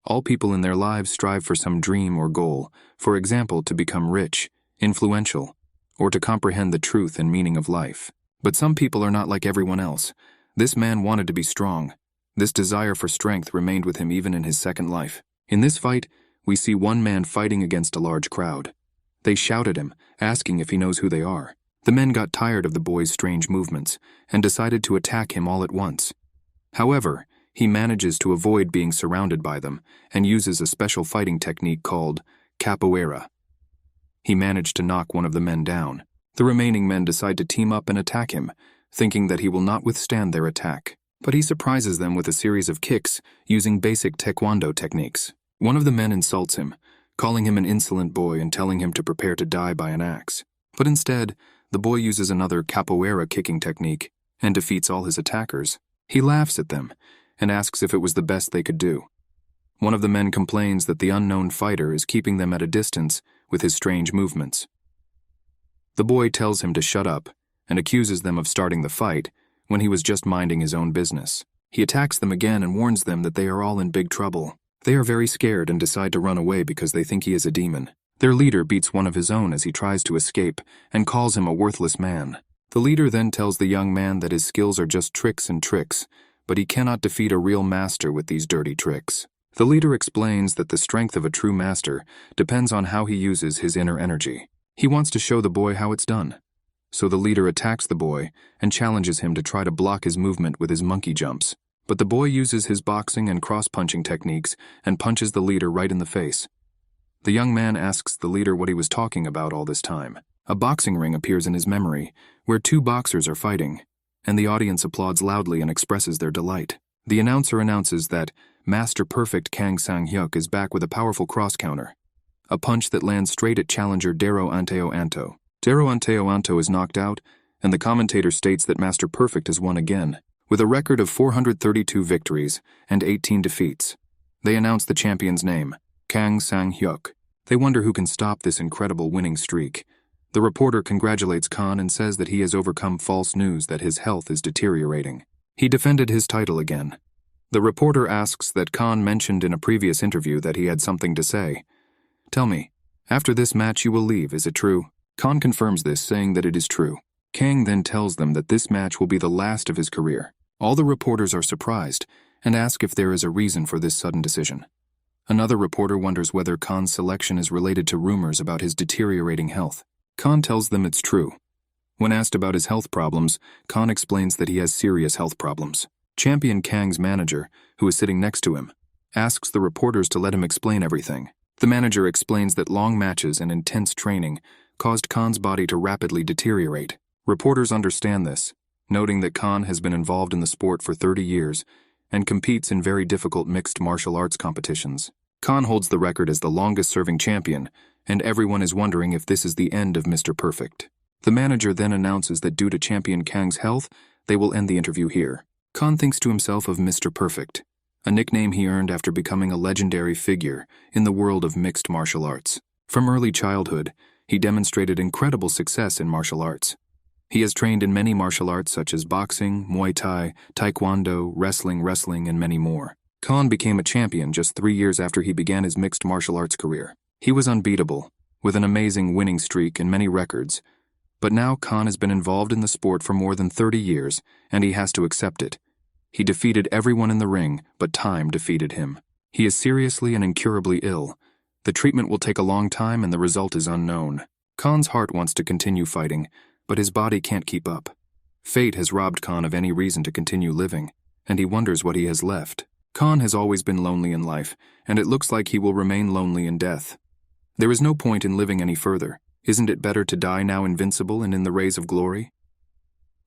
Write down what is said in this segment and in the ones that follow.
All people in their lives strive for some dream or goal, for example, to become rich, influential, or to comprehend the truth and meaning of life. But some people are not like everyone else. This man wanted to be strong. This desire for strength remained with him even in his second life. In this fight, we see one man fighting against a large crowd. They shout at him, asking if he knows who they are. The men got tired of the boy's strange movements and decided to attack him all at once. However, he manages to avoid being surrounded by them and uses a special fighting technique called capoeira. He managed to knock one of the men down. The remaining men decide to team up and attack him, thinking that he will not withstand their attack. But he surprises them with a series of kicks using basic taekwondo techniques. One of the men insults him, calling him an insolent boy and telling him to prepare to die by an axe. But instead, the boy uses another capoeira kicking technique and defeats all his attackers. He laughs at them and asks if it was the best they could do. One of the men complains that the unknown fighter is keeping them at a distance with his strange movements. The boy tells him to shut up and accuses them of starting the fight when he was just minding his own business. He attacks them again and warns them that they are all in big trouble. They are very scared and decide to run away because they think he is a demon. Their leader beats one of his own as he tries to escape and calls him a worthless man. The leader then tells the young man that his skills are just tricks and tricks, but he cannot defeat a real master with these dirty tricks. The leader explains that the strength of a true master depends on how he uses his inner energy. He wants to show the boy how it's done. So the leader attacks the boy and challenges him to try to block his movement with his monkey jumps. But the boy uses his boxing and cross-punching techniques and punches the leader right in the face. The young man asks the leader what he was talking about all this time. A boxing ring appears in his memory, where two boxers are fighting, and the audience applauds loudly and expresses their delight. The announcer announces that Master Perfect Kang Sang-hyuk is back with a powerful cross-counter, a punch that lands straight at challenger Dero Anteo Anto. Dero Anteo Anto is knocked out, and the commentator states that Master Perfect has won again, with a record of 432 victories and 18 defeats. They announce the champion's name, Kang Sang-hyuk. They wonder who can stop this incredible winning streak. The reporter congratulates Khan and says that he has overcome false news that his health is deteriorating. He defended his title again. The reporter asks that Khan mentioned in a previous interview that he had something to say. Tell me, after this match you will leave, is it true? Khan confirms this, saying that it is true. Kang then tells them that this match will be the last of his career. All the reporters are surprised and ask if there is a reason for this sudden decision. Another reporter wonders whether Khan's selection is related to rumors about his deteriorating health. Khan tells them it's true. When asked about his health problems, Khan explains that he has serious health problems. Champion Kang's manager, who is sitting next to him, asks the reporters to let him explain everything. The manager explains that long matches and intense training caused Khan's body to rapidly deteriorate. Reporters understand this, noting that Khan has been involved in the sport for 30 years and competes in very difficult mixed martial arts competitions. Khan holds the record as the longest-serving champion, and everyone is wondering if this is the end of Mr. Perfect. The manager then announces that due to Champion Kang's health, they will end the interview here. Khan thinks to himself of Mr. Perfect, a nickname he earned after becoming a legendary figure in the world of mixed martial arts. From early childhood, he demonstrated incredible success in martial arts. He has trained in many martial arts such as boxing, Muay Thai, Taekwondo, wrestling, and many more. Khan became a champion just 3 years after he began his mixed martial arts career. He was unbeatable, with an amazing winning streak and many records. But now Khan has been involved in the sport for more than 30 years, and he has to accept it. He defeated everyone in the ring, but time defeated him. He is seriously and incurably ill. The treatment will take a long time and the result is unknown. Khan's heart wants to continue fighting, but his body can't keep up. Fate has robbed Khan of any reason to continue living, and he wonders what he has left. Khan has always been lonely in life, and it looks like he will remain lonely in death. There is no point in living any further. Isn't it better to die now invincible and in the rays of glory?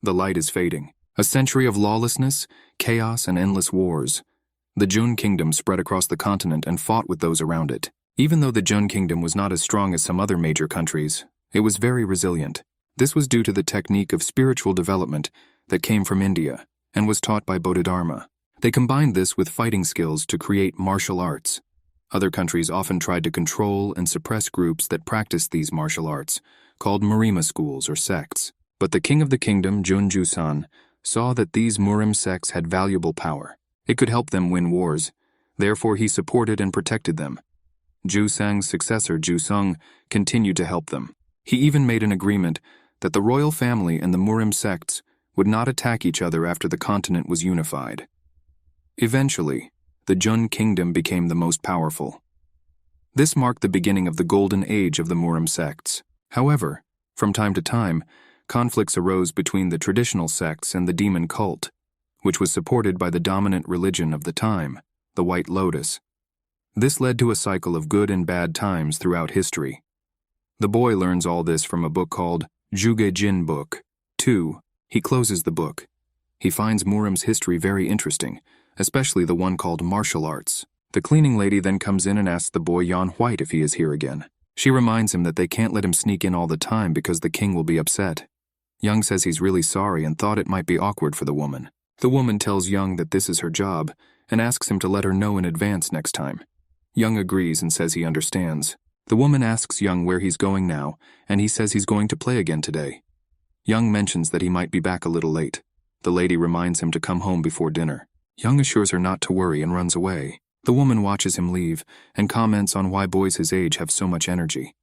The light is fading. A century of lawlessness, chaos, and endless wars. The Jun Kingdom spread across the continent and fought with those around it. Even though the Jun Kingdom was not as strong as some other major countries, it was very resilient. This was due to the technique of spiritual development that came from India and was taught by Bodhidharma. They combined this with fighting skills to create martial arts. Other countries often tried to control and suppress groups that practiced these martial arts, called Murim schools or sects. But the king of the kingdom, Jun Jusan, saw that these Murim sects had valuable power. It could help them win wars. Therefore he supported and protected them. Ju Sang's successor, Ju Sung, continued to help them. He even made an agreement that the royal family and the Murim sects would not attack each other after the continent was unified. Eventually, the Jun kingdom became the most powerful. This marked the beginning of the golden age of the Murim sects. However, from time to time, conflicts arose between the traditional sects and the demon cult, which was supported by the dominant religion of the time, the White Lotus. This led to a cycle of good and bad times throughout history. The boy learns all this from a book called Juge Jin Book 2. He closes the book. He finds Murim's history very interesting, especially the one called martial arts. The cleaning lady then comes in and asks the boy Yan White if he is here again. She reminds him that they can't let him sneak in all the time because the king will be upset. Young says he's really sorry and thought it might be awkward for the woman. The woman tells Young that this is her job and asks him to let her know in advance next time. Young agrees and says he understands. The woman asks Young where he's going now, and he says he's going to play again today. Young mentions that he might be back a little late. The lady reminds him to come home before dinner. Young assures her not to worry and runs away. The woman watches him leave and comments on why boys his age have so much energy.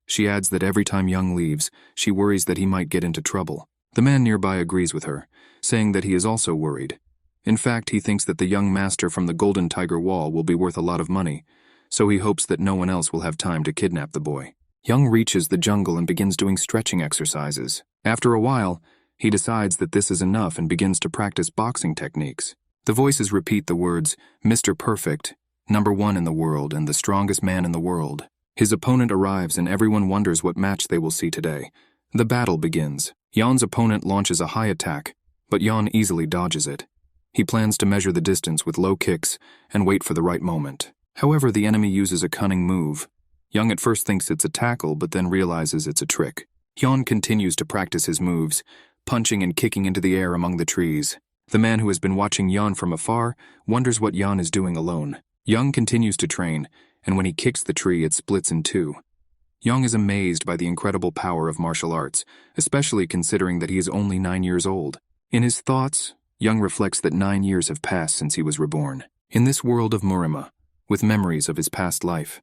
She adds that every time Young leaves, she worries that he might get into trouble. The man nearby agrees with her, saying that he is also worried. In fact, he thinks that the young master from the Golden Tiger Wall will be worth a lot of money, so he hopes that no one else will have time to kidnap the boy. Young reaches the jungle and begins doing stretching exercises. After a while, he decides that this is enough and begins to practice boxing techniques. The voices repeat the words, Mr. Perfect, #1 in the world and the strongest man in the world. His opponent arrives and everyone wonders what match they will see today. The battle begins. Yan's opponent launches a high attack, but Yan easily dodges it. He plans to measure the distance with low kicks and wait for the right moment. However, the enemy uses a cunning move. Young at first thinks it's a tackle, but then realizes it's a trick. Yan continues to practice his moves, punching and kicking into the air among the trees. The man who has been watching Yan from afar wonders what Yan is doing alone. Young continues to train, and when he kicks the tree, it splits in two. Young is amazed by the incredible power of martial arts, especially considering that he is only 9 years old. In his thoughts, Young reflects that 9 years have passed since he was reborn. In this world of Murima, with memories of his past life,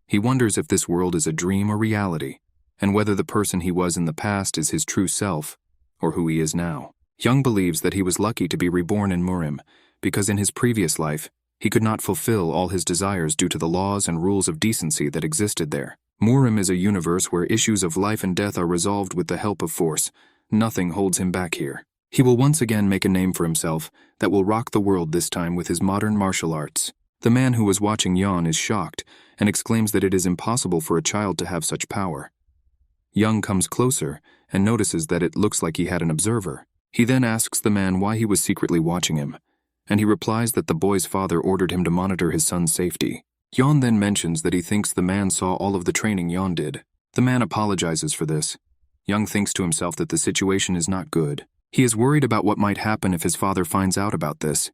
he wonders if this world is a dream or reality, and whether the person he was in the past is his true self, or who he is now. Young believes that he was lucky to be reborn in Murim, because in his previous life, he could not fulfill all his desires due to the laws and rules of decency that existed there. Murim is a universe where issues of life and death are resolved with the help of force. Nothing holds him back here. He will once again make a name for himself that will rock the world, this time with his modern martial arts. The man who was watching Yan is shocked and exclaims that it is impossible for a child to have such power. Young comes closer and notices that it looks like he had an observer. He then asks the man why he was secretly watching him, and he replies that the boy's father ordered him to monitor his son's safety. Yan then mentions that he thinks the man saw all of the training Yan did. The man apologizes for this. Young thinks to himself that the situation is not good. He is worried about what might happen if his father finds out about this.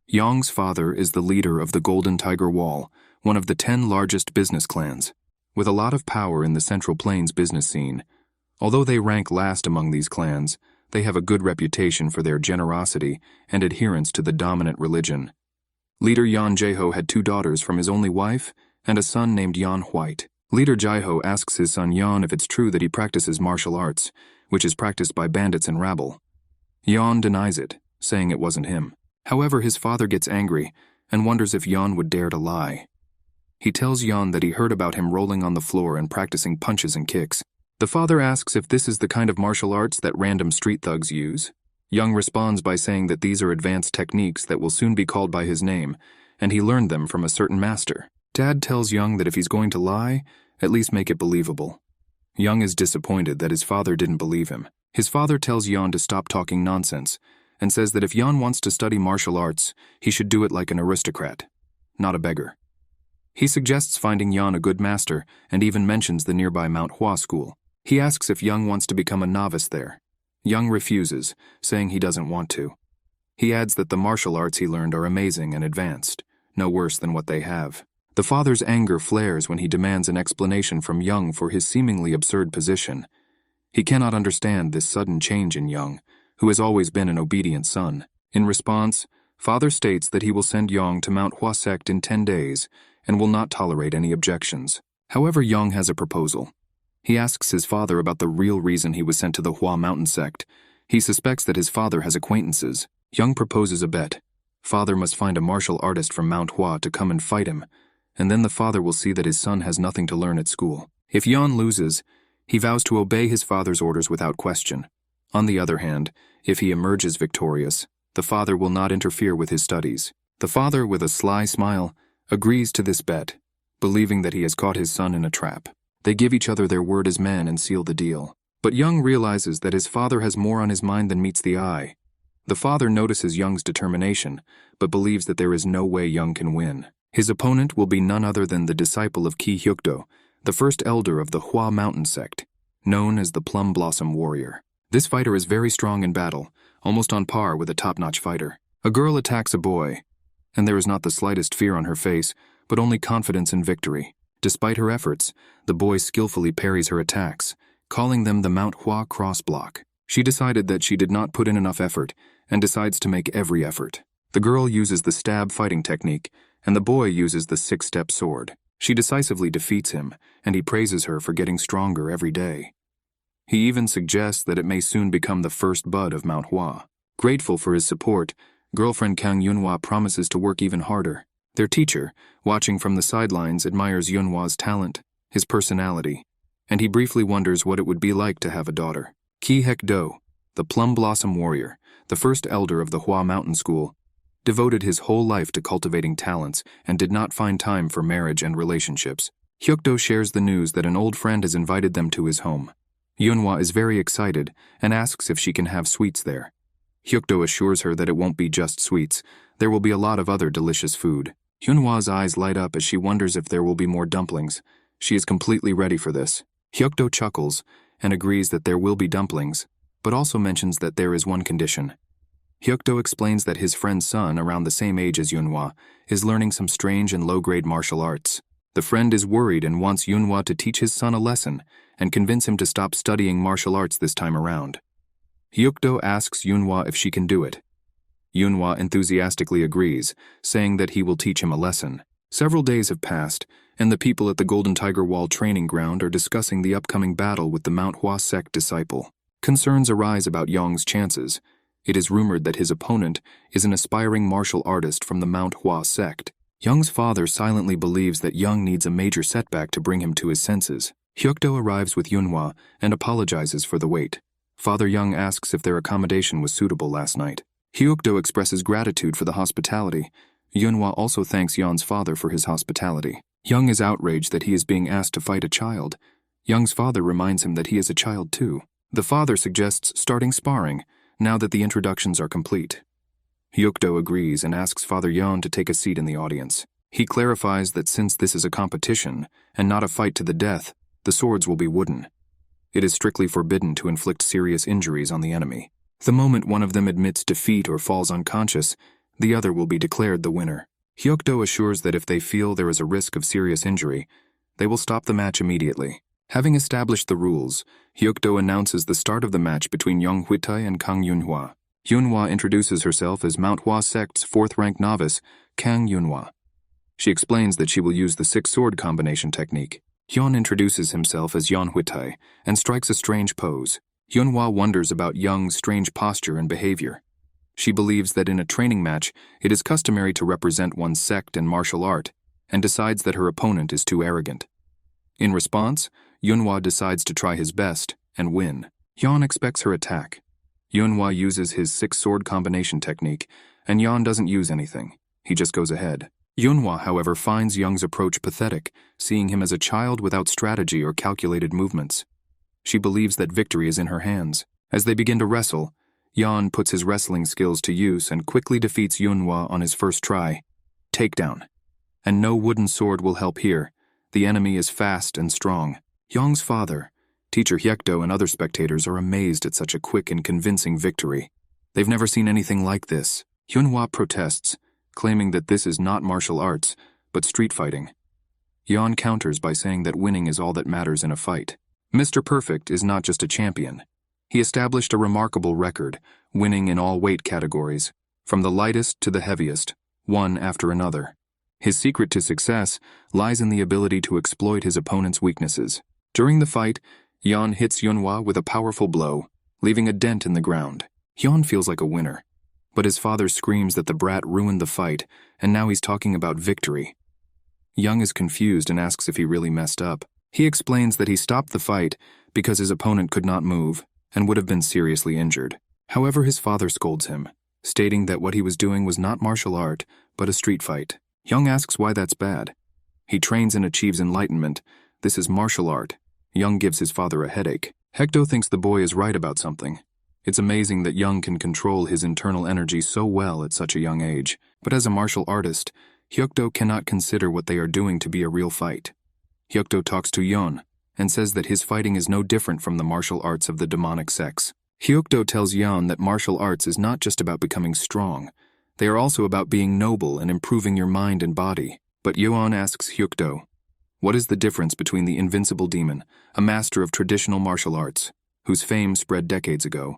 Young's father is the leader of the Golden Tiger Wall, one of the 10 largest business clans, with a lot of power in the Central Plains business scene. Although they rank last among these clans, they have a good reputation for their generosity and adherence to the dominant religion. Leader Yan Jaeho had 2 daughters from his only wife and a son named Yan White. Leader Jaeho asks his son Yan if it's true that he practices martial arts, which is practiced by bandits and rabble. Yan denies it, saying it wasn't him. However, his father gets angry and wonders if Yan would dare to lie. He tells Yan that he heard about him rolling on the floor and practicing punches and kicks. The father asks if this is the kind of martial arts that random street thugs use. Young responds by saying that these are advanced techniques that will soon be called by his name, and he learned them from a certain master. Dad tells Young that if he's going to lie, at least make it believable. Young is disappointed that his father didn't believe him. His father tells Yan to stop talking nonsense, and says that if Yan wants to study martial arts, he should do it like an aristocrat, not a beggar. He suggests finding Yan a good master, and even mentions the nearby Manhwa school. He asks if Young wants to become a novice there. Young refuses, saying he doesn't want to. He adds that the martial arts he learned are amazing and advanced, no worse than what they have. The father's anger flares when he demands an explanation from Young for his seemingly absurd position. He cannot understand this sudden change in Young, who has always been an obedient son. In response, Father states that he will send Yang to Manhwa sect in 10 days and will not tolerate any objections. However, Yang has a proposal. He asks his father about the real reason he was sent to the Hua Mountain sect. He suspects that his father has acquaintances. Yang proposes a bet. Father must find a martial artist from Mount Hua to come and fight him, and then the father will see that his son has nothing to learn at school. If Yan loses, he vows to obey his father's orders without question. On the other hand, if he emerges victorious, the father will not interfere with his studies. The father, with a sly smile, agrees to this bet, believing that he has caught his son in a trap. They give each other their word as men and seal the deal. But Young realizes that his father has more on his mind than meets the eye. The father notices Young's determination, but believes that there is no way Young can win. His opponent will be none other than the disciple of Ki Hyukdo, the first elder of the Hua Mountain sect, known as the Plum Blossom Warrior. This fighter is very strong in battle, almost on par with a top-notch fighter. A girl attacks a boy, and there is not the slightest fear on her face, but only confidence in victory. Despite her efforts, the boy skillfully parries her attacks, calling them the Mount Hua cross block. She decided that she did not put in enough effort, and decides to make every effort. The girl uses the stab fighting technique, and the boy uses the 6-step sword. She decisively defeats him, and he praises her for getting stronger every day. He even suggests that it may soon become the first bud of Mount Hua. Grateful for his support, girlfriend Kang Yunhua promises to work even harder. Their teacher, watching from the sidelines, admires Yunhua's talent, his personality, and he briefly wonders what it would be like to have a daughter. Ki Hek-do, the Plum Blossom Warrior, the first elder of the Hua Mountain School, devoted his whole life to cultivating talents and did not find time for marriage and relationships. Hyukdo shares the news that an old friend has invited them to his home. Yunhua is very excited and asks if she can have sweets there. Hyukdo assures her that it won't be just sweets, there will be a lot of other delicious food. Yunhua's eyes light up as she wonders if there will be more dumplings. She is completely ready for this. Hyukdo chuckles and agrees that there will be dumplings, but also mentions that there is one condition. Hyukdo explains that his friend's son, around the same age as Yunhua, is learning some strange and low-grade martial arts. The friend is worried and wants Yunhua to teach his son a lesson and convince him to stop studying martial arts this time around. Hyukdo asks Yunhua if she can do it. Yunhua enthusiastically agrees, saying that he will teach him a lesson. Several days have passed, and the people at the Golden Tiger Wall training ground are discussing the upcoming battle with the Mount Hua sect disciple. Concerns arise about Yong's chances. It is rumored that his opponent is an aspiring martial artist from the Mount Hua sect. Young's father silently believes that Young needs a major setback to bring him to his senses. Hyukdo arrives with Yunhua and apologizes for the wait. Father Young asks if their accommodation was suitable last night. Hyukdo expresses gratitude for the hospitality. Yunhua also thanks Young's father for his hospitality. Young is outraged that he is being asked to fight a child. Young's father reminds him that he is a child too. The father suggests starting sparring, now that the introductions are complete. Hyukdo agrees and asks Father Yon to take a seat in the audience. He clarifies that since this is a competition, and not a fight to the death, the swords will be wooden. It is strictly forbidden to inflict serious injuries on the enemy. The moment one of them admits defeat or falls unconscious, the other will be declared the winner. Hyukdo assures that if they feel there is a risk of serious injury, they will stop the match immediately. Having established the rules, Hyukdo announces the start of the match between Yong Huitai and Kang Yunhua. Yunhua introduces herself as Mount Hua sect's 4th-ranked novice, Kang Yunhua. She explains that she will use the 6-sword combination technique. Hyun introduces himself as Yon Huitai and strikes a strange pose. Yunhua wonders about Young's strange posture and behavior. She believes that in a training match, it is customary to represent one's sect and martial art, and decides that her opponent is too arrogant. In response, Yunhua decides to try his best and win. Yon expects her attack. Yunhua uses his 6-sword combination technique, and Yon doesn't use anything. He just goes ahead. Yunhua, however, finds Young's approach pathetic, seeing him as a child without strategy or calculated movements. She believes that victory is in her hands. As they begin to wrestle, Yon puts his wrestling skills to use and quickly defeats Yunhua on his first try. Takedown. And no wooden sword will help here. The enemy is fast and strong. Young's father, Teacher Hyekdo, and other spectators are amazed at such a quick and convincing victory. They've never seen anything like this. Yunhua protests, claiming that this is not martial arts, but street fighting. Yon counters by saying that winning is all that matters in a fight. Mr. Perfect is not just a champion. He established a remarkable record, winning in all weight categories. from the lightest to the heaviest, one after another. His secret to success lies in the ability to exploit his opponent's weaknesses. During the fight, Yeon hits Yunhwa with a powerful blow, leaving a dent in the ground. Yeon feels like a winner, but his father screams that the brat ruined the fight, and now he's talking about victory. Young is confused and asks if he really messed up. He explains that he stopped the fight because his opponent could not move and would have been seriously injured. However, his father scolds him, stating that what he was doing was not martial art, but a street fight. Young asks why that's bad. He trains and achieves enlightenment. This is martial art. Young gives his father a headache. Hecto thinks the boy is right about something. It's amazing that Young can control his internal energy so well at such a young age. But as a martial artist, Hyukdo cannot consider what they are doing to be a real fight. Hyukdo talks to Yeon and says that his fighting is no different from the martial arts of the demonic sex. Hyukdo tells Yeon that martial arts is not just about becoming strong. They are also about being noble and improving your mind and body. But Yeon asks Hyukdo, what is the difference between the invincible demon, a master of traditional martial arts, whose fame spread decades ago,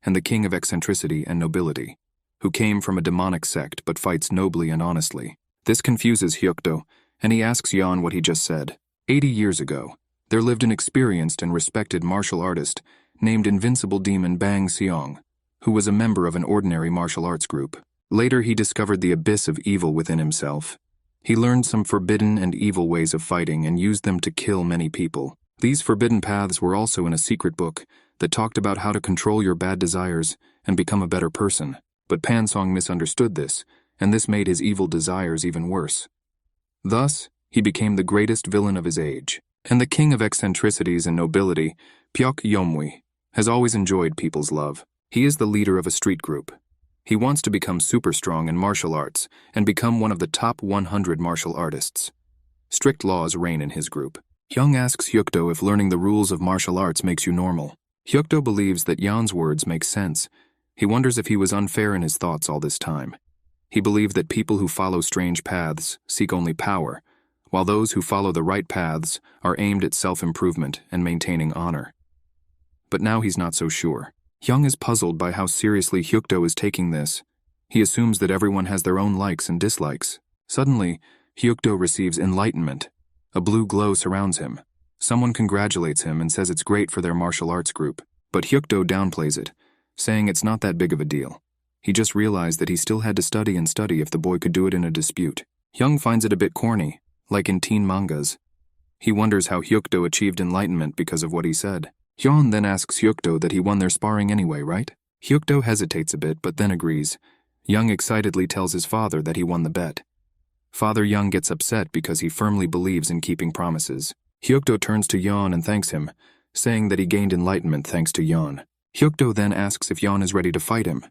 and the king of eccentricity and nobility, who came from a demonic sect but fights nobly and honestly? This confuses Hyukdo, and he asks Yeon what he just said. 80 years ago, there lived an experienced and respected martial artist named Invincible Demon Bang Seong, who was a member of an ordinary martial arts group. Later, he discovered the abyss of evil within himself. He learned some forbidden and evil ways of fighting and used them to kill many people. These forbidden paths were also in a secret book that talked about how to control your bad desires and become a better person. But Pansong misunderstood this, and this made his evil desires even worse. Thus, he became the greatest villain of his age. And the king of eccentricities and nobility, Pyok Yomwi, has always enjoyed people's love. He is the leader of a street group. He wants to become super strong in martial arts and become one of the top 100 martial artists. Strict laws reign in his group. Young asks Hyukdo if learning the rules of martial arts makes you normal. Hyukdo believes that Yeon's words make sense. He wonders if he was unfair in his thoughts all this time. He believed that people who follow strange paths seek only power, while those who follow the right paths are aimed at self-improvement and maintaining honor. But now he's not so sure. Young is puzzled by how seriously Hyukdo is taking this. He assumes that everyone has their own likes and dislikes. Suddenly, Hyukdo receives enlightenment. A blue glow surrounds him. Someone congratulates him and says it's great for their martial arts group. But Hyukdo downplays it, saying it's not that big of a deal. He just realized that he still had to study and study if the boy could do it in a dispute. Young finds it a bit corny, like in teen mangas. He wonders how Hyukdo achieved enlightenment because of what he said. Yeon then asks Hyukdo that he won their sparring anyway, right? Hyukdo hesitates a bit but then agrees. Young excitedly tells his father that he won the bet. Father Young gets upset because he firmly believes in keeping promises. Hyukdo turns to Yeon and thanks him, saying that he gained enlightenment thanks to Yeon. Hyukdo then asks if Yeon is ready to fight him.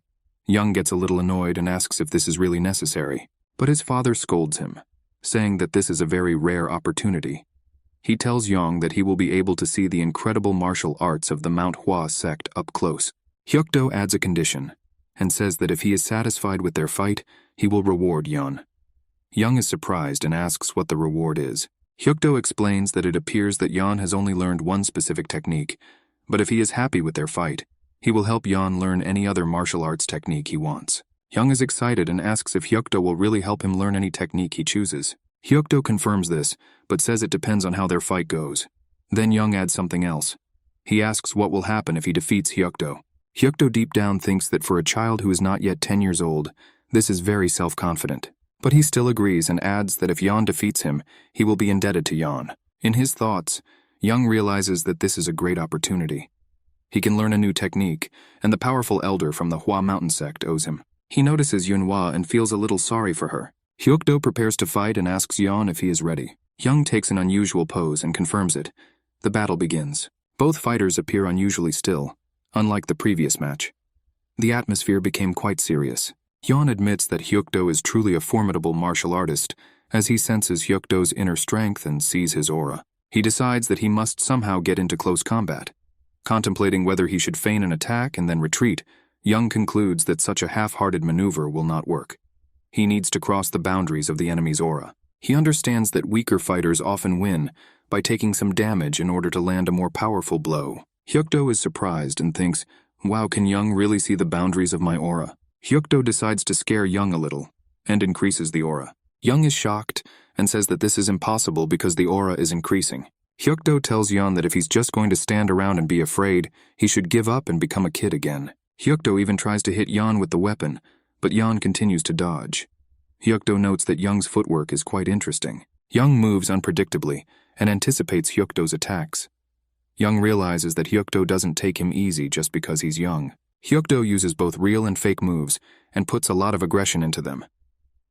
Young gets a little annoyed and asks if this is really necessary, but his father scolds him, saying that this is a very rare opportunity. He tells Young that he will be able to see the incredible martial arts of the Manhwa sect up close. Hyukdo adds a condition, and says that if he is satisfied with their fight, he will reward Yeon. Young is surprised and asks what the reward is. Hyukdo explains that it appears that Yeon has only learned one specific technique, but if he is happy with their fight, he will help Yeon learn any other martial arts technique he wants. Young is excited and asks if Hyukdo will really help him learn any technique he chooses. Hyukdo confirms this, but says it depends on how their fight goes. Then Young adds something else. He asks what will happen if he defeats Hyukdo. Hyukdo deep down thinks that for a child who is not yet 10 years old, this is very self-confident. But he still agrees and adds that if Yeon defeats him, he will be indebted to Yeon. In his thoughts, Young realizes that this is a great opportunity. He can learn a new technique, and the powerful elder from the Hua Mountain sect owes him. He notices Yunhwa and feels a little sorry for her. Hyukdo prepares to fight and asks Yeon if he is ready. Young takes an unusual pose and confirms it. The battle begins. Both fighters appear unusually still, unlike the previous match. The atmosphere became quite serious. Yeon admits that Hyukdo is truly a formidable martial artist, as he senses Hyukdo's inner strength and sees his aura. He decides that he must somehow get into close combat. Contemplating whether he should feign an attack and then retreat, Young concludes that such a half-hearted maneuver will not work. He needs to cross the boundaries of the enemy's aura. He understands that weaker fighters often win by taking some damage in order to land a more powerful blow. Hyukdo is surprised and thinks, wow, can Young really see the boundaries of my aura? Hyukdo decides to scare Young a little and increases the aura. Young is shocked and says that this is impossible because the aura is increasing. Hyukdo tells Yeon that if he's just going to stand around and be afraid, he should give up and become a kid again. Hyukdo even tries to hit Yeon with the weapon, but Yeon continues to dodge. Hyukdo notes that Young's footwork is quite interesting. Young moves unpredictably and anticipates Hyukdo's attacks. Young realizes that Hyukdo doesn't take him easy just because he's young. Hyukdo uses both real and fake moves and puts a lot of aggression into them.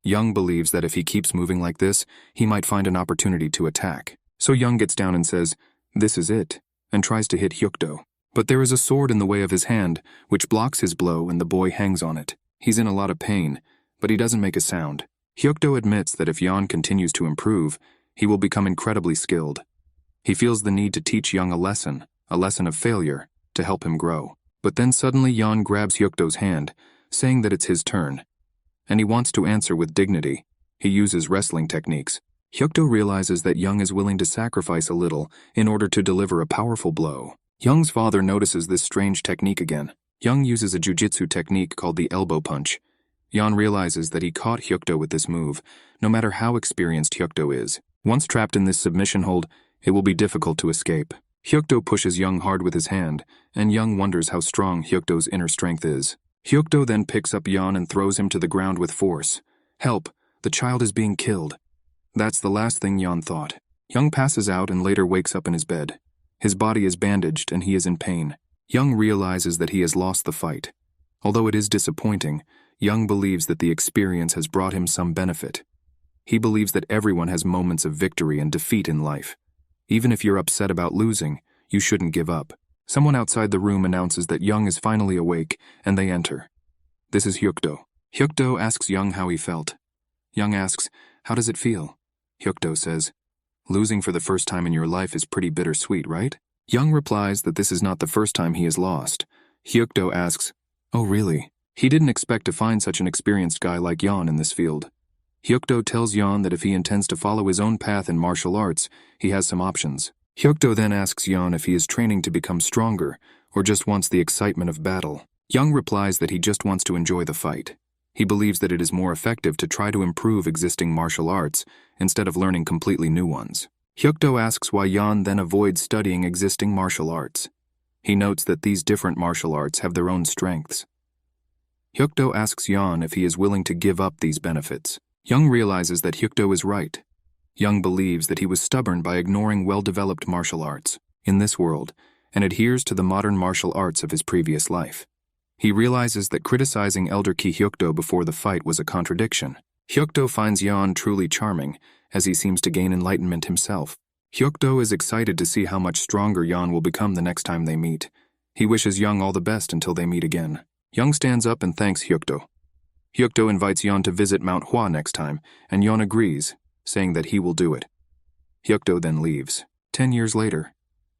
Young believes that if he keeps moving like this, he might find an opportunity to attack. So Young gets down and says, "This is it," and tries to hit Hyukdo. But there is a sword in the way of his hand, which blocks his blow, and the boy hangs on it. He's in a lot of pain, but he doesn't make a sound. Hyukdo admits that if Yeon continues to improve, he will become incredibly skilled. He feels the need to teach Young a lesson of failure, to help him grow. But then suddenly Yeon grabs Hyukdo's hand, saying that it's his turn. And he wants to answer with dignity. He uses wrestling techniques. Hyukdo realizes that Young is willing to sacrifice a little in order to deliver a powerful blow. Young's father notices this strange technique again. Young uses a jujitsu technique called the elbow punch. Yeon realizes that he caught Hyukdo with this move, no matter how experienced Hyukdo is. Once trapped in this submission hold, it will be difficult to escape. Hyukdo pushes Young hard with his hand, and Young wonders how strong Hyukdo's inner strength is. Hyukdo then picks up Yeon and throws him to the ground with force. "Help! The child is being killed." That's the last thing Yeon thought. Young passes out and later wakes up in his bed. His body is bandaged and he is in pain. Young realizes that he has lost the fight. Although it is disappointing, Young believes that the experience has brought him some benefit. He believes that everyone has moments of victory and defeat in life. Even if you're upset about losing, you shouldn't give up. Someone outside the room announces that Young is finally awake, and they enter. This is Hyukdo. Hyukdo asks Young how he felt. Young asks, "How does it feel?" Hyukdo says, "Losing for the first time in your life is pretty bittersweet, right?" Young replies that this is not the first time he has lost. Hyukdo asks, "Oh really?" He didn't expect to find such an experienced guy like Yeon in this field. Hyukdo tells Yeon that if he intends to follow his own path in martial arts, he has some options. Hyukdo then asks Yeon if he is training to become stronger or just wants the excitement of battle. Young replies that he just wants to enjoy the fight. He believes that it is more effective to try to improve existing martial arts instead of learning completely new ones. Hyukdo asks why Yeon then avoids studying existing martial arts. He notes that these different martial arts have their own strengths. Hyukdo asks Yeon if he is willing to give up these benefits. Young realizes that Hyukdo is right. Young believes that he was stubborn by ignoring well-developed martial arts in this world and adheres to the modern martial arts of his previous life. He realizes that criticizing Elder Ki Hyukdo before the fight was a contradiction. Hyukdo finds Yeon truly charming, as he seems to gain enlightenment himself. Hyukdo is excited to see how much stronger Yeon will become the next time they meet. He wishes Young all the best until they meet again. Young stands up and thanks Hyukdo. Hyukdo invites Yeon to visit Mount Hwa next time, and Yeon agrees, saying that he will do it. Hyukdo then leaves. 10 years later.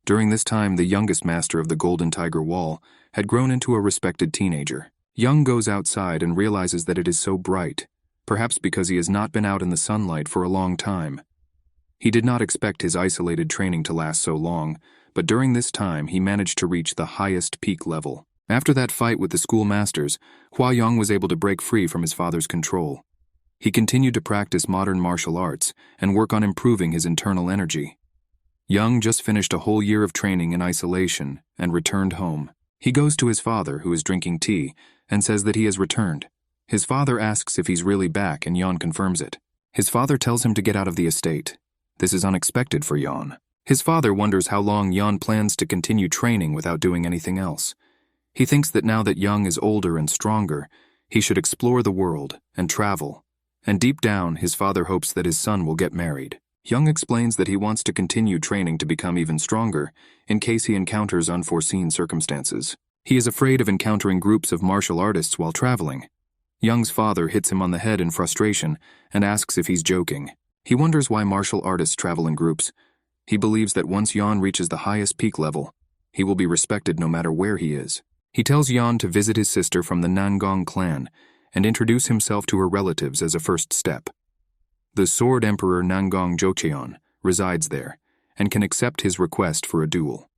During this time, the youngest master of the Golden Tiger Wall had grown into a respected teenager. Young goes outside and realizes that it is so bright, perhaps because he has not been out in the sunlight for a long time. He did not expect his isolated training to last so long, but during this time he managed to reach the highest peak level. After that fight with the school masters, Hwa Young was able to break free from his father's control. He continued to practice modern martial arts and work on improving his internal energy. Young just finished a whole year of training in isolation and returned home. He goes to his father, who is drinking tea, and says that he has returned. His father asks if he's really back, and Yeon confirms it. His father tells him to get out of the estate. This is unexpected for Yeon. His father wonders how long Yeon plans to continue training without doing anything else. He thinks that now that Young is older and stronger, he should explore the world and travel. And deep down, his father hopes that his son will get married. Young explains that he wants to continue training to become even stronger in case he encounters unforeseen circumstances. He is afraid of encountering groups of martial artists while traveling. Young's father hits him on the head in frustration and asks if he's joking. He wonders why martial artists travel in groups. He believes that once Yeon reaches the highest peak level, he will be respected no matter where he is. He tells Yeon to visit his sister from the Nangong clan and introduce himself to her relatives as a first step. The Sword Emperor Nangong Jocheon resides there and can accept his request for a duel.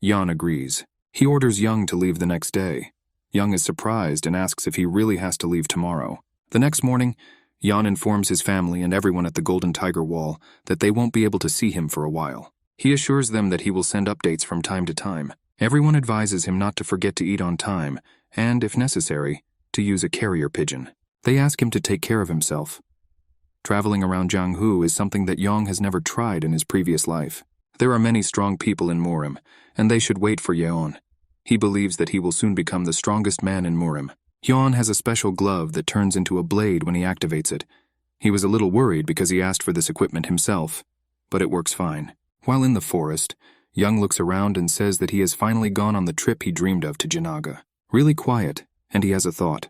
Yeon agrees. He orders Young to leave the next day. Young is surprised and asks if he really has to leave tomorrow. The next morning, Yan informs his family and everyone at the Golden Tiger Wall that they won't be able to see him for a while. He assures them that he will send updates from time to time. Everyone advises him not to forget to eat on time and, if necessary, to use a carrier pigeon. They ask him to take care of himself. Traveling around Jianghu is something that Yang has never tried in his previous life. There are many strong people in Murim, and they should wait for Yeon. He believes that he will soon become the strongest man in Murim. Yeon has a special glove that turns into a blade when he activates it. He was a little worried because he asked for this equipment himself, but it works fine. While in the forest, Young looks around and says that he has finally gone on the trip he dreamed of to Jinaga. Really quiet, and he has a thought.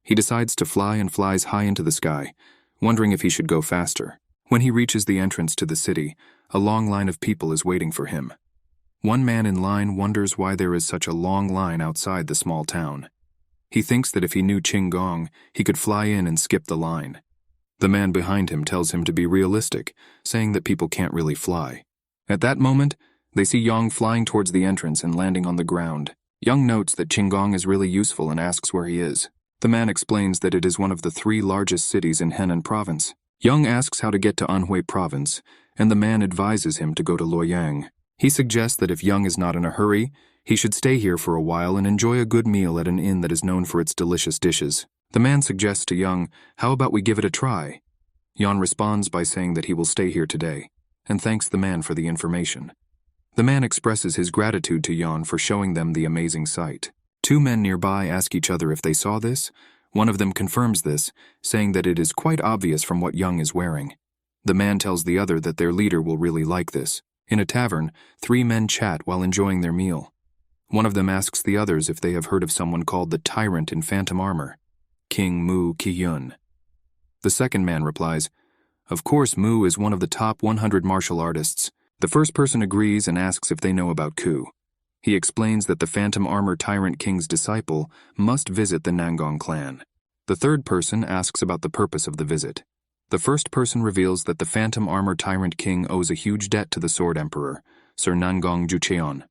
He decides to fly and flies high into the sky, wondering if he should go faster. When he reaches the entrance to the city, a long line of people is waiting for him. One man in line wonders why there is such a long line outside the small town. He thinks that if he knew Qinggong, he could fly in and skip the line. The man behind him tells him to be realistic, saying that people can't really fly. At that moment, they see Yang flying towards the entrance and landing on the ground. Yang notes that Qinggong is really useful and asks where he is. The man explains that it is one of the 3 largest cities in Henan province. Yang asks how to get to Anhui province, and the man advises him to go to Luoyang. He suggests that if Yang is not in a hurry, he should stay here for a while and enjoy a good meal at an inn that is known for its delicious dishes. The man suggests to Yang, "How about we give it a try?" Yang responds by saying that he will stay here today, and thanks the man for the information. The man expresses his gratitude to Yan for showing them the amazing sight. 2 men nearby ask each other if they saw this. One of them confirms this, saying that it is quite obvious from what Young is wearing. The man tells the other that their leader will really like this. In a tavern, 3 men chat while enjoying their meal. One of them asks the others if they have heard of someone called the Tyrant in Phantom Armor, King Mu Ki-yun. The second man replies, "Of course, Mu is one of the top 100 martial artists." The first person agrees and asks if they know about Ku. He explains that the Phantom Armor Tyrant King's disciple must visit the Nangong clan. The third person asks about the purpose of the visit. The first person reveals that the Phantom Armor Tyrant King owes a huge debt to the Sword Emperor, Sir Nangong Jucheon.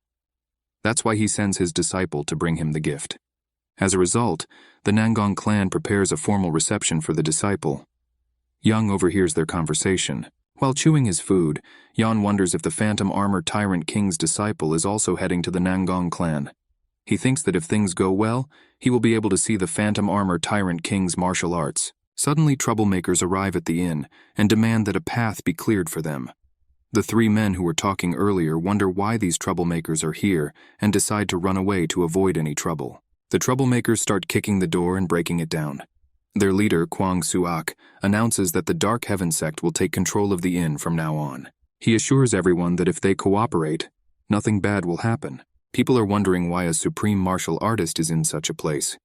That's why he sends his disciple to bring him the gift. As a result, the Nangong clan prepares a formal reception for the disciple. Young overhears their conversation. While chewing his food, Yan wonders if the Phantom Armor Tyrant King's disciple is also heading to the Nangong clan. He thinks that if things go well, he will be able to see the Phantom Armor Tyrant King's martial arts. Suddenly, troublemakers arrive at the inn and demand that a path be cleared for them. The 3 men who were talking earlier wonder why these troublemakers are here and decide to run away to avoid any trouble. The troublemakers start kicking the door and breaking it down. Their leader, Kwang Suak, announces that the Dark Heaven sect will take control of the inn from now on. He assures everyone that if they cooperate, nothing bad will happen. People are wondering why a supreme martial artist is in such a place.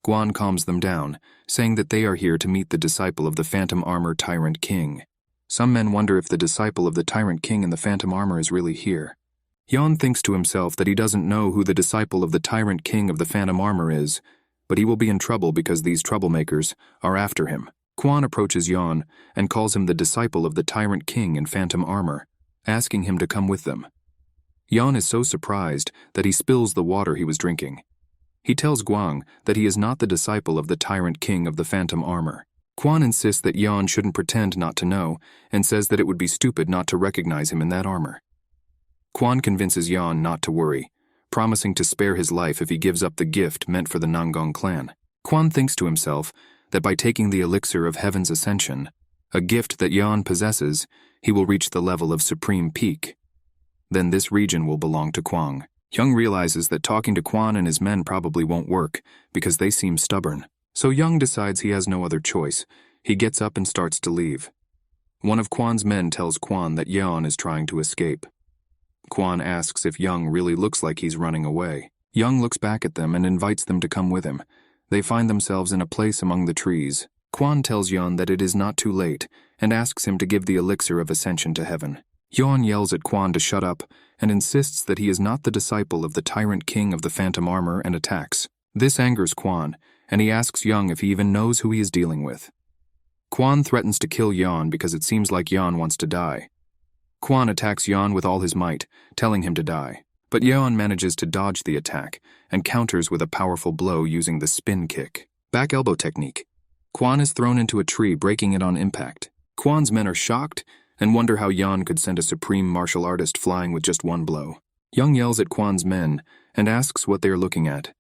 Guan calms them down, saying that they are here to meet the disciple of the Phantom Armor Tyrant King. Some men wonder if the disciple of the Tyrant King in the Phantom Armor is really here. Yan thinks to himself that he doesn't know who the disciple of the Tyrant King of the Phantom Armor is, but he will be in trouble because these troublemakers are after him. Quan approaches Yan and calls him the disciple of the Tyrant King in Phantom Armor, asking him to come with them. Yan is so surprised that he spills the water he was drinking. He tells Guang that he is not the disciple of the Tyrant King of the Phantom Armor. Quan insists that Yan shouldn't pretend not to know and says that it would be stupid not to recognize him in that armor. Quan convinces Yan not to worry, promising to spare his life if he gives up the gift meant for the Nangong clan. Quan thinks to himself that by taking the elixir of Heaven's Ascension, a gift that Yan possesses, he will reach the level of Supreme Peak. Then this region will belong to Kwang. Young realizes that talking to Quan and his men probably won't work because they seem stubborn. So Young decides he has no other choice. He gets up and starts to leave. One of Quan's men tells Quan that Yan is trying to escape. Quan asks if Young really looks like he's running away. Young looks back at them and invites them to come with him. They find themselves in a place among the trees. Quan tells Yan that it is not too late and asks him to give the elixir of ascension to heaven. Yan yells at Quan to shut up and insists that he is not the disciple of the Tyrant King of the Phantom Armor and attacks. This angers Quan, and he asks Young if he even knows who he is dealing with. Quan threatens to kill Yan because it seems like Yan wants to die. Quan attacks Yan with all his might, telling him to die. But Yeon manages to dodge the attack and counters with a powerful blow using the spin kick. Back elbow technique. Kwon is thrown into a tree, breaking it on impact. Kwon's men are shocked and wonder how Yeon could send a supreme martial artist flying with just one blow. Young yells at Kwon's men and asks what they are looking at.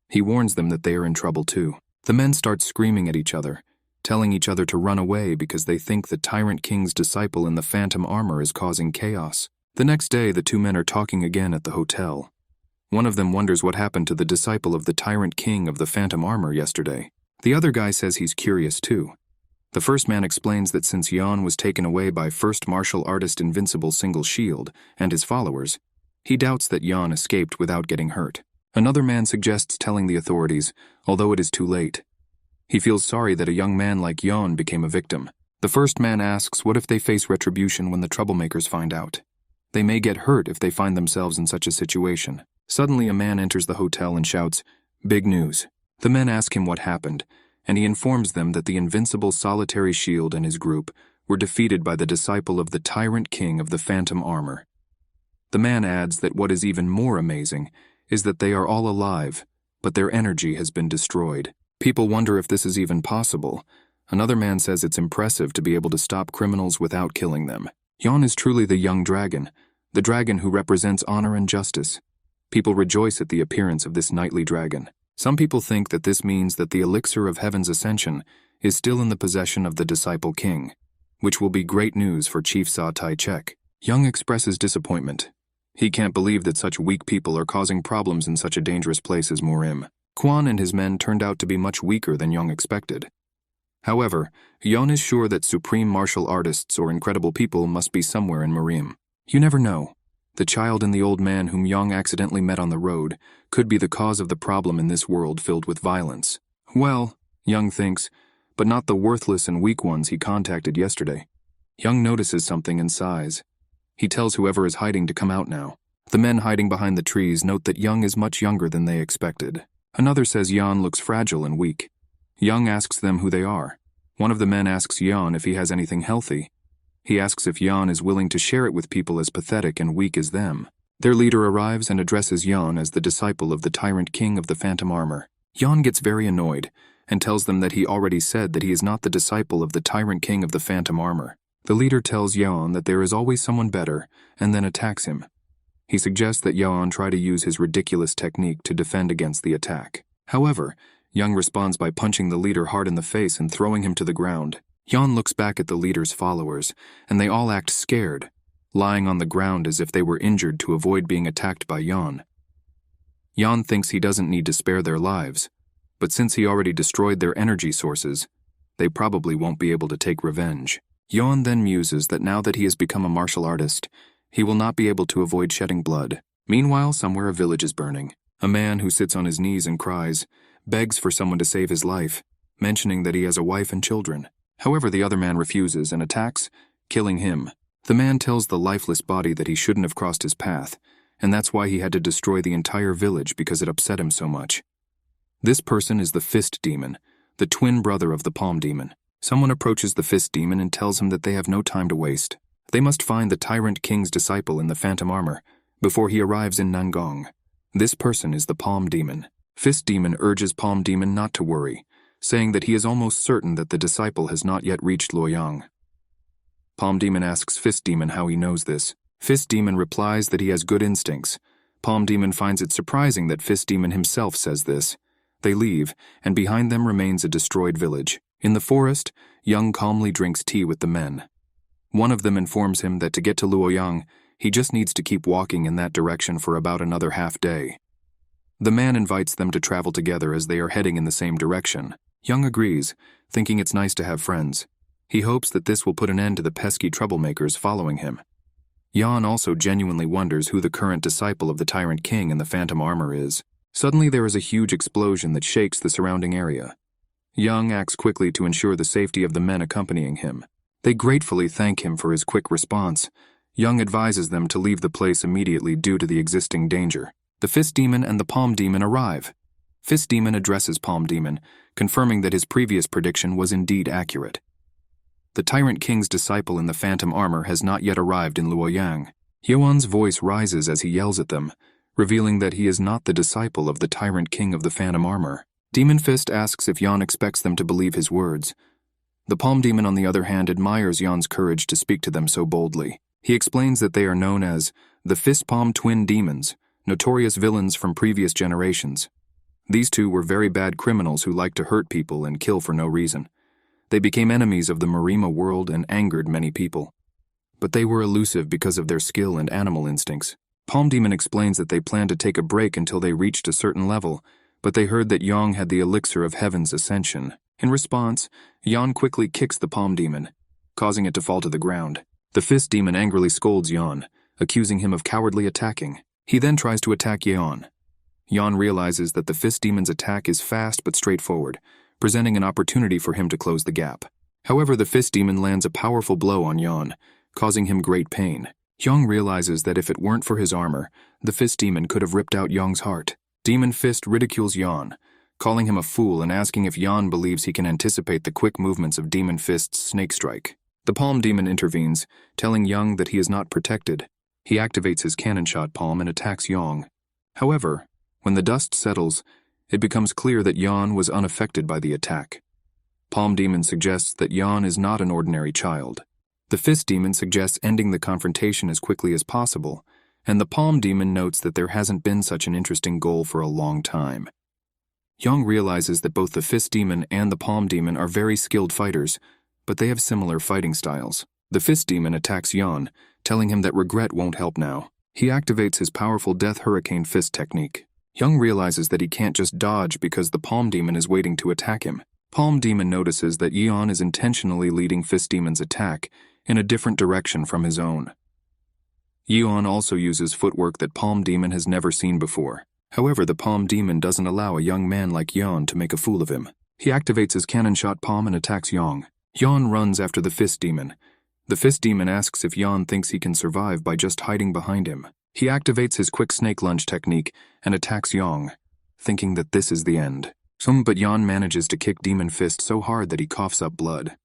He warns them that they are in trouble too. The men start screaming at each other, telling each other to run away because they think the Tyrant King's disciple in the phantom armor is causing chaos. The next day, the two men are talking again at the hotel. One of them wonders what happened to the disciple of the Tyrant King of the phantom armor yesterday. The other guy says he's curious too. The first man explains that since Yeon was taken away by first martial artist Invincible Single Shield and his followers, he doubts that Yeon escaped without getting hurt. Another man suggests telling the authorities, although it is too late. He feels sorry that a young man like Yeon became a victim. The first man asks what if they face retribution when the troublemakers find out. They may get hurt if they find themselves in such a situation. Suddenly a man enters the hotel and shouts, "Big news." The men ask him what happened, and he informs them that the invincible Solitary Shield and his group were defeated by the disciple of the Tyrant King of the Phantom Armor. The man adds that what is even more amazing is that they are all alive, but their energy has been destroyed. People wonder if this is even possible. Another man says it's impressive to be able to stop criminals without killing them. Yeon is truly the young dragon, the dragon who represents honor and justice. People rejoice at the appearance of this knightly dragon. Some people think that this means that the elixir of heaven's ascension is still in the possession of the disciple king, which will be great news for Chief Sa Tai-chek. Young expresses disappointment. He can't believe that such weak people are causing problems in such a dangerous place as Murim. Kwon and his men turned out to be much weaker than Young expected. However, Yeon is sure that supreme martial artists or incredible people must be somewhere in Murim. You never know. The child and the old man whom Young accidentally met on the road could be the cause of the problem in this world filled with violence. Well, Young thinks, but not the worthless and weak ones he contacted yesterday. Young notices something and sighs. He tells whoever is hiding to come out now. The men hiding behind the trees note that Young is much younger than they expected. Another says Yeon looks fragile and weak. Young asks them who they are. One of the men asks Yeon if he has anything healthy. He asks if Yeon is willing to share it with people as pathetic and weak as them. Their leader arrives and addresses Yeon as the disciple of the Tyrant King of the Phantom Armor. Yeon gets very annoyed and tells them that he already said that he is not the disciple of the Tyrant King of the Phantom Armor. The leader tells Yeon that there is always someone better and then attacks him. He suggests that Yeon try to use his ridiculous technique to defend against the attack. However, Young responds by punching the leader hard in the face and throwing him to the ground. Yeon looks back at the leader's followers, and they all act scared, lying on the ground as if they were injured to avoid being attacked by Yeon. Yeon thinks he doesn't need to spare their lives, but since he already destroyed their energy sources, they probably won't be able to take revenge. Yeon then muses that now that he has become a martial artist, he will not be able to avoid shedding blood. Meanwhile, somewhere a village is burning. A man who sits on his knees and cries begs for someone to save his life, mentioning that he has a wife and children. However, the other man refuses and attacks, killing him. The man tells the lifeless body that he shouldn't have crossed his path, and that's why he had to destroy the entire village because it upset him so much. This person is the Fist Demon, the twin brother of the Palm Demon. Someone approaches the Fist Demon and tells him that they have no time to waste. They must find the Tyrant King's disciple in the Phantom Armor before he arrives in Nangong. This person is the Palm Demon. Fist Demon urges Palm Demon not to worry, saying that he is almost certain that the disciple has not yet reached Luoyang. Palm Demon asks Fist Demon how he knows this. Fist Demon replies that he has good instincts. Palm Demon finds it surprising that Fist Demon himself says this. They leave, and behind them remains a destroyed village. In the forest, Young calmly drinks tea with the men. One of them informs him that to get to Luoyang, he just needs to keep walking in that direction for about another half day. The man invites them to travel together as they are heading in the same direction. Young agrees, thinking it's nice to have friends. He hopes that this will put an end to the pesky troublemakers following him. Yeon also genuinely wonders who the current disciple of the Tyrant King in the Phantom Armor is. Suddenly there is a huge explosion that shakes the surrounding area. Young acts quickly to ensure the safety of the men accompanying him. They gratefully thank him for his quick response. Young advises them to leave the place immediately due to the existing danger. The Fist Demon and the Palm Demon arrive. Fist Demon addresses Palm Demon, confirming that his previous prediction was indeed accurate. The Tyrant King's disciple in the Phantom Armor has not yet arrived in Luoyang. Yeon's voice rises as he yells at them, revealing that he is not the disciple of the tyrant king of the Phantom Armor. Demon Fist asks if Yan expects them to believe his words. The Palm Demon, on the other hand, admires Yan's courage to speak to them so boldly. He explains that they are known as the Fist Palm Twin Demons, notorious villains from previous generations. These two were very bad criminals who liked to hurt people and kill for no reason. They became enemies of the Murim world and angered many people. But they were elusive because of their skill and animal instincts. Palm Demon explains that they planned to take a break until they reached a certain level, but they heard that Yang had the elixir of heaven's ascension. In response, Yan quickly kicks the Palm Demon, causing it to fall to the ground. The Fist Demon angrily scolds Yan, accusing him of cowardly attacking. He then tries to attack Yan. Yan realizes that the Fist Demon's attack is fast but straightforward, presenting an opportunity for him to close the gap. However, the Fist Demon lands a powerful blow on Yan, causing him great pain. Yang realizes that if it weren't for his armor, the Fist Demon could have ripped out Yang's heart. Demon Fist ridicules Yan, calling him a fool and asking if Yan believes he can anticipate the quick movements of Demon Fist's snake strike. The Palm Demon intervenes, telling Yang that he is not protected. He activates his cannon shot palm and attacks Yang. However, when the dust settles, it becomes clear that Yan was unaffected by the attack. Palm Demon suggests that Yan is not an ordinary child. The Fist Demon suggests ending the confrontation as quickly as possible, and the Palm Demon notes that there hasn't been such an interesting goal for a long time. Yang realizes that both the Fist Demon and the Palm Demon are very skilled fighters, but they have similar fighting styles. The Fist Demon attacks Yan, telling him that regret won't help now. He activates his powerful Death Hurricane Fist technique. Yang realizes that he can't just dodge because the Palm Demon is waiting to attack him. Palm Demon notices that Yan is intentionally leading Fist Demon's attack in a different direction from his own. Yan also uses footwork that Palm Demon has never seen before. However, the Palm Demon doesn't allow a young man like Yan to make a fool of him. He activates his cannon shot palm and attacks Yang. Yan runs after the Fist Demon. The Fist Demon asks if Yan thinks he can survive by just hiding behind him. He activates his quick snake lunge technique and attacks Yang, thinking that this is the end. But Yan manages to kick Demon Fist so hard that he coughs up blood.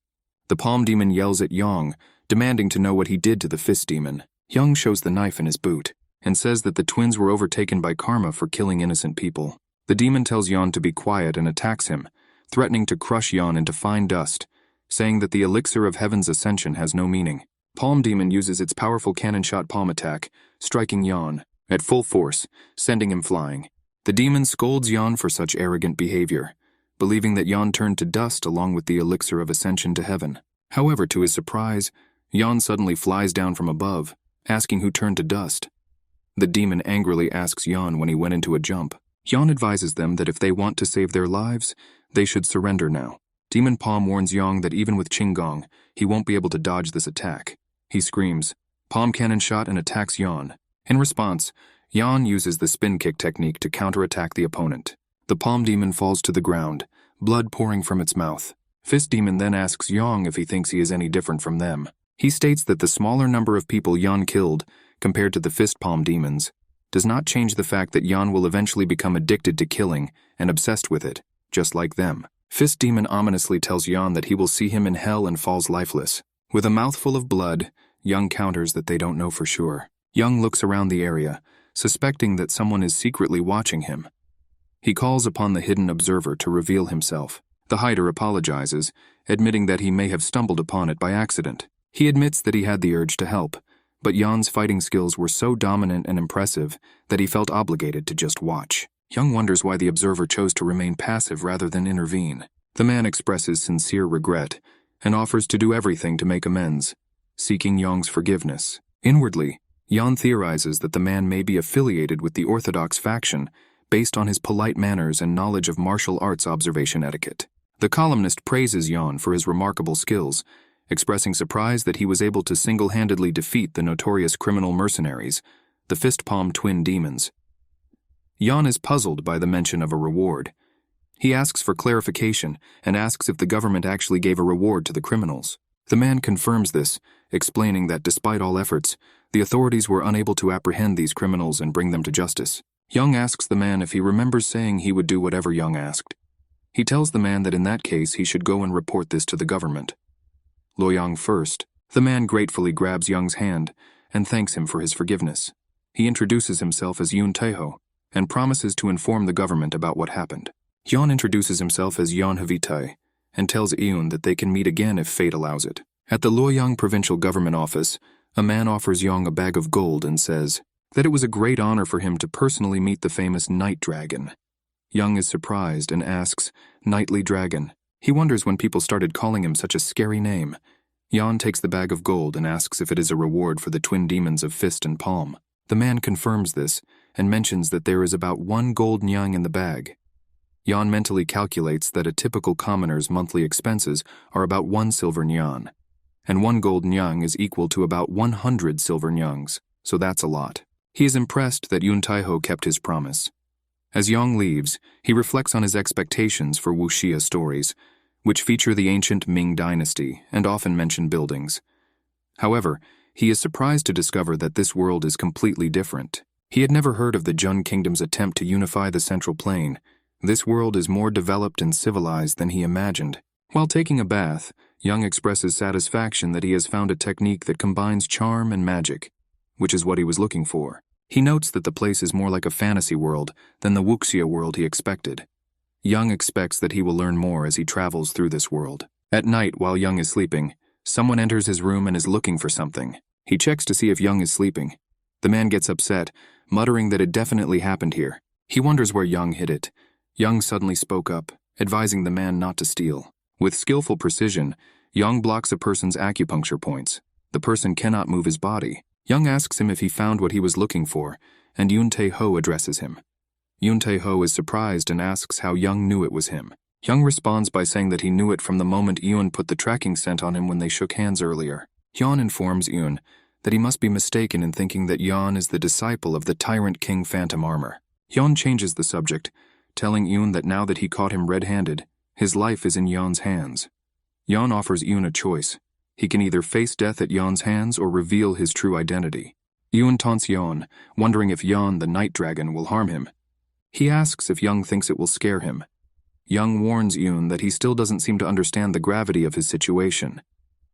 The Palm Demon yells at Yang, demanding to know what he did to the Fist Demon. Yang shows the knife in his boot and says that the twins were overtaken by karma for killing innocent people. The demon tells Yan to be quiet and attacks him, threatening to crush Yan into fine dust, saying that the elixir of heaven's ascension has no meaning. Palm Demon uses its powerful cannon shot palm attack, striking Yan at full force, sending him flying. The demon scolds Yan for such arrogant behavior, believing that Yan turned to dust along with the elixir of ascension to heaven. However, to his surprise, Yan suddenly flies down from above, asking who turned to dust. The demon angrily asks Yan when he went into a jump. Yan advises them that if they want to save their lives, they should surrender now. Demon Palm warns Yang that even with Qinggong, he won't be able to dodge this attack. He screams, palm cannon shot, and attacks Yan. In response, Yan uses the spin kick technique to counterattack the opponent. The Palm Demon falls to the ground, blood pouring from its mouth. Fist Demon then asks Yang if he thinks he is any different from them. He states that the smaller number of people Yan killed, compared to the Fist Palm Demons, does not change the fact that Yan will eventually become addicted to killing and obsessed with it, just like them. Fist Demon ominously tells Yan that he will see him in hell and falls lifeless. With a mouthful of blood, Yang counters that they don't know for sure. Yang looks around the area, suspecting that someone is secretly watching him. He calls upon the hidden observer to reveal himself. The hider apologizes, admitting that he may have stumbled upon it by accident. He admits that he had the urge to help, but Yan's fighting skills were so dominant and impressive that he felt obligated to just watch. Yang wonders why the observer chose to remain passive rather than intervene. The man expresses sincere regret and offers to do everything to make amends, seeking Yang's forgiveness. Inwardly, Yan theorizes that the man may be affiliated with the Orthodox faction based on his polite manners and knowledge of martial arts observation etiquette. The columnist praises Yan for his remarkable skills, expressing surprise that he was able to single-handedly defeat the notorious criminal mercenaries, the Fist Palm Twin Demons. Yan is puzzled by the mention of a reward. He asks for clarification and asks if the government actually gave a reward to the criminals. The man confirms this, explaining that despite all efforts, the authorities were unable to apprehend these criminals and bring them to justice. Yang asks the man if he remembers saying he would do whatever Yang asked. He tells the man that in that case he should go and report this to the government. Luoyang first. The man gratefully grabs Yang's hand and thanks him for his forgiveness. He introduces himself as Yoon Tae-ho and promises to inform the government about what happened. Yeon introduces himself as Yeon Havitai and tells Eun that they can meet again if fate allows it. At the Loyang Provincial Government Office, a man offers Yeong a bag of gold and says that it was a great honor for him to personally meet the famous Night Dragon. Yeong is surprised and asks, "Nightly Dragon?" He wonders when people started calling him such a scary name. Yeon takes the bag of gold and asks if it is a reward for the twin demons of Fist and Palm. The man confirms this and mentions that there is about 1 gold nyang in the bag. Yeon mentally calculates that a typical commoner's monthly expenses are about 1 silver nyan, and 1 gold nyang is equal to about 100 silver nyangs, so that's a lot. He is impressed that Yoon Tae-ho kept his promise. As Yeong leaves, he reflects on his expectations for wuxia stories, which feature the ancient Ming dynasty and often mention buildings. However, he is surprised to discover that this world is completely different. He had never heard of the Jun Kingdom's attempt to unify the Central Plain. This world is more developed and civilized than he imagined. While taking a bath, Yeong expresses satisfaction that he has found a technique that combines charm and magic, which is what he was looking for. He notes that the place is more like a fantasy world than the wuxia world he expected. Yeong expects that he will learn more as he travels through this world. At night, while Yeong is sleeping, someone enters his room and is looking for something. He checks to see if Yeong is sleeping. The man gets upset, muttering that it definitely happened here. He wonders where Yeong hid it. Yeong suddenly spoke up, advising the man not to steal. With skillful precision, Yeong blocks a person's acupuncture points. The person cannot move his body. Yeong asks him if he found what he was looking for, and Yoon Tae-ho addresses him. Yoon Tae-ho is surprised and asks how Yeong knew it was him. Yeong responds by saying that he knew it from the moment Eun put the tracking scent on him when they shook hands earlier. Yeon informs Eun that he must be mistaken in thinking that Yeon is the disciple of the Tyrant King Phantom Armor. Yeon changes the subject, telling Eun that now that he caught him red-handed, his life is in Yeon's hands. Yeon offers Eun a choice. He can either face death at Yeon's hands or reveal his true identity. Eun taunts Yeon, wondering if Yeon, the Night Dragon, will harm him. He asks if Yeong thinks it will scare him. Yeong warns Eun that he still doesn't seem to understand the gravity of his situation.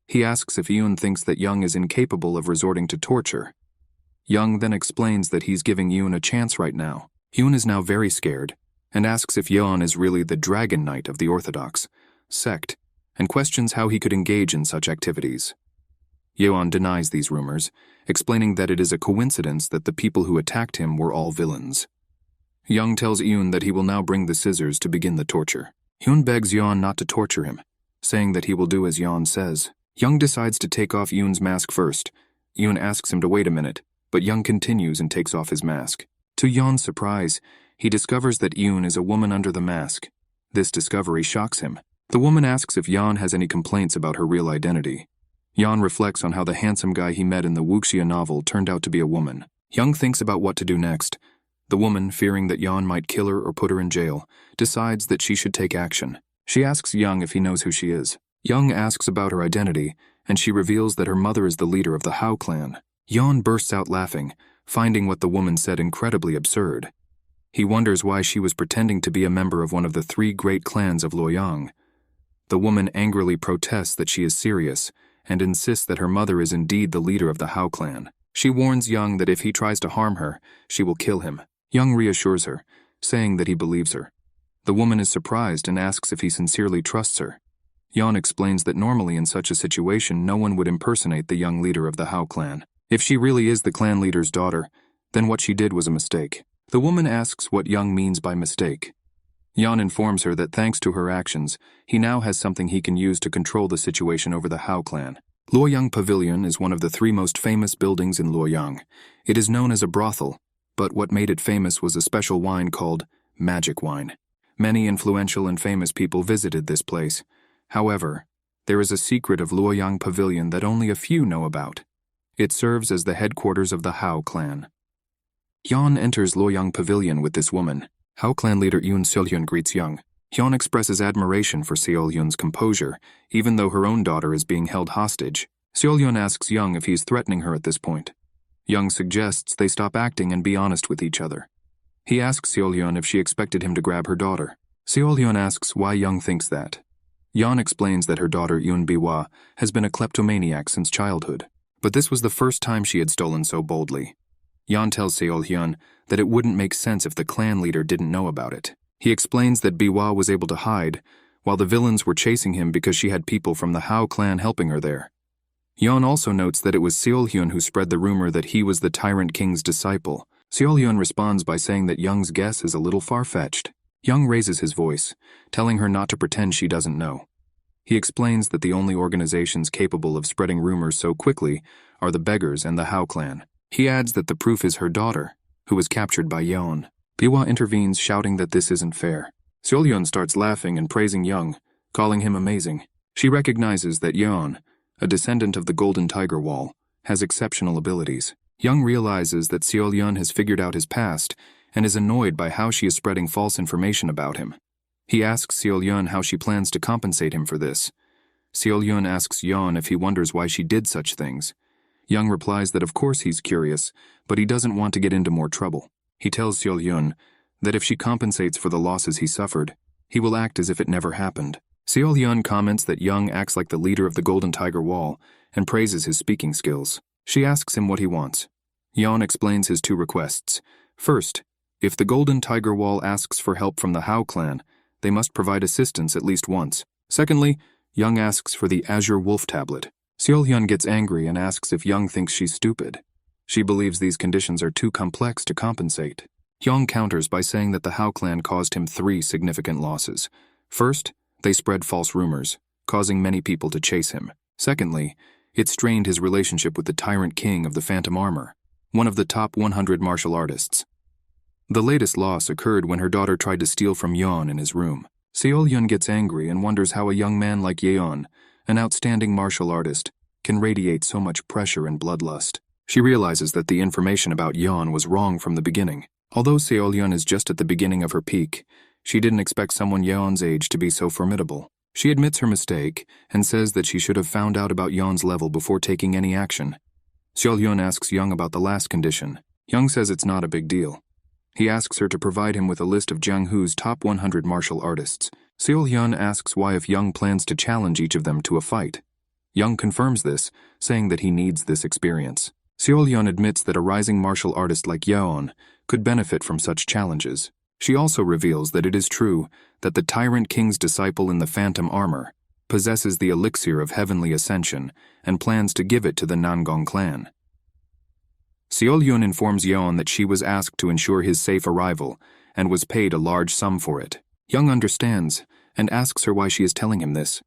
He asks if Eun thinks that Yeong is incapable of resorting to torture. Yeong then explains that he's giving Eun a chance right now. Eun is now very scared, and asks if Yeon is really the Dragon Knight of the Orthodox sect, and questions how he could engage in such activities. Yeon denies these rumors, explaining that it is a coincidence that the people who attacked him were all villains. Yeong tells Eun that he will now bring the scissors to begin the torture. Eun begs Yeon not to torture him, saying that he will do as Yeon says. Yeong decides to take off Eun's mask first. Eun asks him to wait a minute, but Yeong continues and takes off his mask. To Yeon's surprise, he discovers that Eun is a woman under the mask. This discovery shocks him. The woman asks if Yeon has any complaints about her real identity. Yeon reflects on how the handsome guy he met in the wuxia novel turned out to be a woman. Yeong thinks about what to do next. The woman, fearing that Yeon might kill her or put her in jail, decides that she should take action. She asks Yeong if he knows who she is. Yeong asks about her identity, and she reveals that her mother is the leader of the Hao clan. Yeon bursts out laughing, finding what the woman said incredibly absurd. He wonders why she was pretending to be a member of one of the 3 great clans of Loyang. The woman angrily protests that she is serious, and insists that her mother is indeed the leader of the Hao clan. She warns Yeong that if he tries to harm her, she will kill him. Yeong reassures her, saying that he believes her. The woman is surprised and asks if he sincerely trusts her. Yeon explains that normally in such a situation no one would impersonate the young leader of the Hao clan. If she really is the clan leader's daughter, then what she did was a mistake. The woman asks what Yeong means by mistake. Yeon informs her that thanks to her actions, he now has something he can use to control the situation over the Hao clan. Luoyang Pavilion is one of the 3 most famous buildings in Luoyang. It is known as a brothel, but what made it famous was a special wine called magic wine. Many influential and famous people visited this place. However, there is a secret of Luoyang Pavilion that only a few know about. It serves as the headquarters of the Hao clan. Yeon enters Luoyang Pavilion with this woman. Hao clan leader Yoon Seol-hyun greets Yeong. Yeon expresses admiration for Seol-hyun's composure, even though her own daughter is being held hostage. Seol-hyun asks Yeong if he is threatening her at this point. Yeong suggests they stop acting and be honest with each other. He asks Seol-hyun if she expected him to grab her daughter. Seol-hyun asks why Yeong thinks that. Yeon explains that her daughter Yoon Bi-hwa has been a kleptomaniac since childhood, but this was the first time she had stolen so boldly. Yeon tells Seol-hyun that it wouldn't make sense if the clan leader didn't know about it. He explains that Biwa was able to hide, while the villains were chasing him because she had people from the Hao clan helping her there. Yeon also notes that it was Seol-hyun who spread the rumor that he was the Tyrant King's disciple. Seol-hyun responds by saying that Young's guess is a little far-fetched. Young raises his voice, telling her not to pretend she doesn't know. He explains that the only organizations capable of spreading rumors so quickly are the Beggars and the Hao clan. He adds that the proof is her daughter, who was captured by Yeon. Biwa intervenes, shouting that this isn't fair. Seol-hyun starts laughing and praising Young, calling him amazing. She recognizes that Yeon, a descendant of the Golden Tiger Wall, has exceptional abilities. Young realizes that Seol-hyun has figured out his past and is annoyed by how she is spreading false information about him. He asks Seol-hyun how she plans to compensate him for this. Seol-hyun asks Yeon if he wonders why she did such things. Young replies that of course he's curious, but he doesn't want to get into more trouble. He tells Seol-hyun that if she compensates for the losses he suffered, he will act as if it never happened. Seol-hyun comments that Young acts like the leader of the Golden Tiger Wall and praises his speaking skills. She asks him what he wants. Yeon explains his two requests. First, if the Golden Tiger Wall asks for help from the Hao clan, they must provide assistance at least once. Secondly, Young asks for the Azure Wolf Tablet. Seol-hyun gets angry and asks if Young thinks she's stupid. She believes these conditions are too complex to compensate. Young counters by saying that the Hao clan caused him 3 significant losses. First, they spread false rumors, causing many people to chase him. Secondly, it strained his relationship with the Tyrant King of the Phantom Armor, one of the top 100 martial artists. The latest loss occurred when her daughter tried to steal from Yeon in his room. Seol-hyun gets angry and wonders how a young man like Yeon, an outstanding martial artist, can radiate so much pressure and bloodlust. She realizes that the information about Yeon was wrong from the beginning. Although Seol-hyun is just at the beginning of her peak, she didn't expect someone Yeon's age to be so formidable. She admits her mistake and says that she should have found out about Yeon's level before taking any action. Seol-hyun asks Young about the last condition. Young says it's not a big deal. He asks her to provide him with a list of Jianghu's top 100 martial artists. Seol-hyun asks why if Young plans to challenge each of them to a fight. Young confirms this, saying that he needs this experience. Seol-hyun admits that a rising martial artist like Yeon could benefit from such challenges. She also reveals that it is true that the Tyrant King's disciple in the Phantom Armor possesses the elixir of heavenly ascension and plans to give it to the Nangong clan. Seol-hyun informs Yeon that she was asked to ensure his safe arrival and was paid a large sum for it. Young understands and asks her why she is telling him this.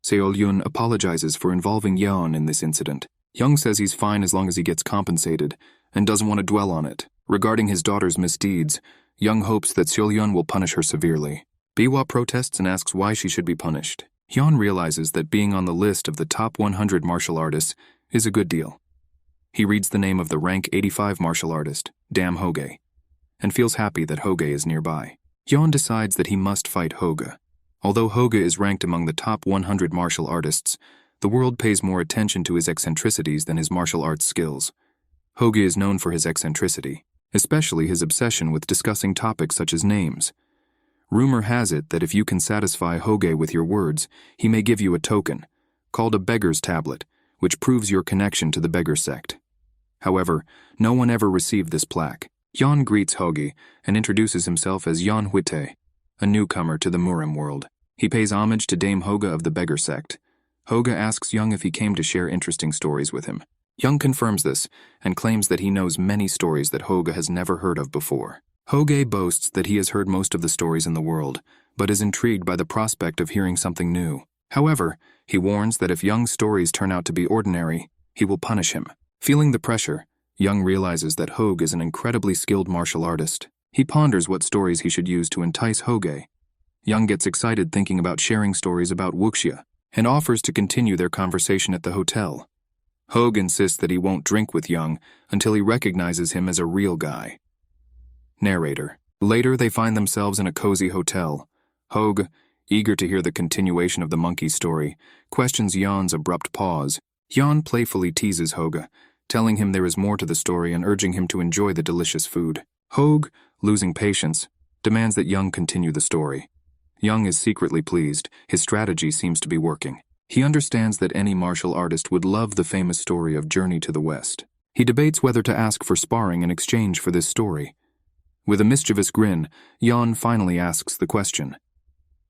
Seol-hyun apologizes for involving Yeon in this incident. Young says he's fine as long as he gets compensated and doesn't want to dwell on it. Regarding his daughter's misdeeds, Young hopes that Seol-hyun will punish her severely. Biwa protests and asks why she should be punished. Yeon realizes that being on the list of the top 100 martial artists is a good deal. He reads the name of the rank 85 martial artist, Dam Hoge, and feels happy that Hoge is nearby. Yeon decides that he must fight Hoge. Although Hoge is ranked among the top 100 martial artists, the world pays more attention to his eccentricities than his martial arts skills. Hoge is known for his eccentricity, especially his obsession with discussing topics such as names. Rumor has it that if you can satisfy Hoge with your words, he may give you a token, called a beggar's tablet, which proves your connection to the beggar sect. However, no one ever received this plaque. Yeon greets Hoge and introduces himself as Yeon Hwitae, a newcomer to the Murim world. He pays homage to Dame Hoge of the beggar sect. Hoge asks Young if he came to share interesting stories with him. Young confirms this and claims that he knows many stories that Hoge has never heard of before. Hoge boasts that he has heard most of the stories in the world, but is intrigued by the prospect of hearing something new. However, he warns that if Young's stories turn out to be ordinary, he will punish him. Feeling the pressure, Young realizes that Hoge is an incredibly skilled martial artist. He ponders what stories he should use to entice Hoge. Young gets excited thinking about sharing stories about wuxia and offers to continue their conversation at the hotel. Hoge insists that he won't drink with Young until he recognizes him as a real guy. Narrator. Later, they find themselves in a cozy hotel. Hoge, eager to hear the continuation of the monkey story, questions Yeon's abrupt pause. Yeon playfully teases Hoge, telling him there is more to the story and urging him to enjoy the delicious food. Hoge, losing patience, demands that Young continue the story. Young is secretly pleased. His strategy seems to be working. He understands that any martial artist would love the famous story of Journey to the West. He debates whether to ask for sparring in exchange for this story. With a mischievous grin, Jan finally asks the question.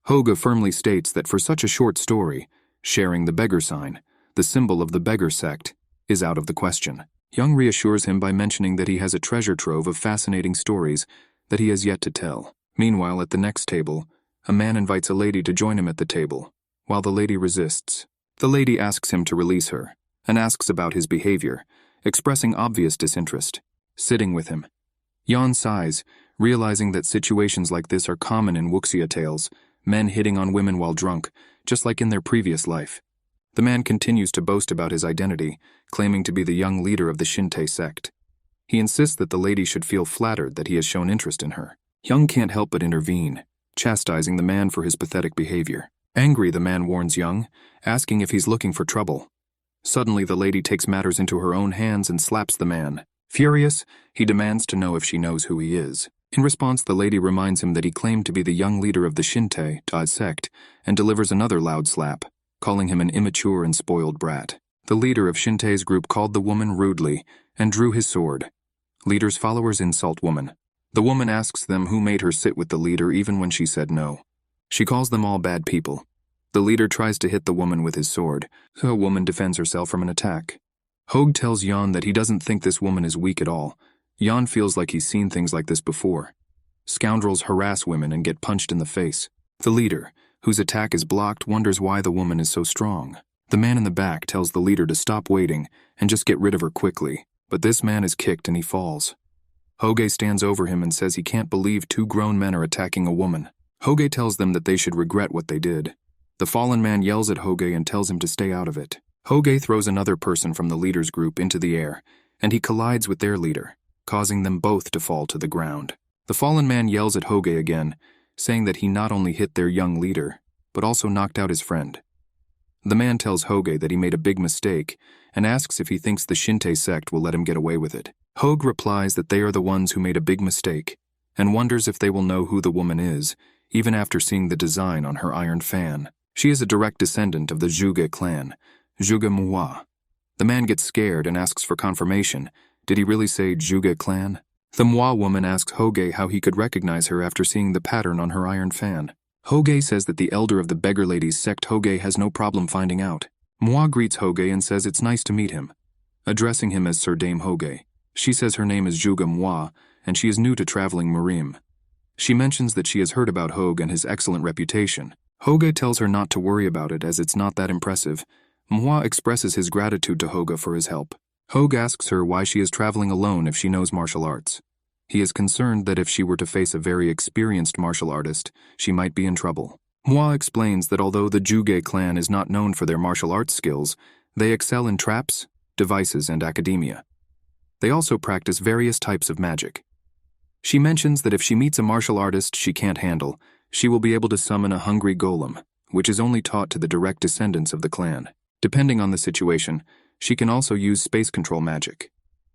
Hoge firmly states that for such a short story, sharing the beggar sign, the symbol of the beggar sect, is out of the question. Young reassures him by mentioning that he has a treasure trove of fascinating stories that he has yet to tell. Meanwhile, at the next table, a man invites a lady to join him at the table, while the lady resists. The lady asks him to release her, and asks about his behavior, expressing obvious disinterest. Sitting with him, Jan sighs, realizing that situations like this are common in wuxia tales, men hitting on women while drunk, just like in their previous life. The man continues to boast about his identity, claiming to be the young leader of the Shintai sect. He insists that the lady should feel flattered that he has shown interest in her. Young can't help but intervene, chastising the man for his pathetic behavior. Angry, the man warns Young, asking if he's looking for trouble. Suddenly, the lady takes matters into her own hands and slaps the man. Furious, he demands to know if she knows who he is. In response, the lady reminds him that he claimed to be the young leader of the Shintai sect and delivers another loud slap, calling him an immature and spoiled brat. The leader of Shintai's group called the woman rudely and drew his sword. Leader's followers insult woman. The woman asks them who made her sit with the leader even when she said no. She calls them all bad people. The leader tries to hit the woman with his sword, so a woman defends herself from an attack. Hoge tells Jan that he doesn't think this woman is weak at all. Jan feels like he's seen things like this before. Scoundrels harass women and get punched in the face. The leader, whose attack is blocked, wonders why the woman is so strong. The man in the back tells the leader to stop waiting and just get rid of her quickly, but this man is kicked and he falls. Hoge stands over him and says he can't believe two grown men are attacking a woman. Hoge tells them that they should regret what they did. The fallen man yells at Hoge and tells him to stay out of it. Hoge throws another person from the leader's group into the air, and he collides with their leader, causing them both to fall to the ground. The fallen man yells at Hoge again, saying that he not only hit their young leader, but also knocked out his friend. The man tells Hoge that he made a big mistake and asks if he thinks the Shintai sect will let him get away with it. Hoge replies that they are the ones who made a big mistake and wonders if they will know who the woman is, even after seeing the design on her iron fan. She is a direct descendant of the Zhuge clan, Zhuge Manhwa. The man gets scared and asks for confirmation. Did he really say Zhuge clan? The Manhwa woman asks Hoge how he could recognize her after seeing the pattern on her iron fan. Hoge says that the elder of the beggar ladies sect Hoge has no problem finding out. Manhwa greets Hoge and says it's nice to meet him, addressing him as Sir Dame Hoge. She says her name is Zhuge Manhwa and she is new to traveling Murim. She mentions that she has heard about Hoge and his excellent reputation. Hoge tells her not to worry about it as it's not that impressive. Manhwa expresses his gratitude to Hoge for his help. Hoge asks her why she is traveling alone if she knows martial arts. He is concerned that if she were to face a very experienced martial artist, she might be in trouble. Manhwa explains that although the Zhuge clan is not known for their martial arts skills, they excel in traps, devices, and academia. They also practice various types of magic. She mentions that if she meets a martial artist she can't handle, she will be able to summon a hungry golem, which is only taught to the direct descendants of the clan. Depending on the situation, she can also use space control magic.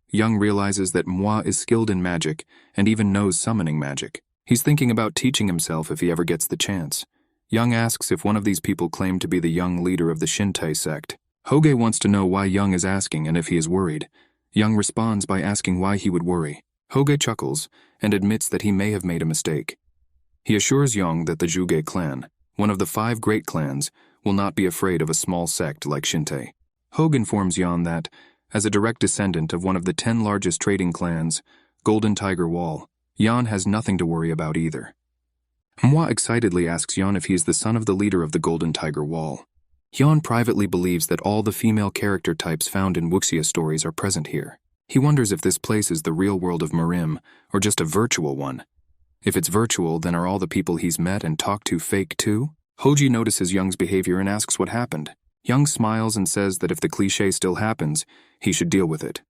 Young realizes that Manhwa is skilled in magic and even knows summoning magic. He's thinking about teaching himself if he ever gets the chance. Young asks if one of these people claimed to be the young leader of the Shintai sect. Hoge wants to know why Young is asking and if he is worried. Young responds by asking why he would worry. Hoge chuckles and admits that he may have made a mistake. He assures Young that the Zhuge clan, one of the 5 great clans, will not be afraid of a small sect like Shintai. Hoge informs Young that, as a direct descendant of one of the 10 largest trading clans, Golden Tiger Wall, Jan has nothing to worry about either. Manhwa excitedly asks Jan if he is the son of the leader of the Golden Tiger Wall. Jan privately believes that all the female character types found in wuxia stories are present here. He wonders if this place is the real world of Murim or just a virtual one. If it's virtual, then are all the people he's met and talked to fake too? Hoji notices Young's behavior and asks what happened. Young smiles and says that if the cliché still happens, he should deal with it.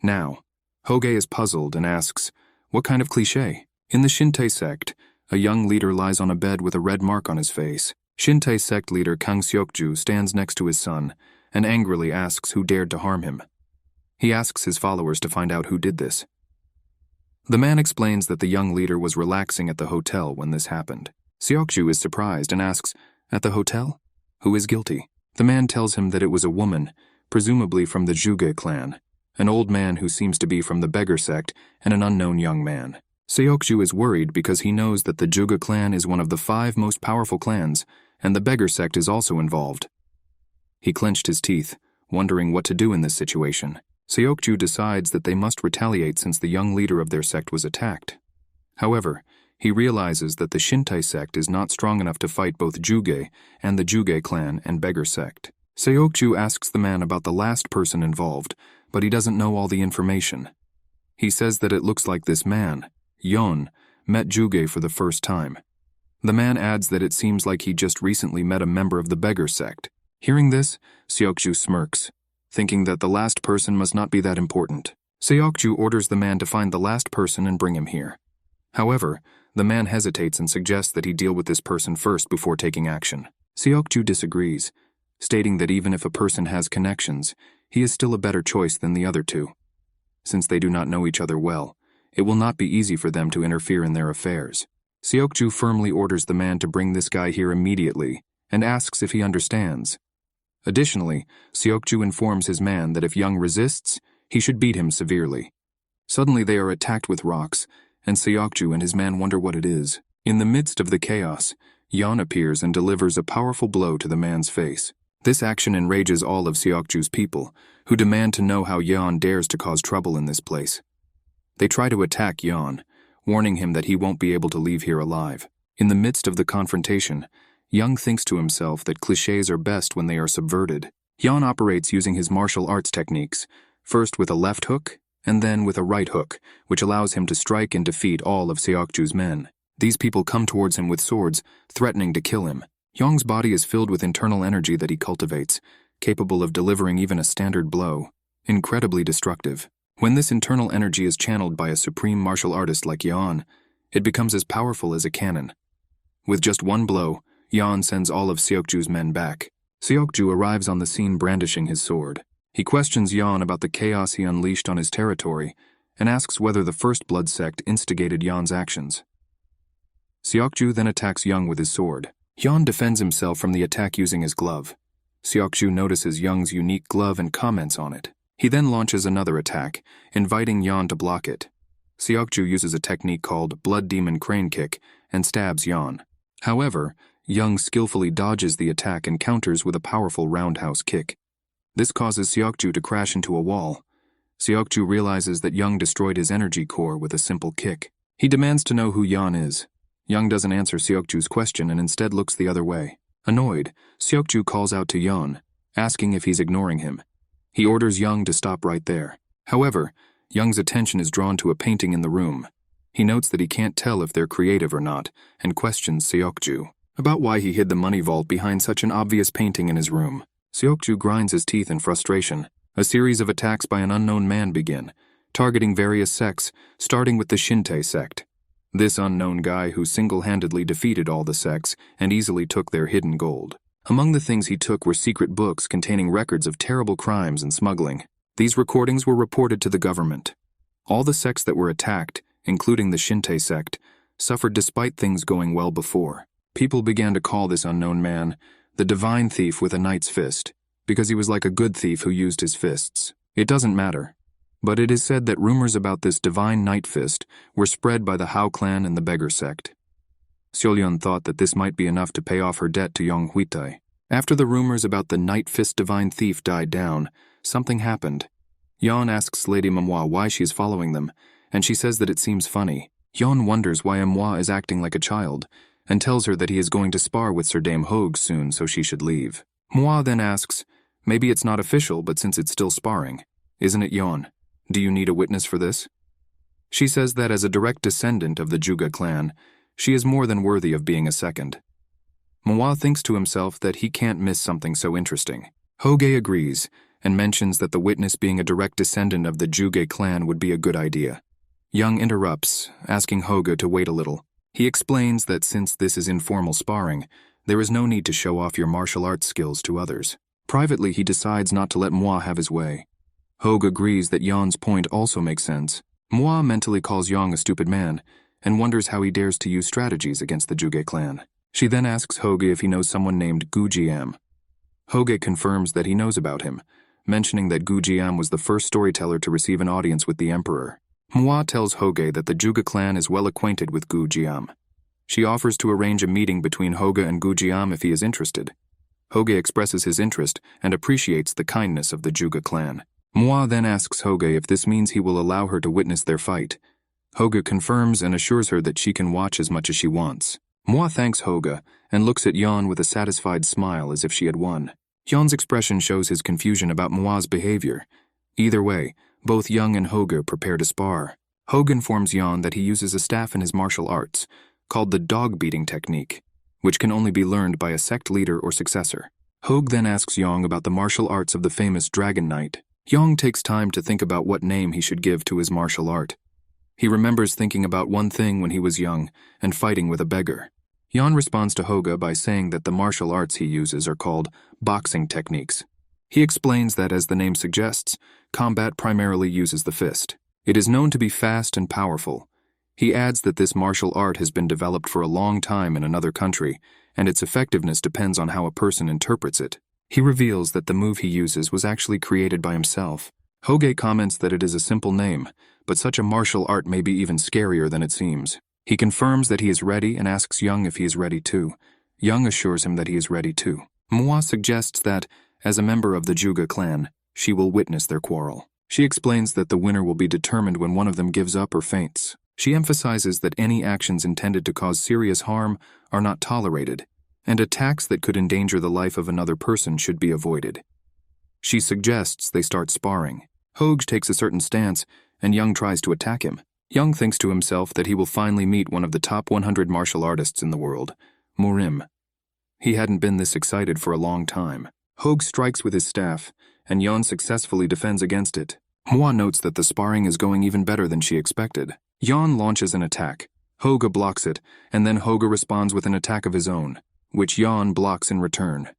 Now, Hoge is puzzled and asks, what kind of cliché? In the Shintai sect, a young leader lies on a bed with a red mark on his face. Shintai sect leader Kang Seokju stands next to his son and angrily asks who dared to harm him. He asks his followers to find out who did this. The man explains that the young leader was relaxing at the hotel when this happened. Seokju is surprised and asks, at the hotel? Who is guilty? The man tells him that it was a woman, presumably from the Zhuge clan. an old man who seems to be from the beggar sect, and an unknown young man. Seokju is worried because he knows that the Juga clan is one of the 5 most powerful clans, and the beggar sect is also involved. He clenched his teeth, wondering what to do in this situation. Seokju decides that they must retaliate since the young leader of their sect was attacked. However, he realizes that the Shintai sect is not strong enough to fight both Juge and the Juge clan and beggar sect. Seokju asks the man about the last person involved, but he doesn't know all the information. He says that it looks like this man, Yon, met Juge for the first time. The man adds that it seems like he just recently met a member of the beggar sect. Hearing this, Seokju smirks, thinking that the last person must not be that important. Seokju orders the man to find the last person and bring him here. However, the man hesitates and suggests that he deal with this person first before taking action. Seokju disagrees, stating that even if a person has connections, he is still a better choice than the other 2. Since they do not know each other well, it will not be easy for them to interfere in their affairs. Seokju firmly orders the man to bring this guy here immediately and asks if he understands. Additionally, Seokju informs his man that if Young resists, he should beat him severely. Suddenly they are attacked with rocks, and Seokju and his man wonder what it is. In the midst of the chaos, Yon appears and delivers a powerful blow to the man's face. This action enrages all of Seokju's people, who demand to know how Yon dares to cause trouble in this place. They try to attack Yon, warning him that he won't be able to leave here alive. In the midst of the confrontation, Young thinks to himself that clichés are best when they are subverted. Yon operates using his martial arts techniques, first with a left hook, and then with a right hook, which allows him to strike and defeat all of Seokju's men. These people come towards him with swords, threatening to kill him. Yong's body is filled with internal energy that he cultivates, capable of delivering even a standard blow. Incredibly destructive. When this internal energy is channeled by a supreme martial artist like Yon, it becomes as powerful as a cannon. With just one blow, Yon sends all of Seokju's men back. Seokju arrives on the scene brandishing his sword. He questions Yon about the chaos he unleashed on his territory and asks whether the First Blood sect instigated Yon's actions. Seokju then attacks Young with his sword. Yon defends himself from the attack using his glove. Seokju notices Young's unique glove and comments on it. He then launches another attack, inviting Yon to block it. Seokju uses a technique called Blood Demon Crane Kick and stabs Yon. However, Young skillfully dodges the attack and counters with a powerful roundhouse kick. This causes Seokju to crash into a wall. Seokju realizes that Young destroyed his energy core with a simple kick. He demands to know who Yon is. Young doesn't answer Seokju's question and instead looks the other way. Annoyed, Seokju calls out to Yon, asking if he's ignoring him. He orders Young to stop right there. However, Young's attention is drawn to a painting in the room. He notes that he can't tell if they're creative or not, and questions Seokju about why he hid the money vault behind such an obvious painting in his room. Seokju grinds his teeth in frustration. A series of attacks by an unknown man begin, targeting various sects, starting with the Shintai sect. This unknown guy who single-handedly defeated all the sects and easily took their hidden gold. Among the things he took were secret books containing records of terrible crimes and smuggling. These recordings were reported to the government. All the sects that were attacked, including the Shintai sect, suffered despite things going well before. People began to call this unknown man the divine thief with a knight's fist, because he was like a good thief who used his fists. It doesn't matter. But it is said that rumors about this divine knight fist were spread by the Hao clan and the beggar sect. Seolyeon thought that this might be enough to pay off her debt to Yong Huitai. After the rumors about the knight fist divine thief died down, something happened. Yeon asks Lady Manhwa why she is following them, and she says that it seems funny. Yeon wonders why Manhwa is acting like a child, and tells her that he is going to spar with Sir Dame Hogue soon, so she should leave. Manhwa then asks, maybe it's not official, but since it's still sparring, isn't it, Yeon? Do you need a witness for this? She says that as a direct descendant of the Juga clan, she is more than worthy of being a second. Manhwa thinks to himself that he can't miss something so interesting. Hogue agrees, and mentions that the witness being a direct descendant of the Juga clan would be a good idea. Young interrupts, asking Hogue to wait a little. He explains that since this is informal sparring, there is no need to show off your martial arts skills to others. Privately, he decides not to let Manhwa have his way. Hogue agrees that Yeon's point also makes sense. Manhwa mentally calls Yeon a stupid man, and wonders how he dares to use strategies against the Juga clan. She then asks Hogue if he knows someone named Gu Jiam. Hogue confirms that he knows about him, mentioning that Gu Jiam was the first storyteller to receive an audience with the emperor. Manhwa tells Hoge that the Juga clan is well acquainted with Gu Jiam. She offers to arrange a meeting between Hoge and Gu Jiam if he is interested. Hoge expresses his interest and appreciates the kindness of the Juga clan. Manhwa then asks Hoge if this means he will allow her to witness their fight. Hoge confirms and assures her that she can watch as much as she wants. Manhwa thanks Hoge and looks at Yeon with a satisfied smile as if she had won. Yeon's expression shows his confusion about Manhwa's behavior. Either way, both Young and Hoge prepare to spar. Hoge informs Yeon that he uses a staff in his martial arts, called the dog-beating technique, which can only be learned by a sect leader or successor. Hoge then asks Yeon about the martial arts of the famous Dragon Knight. Yeon takes time to think about what name he should give to his martial art. He remembers thinking about one thing when he was young and fighting with a beggar. Yeon responds to Hoge by saying that the martial arts he uses are called boxing techniques. He explains that, as the name suggests, combat primarily uses the fist. It is known to be fast and powerful. He adds that this martial art has been developed for a long time in another country, and its effectiveness depends on how a person interprets it. He reveals that the move he uses was actually created by himself. Hoge comments that it is a simple name, but such a martial art may be even scarier than it seems. He confirms that he is ready and asks Young if he is ready too. Young assures him that he is ready too. Manhwa suggests that, as a member of the Juga clan, she will witness their quarrel. She explains that the winner will be determined when one of them gives up or faints. She emphasizes that any actions intended to cause serious harm are not tolerated, and attacks that could endanger the life of another person should be avoided. She suggests they start sparring. Hoge takes a certain stance, and Young tries to attack him. Young thinks to himself that he will finally meet one of the top 100 martial artists in the world, Murim. He hadn't been this excited for a long time. Hoge strikes with his staff, and Yeon successfully defends against it. Manhwa notes that the sparring is going even better than she expected. Yeon launches an attack. Hoge blocks it, and then Hoge responds with an attack of his own, which Yeon blocks in return.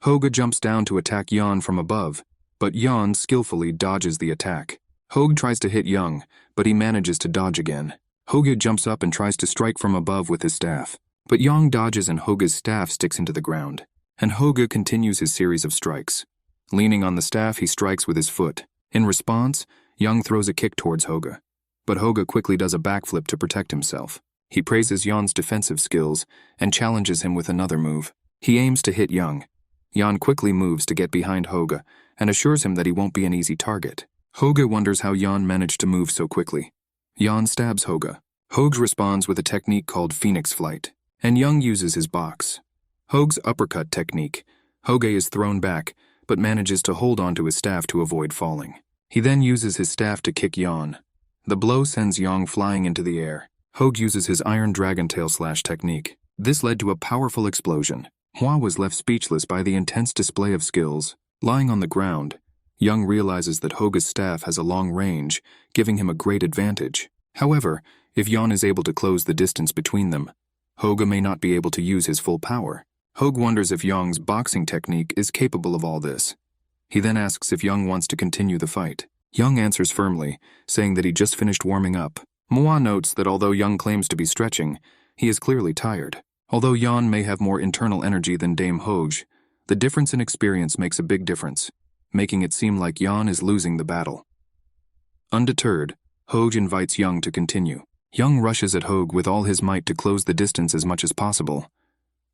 Hoge jumps down to attack Yeon from above, but Yeon skillfully dodges the attack. Hoge tries to hit Young, but he manages to dodge again. Hoge jumps up and tries to strike from above with his staff, but Young dodges and Hoge's staff sticks into the ground. And Hoge continues his series of strikes. Leaning on the staff, he strikes with his foot. In response, Young throws a kick towards Hoge, but Hoge quickly does a backflip to protect himself. He praises Yeon's defensive skills and challenges him with another move. He aims to hit Young. Yeon quickly moves to get behind Hoge and assures him that he won't be an easy target. Hoge wonders how Yeon managed to move so quickly. Yeon stabs Hoge. Hoge responds with a technique called Phoenix Flight, and Young uses his box. Hoge's uppercut technique. Hoge is thrown back, but manages to hold onto his staff to avoid falling. He then uses his staff to kick Yeon. The blow sends Young flying into the air. Hoge uses his Iron Dragon Tail Slash technique. This led to a powerful explosion. Manhwa was left speechless by the intense display of skills. Lying on the ground, Young realizes that Hoge's staff has a long range, giving him a great advantage. However, if Yeon is able to close the distance between them, Hoge may not be able to use his full power. Hoge wonders if Young's boxing technique is capable of all this. He then asks if Young wants to continue the fight. Young answers firmly, saying that he just finished warming up. Manhwa notes that although Young claims to be stretching, he is clearly tired. Although Yeon may have more internal energy than Dame Hoge, the difference in experience makes a big difference, making it seem like Yeon is losing the battle. Undeterred, Hoge invites Young to continue. Young rushes at Hoge with all his might to close the distance as much as possible.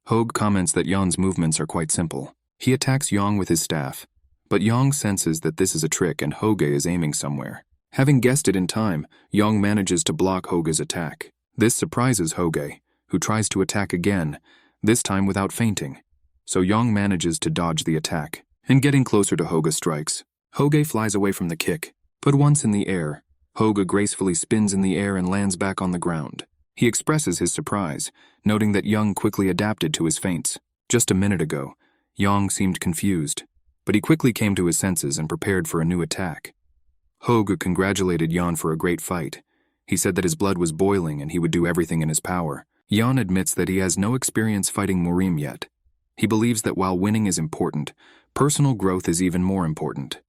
Hoge comments that Yeon's movements are quite simple. He attacks Young with his staff, but Young senses that this is a trick and Hoge is aiming somewhere. Having guessed it in time, Young manages to block Hoge's attack. This surprises Hoge, who tries to attack again, this time without fainting. So Young manages to dodge the attack, and getting closer to Hoge strikes. Hoge flies away from the kick, but once in the air, Hoge gracefully spins in the air and lands back on the ground. He expresses his surprise, noting that Young quickly adapted to his feints. Just a minute ago, Young seemed confused, but he quickly came to his senses and prepared for a new attack. Hoge congratulated Yeon for a great fight. He said that his blood was boiling and he would do everything in his power. Yeon admits that he has no experience fighting Murim yet. He believes that while winning is important, personal growth is even more important.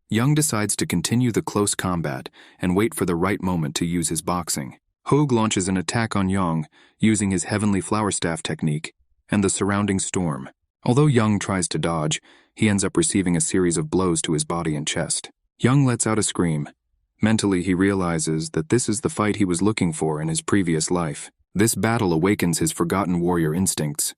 Young decides to continue the close combat and wait for the right moment to use his boxing. Hoge launches an attack on Young using his Heavenly Flower Staff technique and the surrounding storm. Although Young tries to dodge, he ends up receiving a series of blows to his body and chest. Young lets out a scream. Mentally, he realizes that this is the fight he was looking for in his previous life. This battle awakens his forgotten warrior instincts.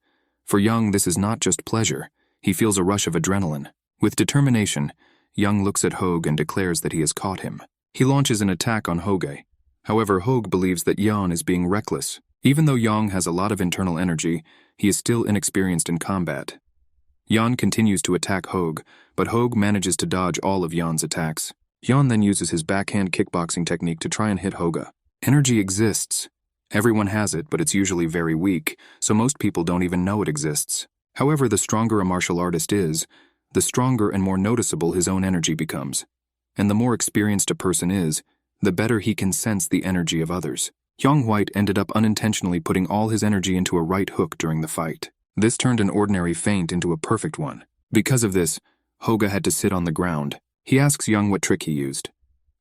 For Young, this is not just pleasure. He feels a rush of adrenaline. With determination, Young looks at Hogue and declares that he has caught him. He launches an attack on Hogue. However, Hogue believes that Young is being reckless. Even though Young has a lot of internal energy, he is still inexperienced in combat. Young continues to attack Hogue, but Hogue manages to dodge all of Young's attacks. Young then uses his backhand kickboxing technique to try and hit Hogue. Energy exists. Everyone has it, but it's usually very weak, so most people don't even know it exists. However, the stronger a martial artist is, the stronger and more noticeable his own energy becomes. And the more experienced a person is, the better he can sense the energy of others. Young White ended up unintentionally putting all his energy into a right hook during the fight. This turned an ordinary feint into a perfect one. Because of this, Hogue had to sit on the ground. He asks Young what trick he used.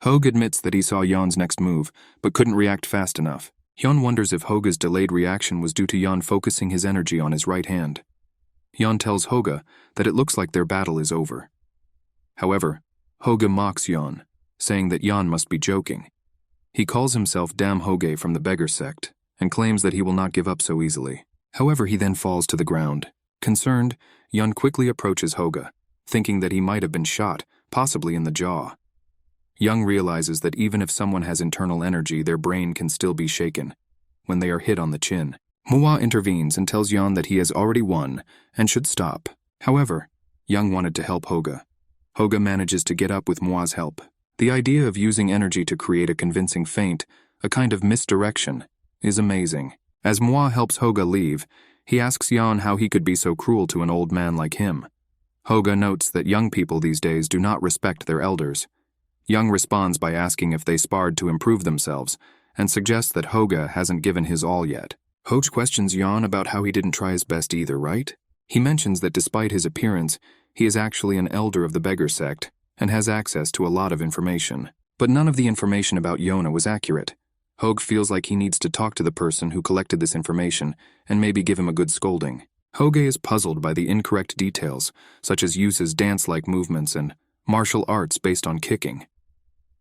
Hogue admits that he saw Young's next move, but couldn't react fast enough. Young wonders if Hogue's delayed reaction was due to Young focusing his energy on his right hand. Young tells Hogue that it looks like their battle is over. However, Hogue mocks Young, saying that Young must be joking. He calls himself Damn Hogue from the beggar sect, and claims that he will not give up so easily. However, he then falls to the ground. Concerned, Young quickly approaches Hogue, thinking that he might have been shot, possibly in the jaw. Young realizes that even if someone has internal energy, their brain can still be shaken when they are hit on the chin. Manhwa intervenes and tells Young that he has already won and should stop. However, Young wanted to help Hogue. Hogue manages to get up with Manhwa's help. The idea of using energy to create a convincing feint, a kind of misdirection, is amazing. As Manhwa helps Hogue leave, he asks Young how he could be so cruel to an old man like him. Hogue notes that young people these days do not respect their elders. Young responds by asking if they sparred to improve themselves, and suggests that Hogue hasn't given his all yet. Hogue questions Young about how he didn't try his best either, right? He mentions that despite his appearance, he is actually an elder of the beggar sect, and has access to a lot of information. But none of the information about Yona was accurate. Hogue feels like he needs to talk to the person who collected this information, and maybe give him a good scolding. Hogue is puzzled by the incorrect details, such as uses dance-like movements and martial arts based on kicking.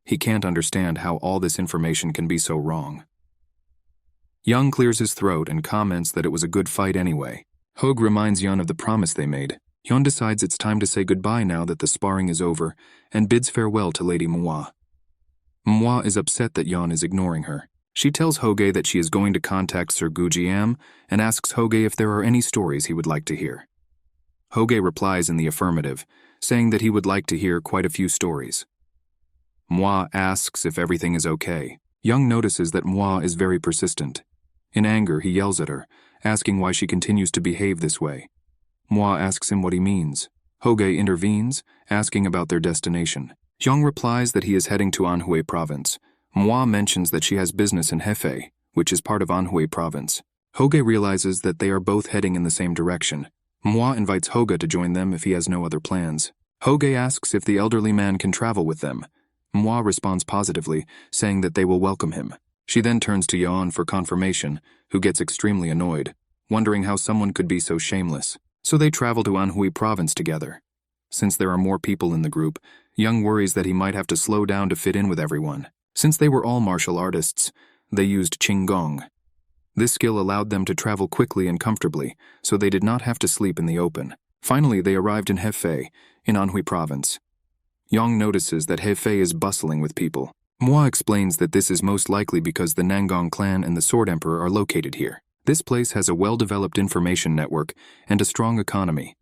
He can't understand how all this information can be so wrong. Young clears his throat and comments that it was a good fight anyway. Hogue reminds Young of the promise they made. Young decides it's time to say goodbye now that the sparring is over, and bids farewell to Lady Manhwa. Manhwa is upset that Young is ignoring her. She tells Hogue that she is going to contact Sir Gujiam and asks Hogue if there are any stories he would like to hear. Hogue replies in the affirmative, saying that he would like to hear quite a few stories. Manhwa asks if everything is okay. Young notices that Manhwa is very persistent. In anger, he yells at her, asking why she continues to behave this way. Manhwa asks him what he means. Hogue intervenes, asking about their destination. Young replies that he is heading to Anhui province. Manhwa mentions that she has business in Hefei, which is part of Anhui province. Hogue realizes that they are both heading in the same direction. Manhwa invites Hogue to join them if he has no other plans. Hogue asks if the elderly man can travel with them. Manhwa responds positively, saying that they will welcome him. She then turns to Young for confirmation, who gets extremely annoyed, wondering how someone could be so shameless. So they travel to Anhui province together. Since there are more people in the group, Young worries that he might have to slow down to fit in with everyone. Since they were all martial artists, they used Qinggong. This skill allowed them to travel quickly and comfortably, so they did not have to sleep in the open. Finally, they arrived in Hefei, in Anhui province. Young notices that Hefei is bustling with people. Manhwa explains that this is most likely because the Nangong clan and the Sword Emperor are located here. This place has a well-developed information network and a strong economy.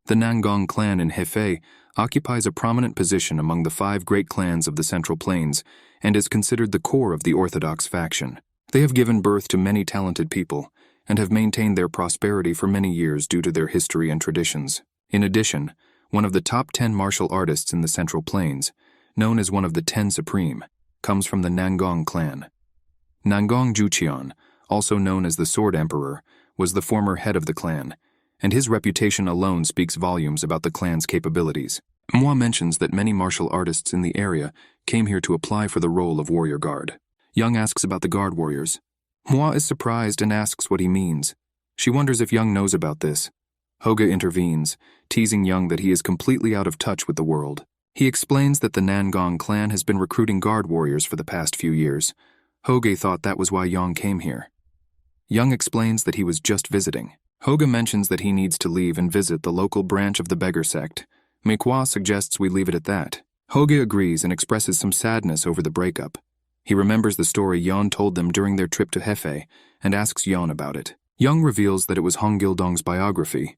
The Nangong clan in Hefei occupies a prominent position among the 5 great clans of the Central Plains and is considered the core of the Orthodox faction. They have given birth to many talented people and have maintained their prosperity for many years due to their history and traditions. In addition, one of the top 10 martial artists in the Central Plains, known as one of the 10 Supreme, comes from the Nangong clan. Nangong Juqian, also known as the Sword Emperor, was the former head of the clan, and his reputation alone speaks volumes about the clan's capabilities. Manhwa mentions that many martial artists in the area came here to apply for the role of warrior guard. Young asks about the guard warriors. Manhwa is surprised and asks what he means. She wonders if Young knows about this. Hoga intervenes, teasing Young that he is completely out of touch with the world. He explains that the Nangong clan has been recruiting guard warriors for the past few years. Hoga thought that was why Young came here. Young explains that he was just visiting. Hoga mentions that he needs to leave and visit the local branch of the beggar sect. Manhwa suggests we leave it at that. Hoga agrees and expresses some sadness over the breakup. He remembers the story Yon told them during their trip to Hefei and asks Yon about it. Young reveals that it was Hong Gildong's biography.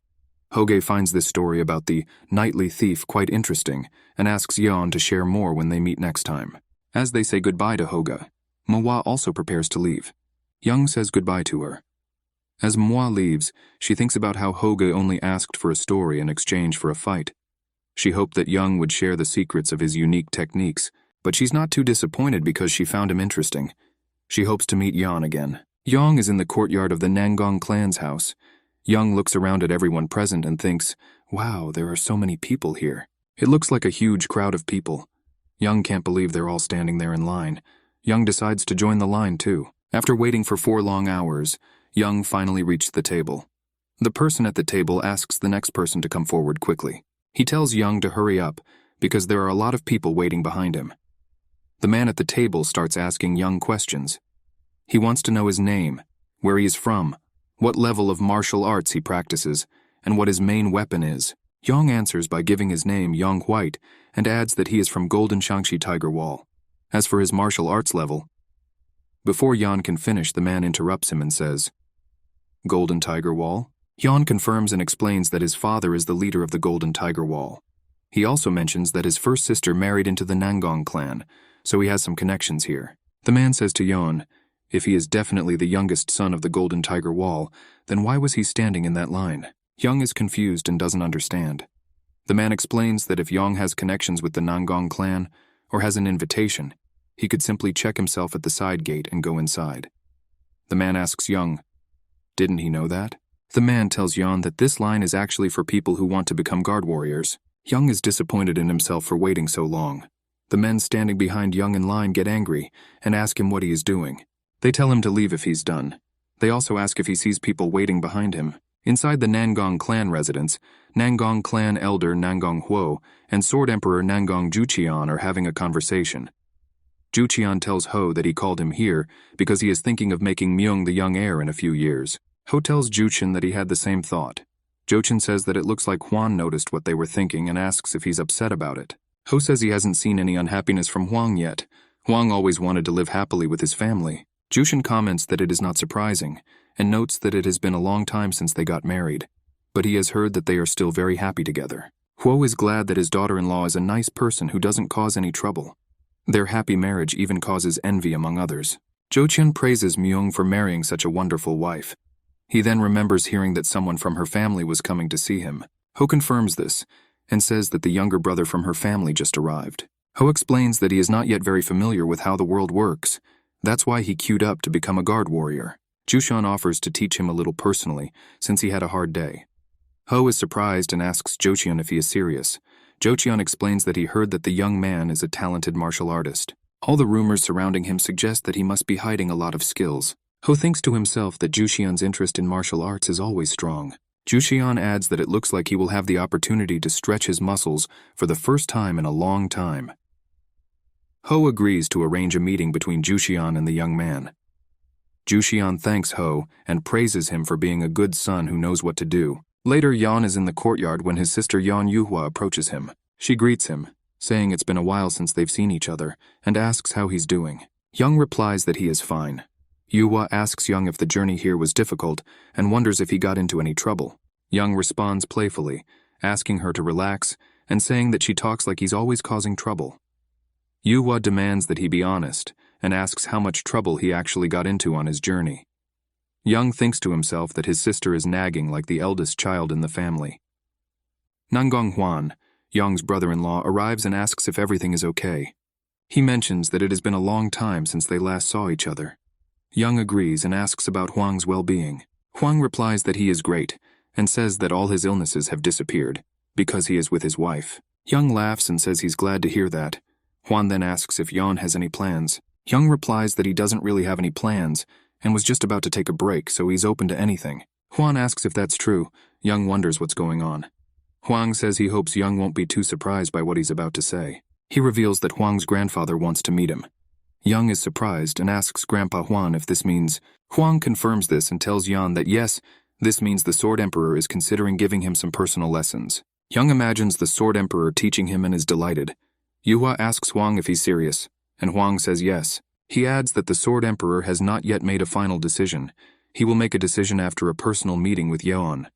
Hoge finds this story about the nightly thief quite interesting and asks Yon to share more when they meet next time. As they say goodbye to Hoga, Manhwa also prepares to leave. Young says goodbye to her. As Manhwa leaves, she thinks about how Hoga only asked for a story in exchange for a fight. She hoped that Young would share the secrets of his unique techniques, but she's not too disappointed because she found him interesting. She hopes to meet Yon again. Young is in the courtyard of the Nangong clan's house. Young looks around at everyone present and thinks, wow, there are so many people here. It looks like a huge crowd of people. Young can't believe they're all standing there in line. Young decides to join the line too. After waiting for 4 long hours, Young finally reached the table. The person at the table asks the next person to come forward quickly. He tells Young to hurry up because there are a lot of people waiting behind him. The man at the table starts asking Young questions. He wants to know his name, where he is from, what level of martial arts he practices, and what his main weapon is. Young answers by giving his name Young White and adds that he is from Golden Shangxi Tiger Wall. As for his martial arts level, before Yan can finish, the man interrupts him and says, Golden Tiger Wall? Yan confirms and explains that his father is the leader of the Golden Tiger Wall. He also mentions that his first sister married into the Nangong clan, so he has some connections here. The man says to Yan, if he is definitely the youngest son of the Golden Tiger Wall, then why was he standing in that line? Young is confused and doesn't understand. The man explains that if Young has connections with the Nangong clan, or has an invitation, he could simply check himself at the side gate and go inside. The man asks Young, didn't he know that? The man tells Young that this line is actually for people who want to become guard warriors. Young is disappointed in himself for waiting so long. The men standing behind Young in line get angry and ask him what he is doing. They tell him to leave if he's done. They also ask if he sees people waiting behind him. Inside the Nangong clan residence, Nangong clan elder Nangong Huo and Sword Emperor Nangong Juqian are having a conversation. Juqian tells Ho that he called him here because he is thinking of making Myung the young heir in a few years. Ho tells Juqian that he had the same thought. Juqian says that it looks like Huan noticed what they were thinking and asks if he's upset about it. Ho says he hasn't seen any unhappiness from Huang yet. Huang always wanted to live happily with his family. Jushin comments that it is not surprising, and notes that it has been a long time since they got married, but he has heard that they are still very happy together. Huo is glad that his daughter-in-law is a nice person who doesn't cause any trouble. Their happy marriage even causes envy among others. Joqian praises Myung for marrying such a wonderful wife. He then remembers hearing that someone from her family was coming to see him. Ho confirms this, and says that the younger brother from her family just arrived. Ho explains that he is not yet very familiar with how the world works. That's why he queued up to become a guard warrior. Jushan offers to teach him a little personally, since he had a hard day. Ho is surprised and asks Joqian if he is serious. Joqian explains that he heard that the young man is a talented martial artist. All the rumors surrounding him suggest that he must be hiding a lot of skills. Ho thinks to himself that Juxian's interest in martial arts is always strong. Juxian adds that it looks like he will have the opportunity to stretch his muscles for the first time in a long time. Ho agrees to arrange a meeting between Juxian and the young man. Juxian thanks Ho and praises him for being a good son who knows what to do. Later, Yan is in the courtyard when his sister Yan Yuhua approaches him. She greets him, saying it's been a while since they've seen each other, and asks how he's doing. Young replies that he is fine. Yuhua asks Young if the journey here was difficult and wonders if he got into any trouble. Young responds playfully, asking her to relax and saying that she talks like he's always causing trouble. Yuhua demands that he be honest and asks how much trouble he actually got into on his journey. Young thinks to himself that his sister is nagging like the eldest child in the family. Nangong Huan, Young's brother-in-law, arrives and asks if everything is okay. He mentions that it has been a long time since they last saw each other. Young agrees and asks about Huang's well-being. Huang replies that he is great and says that all his illnesses have disappeared because he is with his wife. Young laughs and says he's glad to hear that. Huan then asks if Yan has any plans. Young replies that he doesn't really have any plans and was just about to take a break, so he's open to anything. Huan asks if that's true. Young wonders what's going on. Huang says he hopes Young won't be too surprised by what he's about to say. He reveals that Huang's grandfather wants to meet him. Young is surprised and asks Grandpa Huan if this means. Huang confirms this and tells Yan that yes, this means the Sword Emperor is considering giving him some personal lessons. Young imagines the Sword Emperor teaching him and is delighted. Yuhua asks Huang if he's serious, and Huang says yes. He adds that the Sword Emperor has not yet made a final decision. He will make a decision after a personal meeting with Yeon.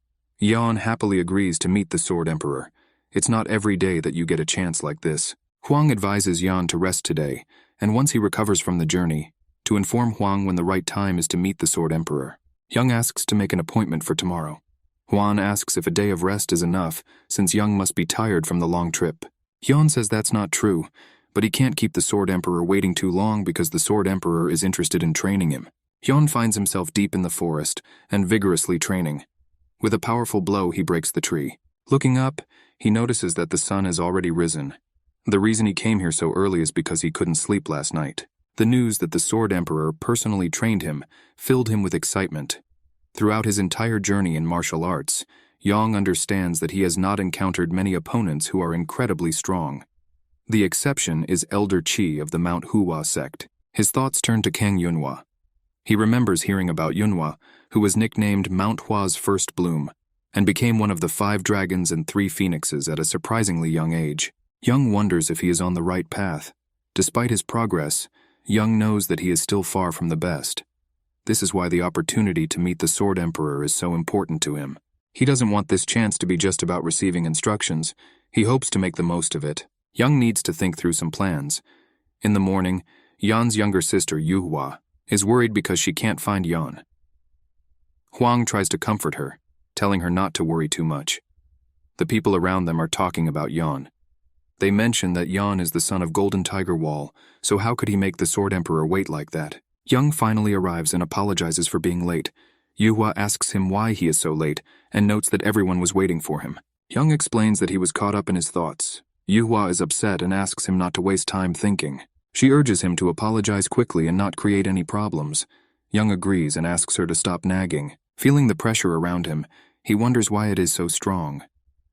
Yeon happily agrees to meet the Sword Emperor. It's not every day that you get a chance like this. Huang advises Yan to rest today, and once he recovers from the journey, to inform Huang when the right time is to meet the Sword Emperor. Young asks to make an appointment for tomorrow. Huan asks if a day of rest is enough, since Young must be tired from the long trip. Yan says that's not true, but he can't keep the Sword Emperor waiting too long because the Sword Emperor is interested in training him. Yan finds himself deep in the forest and vigorously training. With a powerful blow, he breaks the tree. Looking up, he notices that the sun has already risen. The reason he came here so early is because he couldn't sleep last night. The news that the Sword Emperor personally trained him filled him with excitement. Throughout his entire journey in martial arts, Yang understands that he has not encountered many opponents who are incredibly strong. The exception is Elder Qi of the Mount Hua sect. His thoughts turn to Kang Yunhua. He remembers hearing about Yunhua, who was nicknamed Mount Hua's First Bloom, and became one of the 5 dragons and 3 phoenixes at a surprisingly young age. Young wonders if he is on the right path. Despite his progress, Young knows that he is still far from the best. This is why the opportunity to meet the Sword Emperor is so important to him. He doesn't want this chance to be just about receiving instructions. He hopes to make the most of it. Young needs to think through some plans. In the morning, Yan's younger sister, Yuhua, is worried because she can't find Yan. Huang tries to comfort her, telling her not to worry too much. The people around them are talking about Yan. They mention that Yan is the son of Golden Tiger Wall, so how could he make the Sword Emperor wait like that? Young finally arrives and apologizes for being late. Yuhua asks him why he is so late, and notes that everyone was waiting for him. Young explains that he was caught up in his thoughts. Yuhua is upset and asks him not to waste time thinking. She urges him to apologize quickly and not create any problems. Young agrees and asks her to stop nagging. Feeling the pressure around him, he wonders why it is so strong.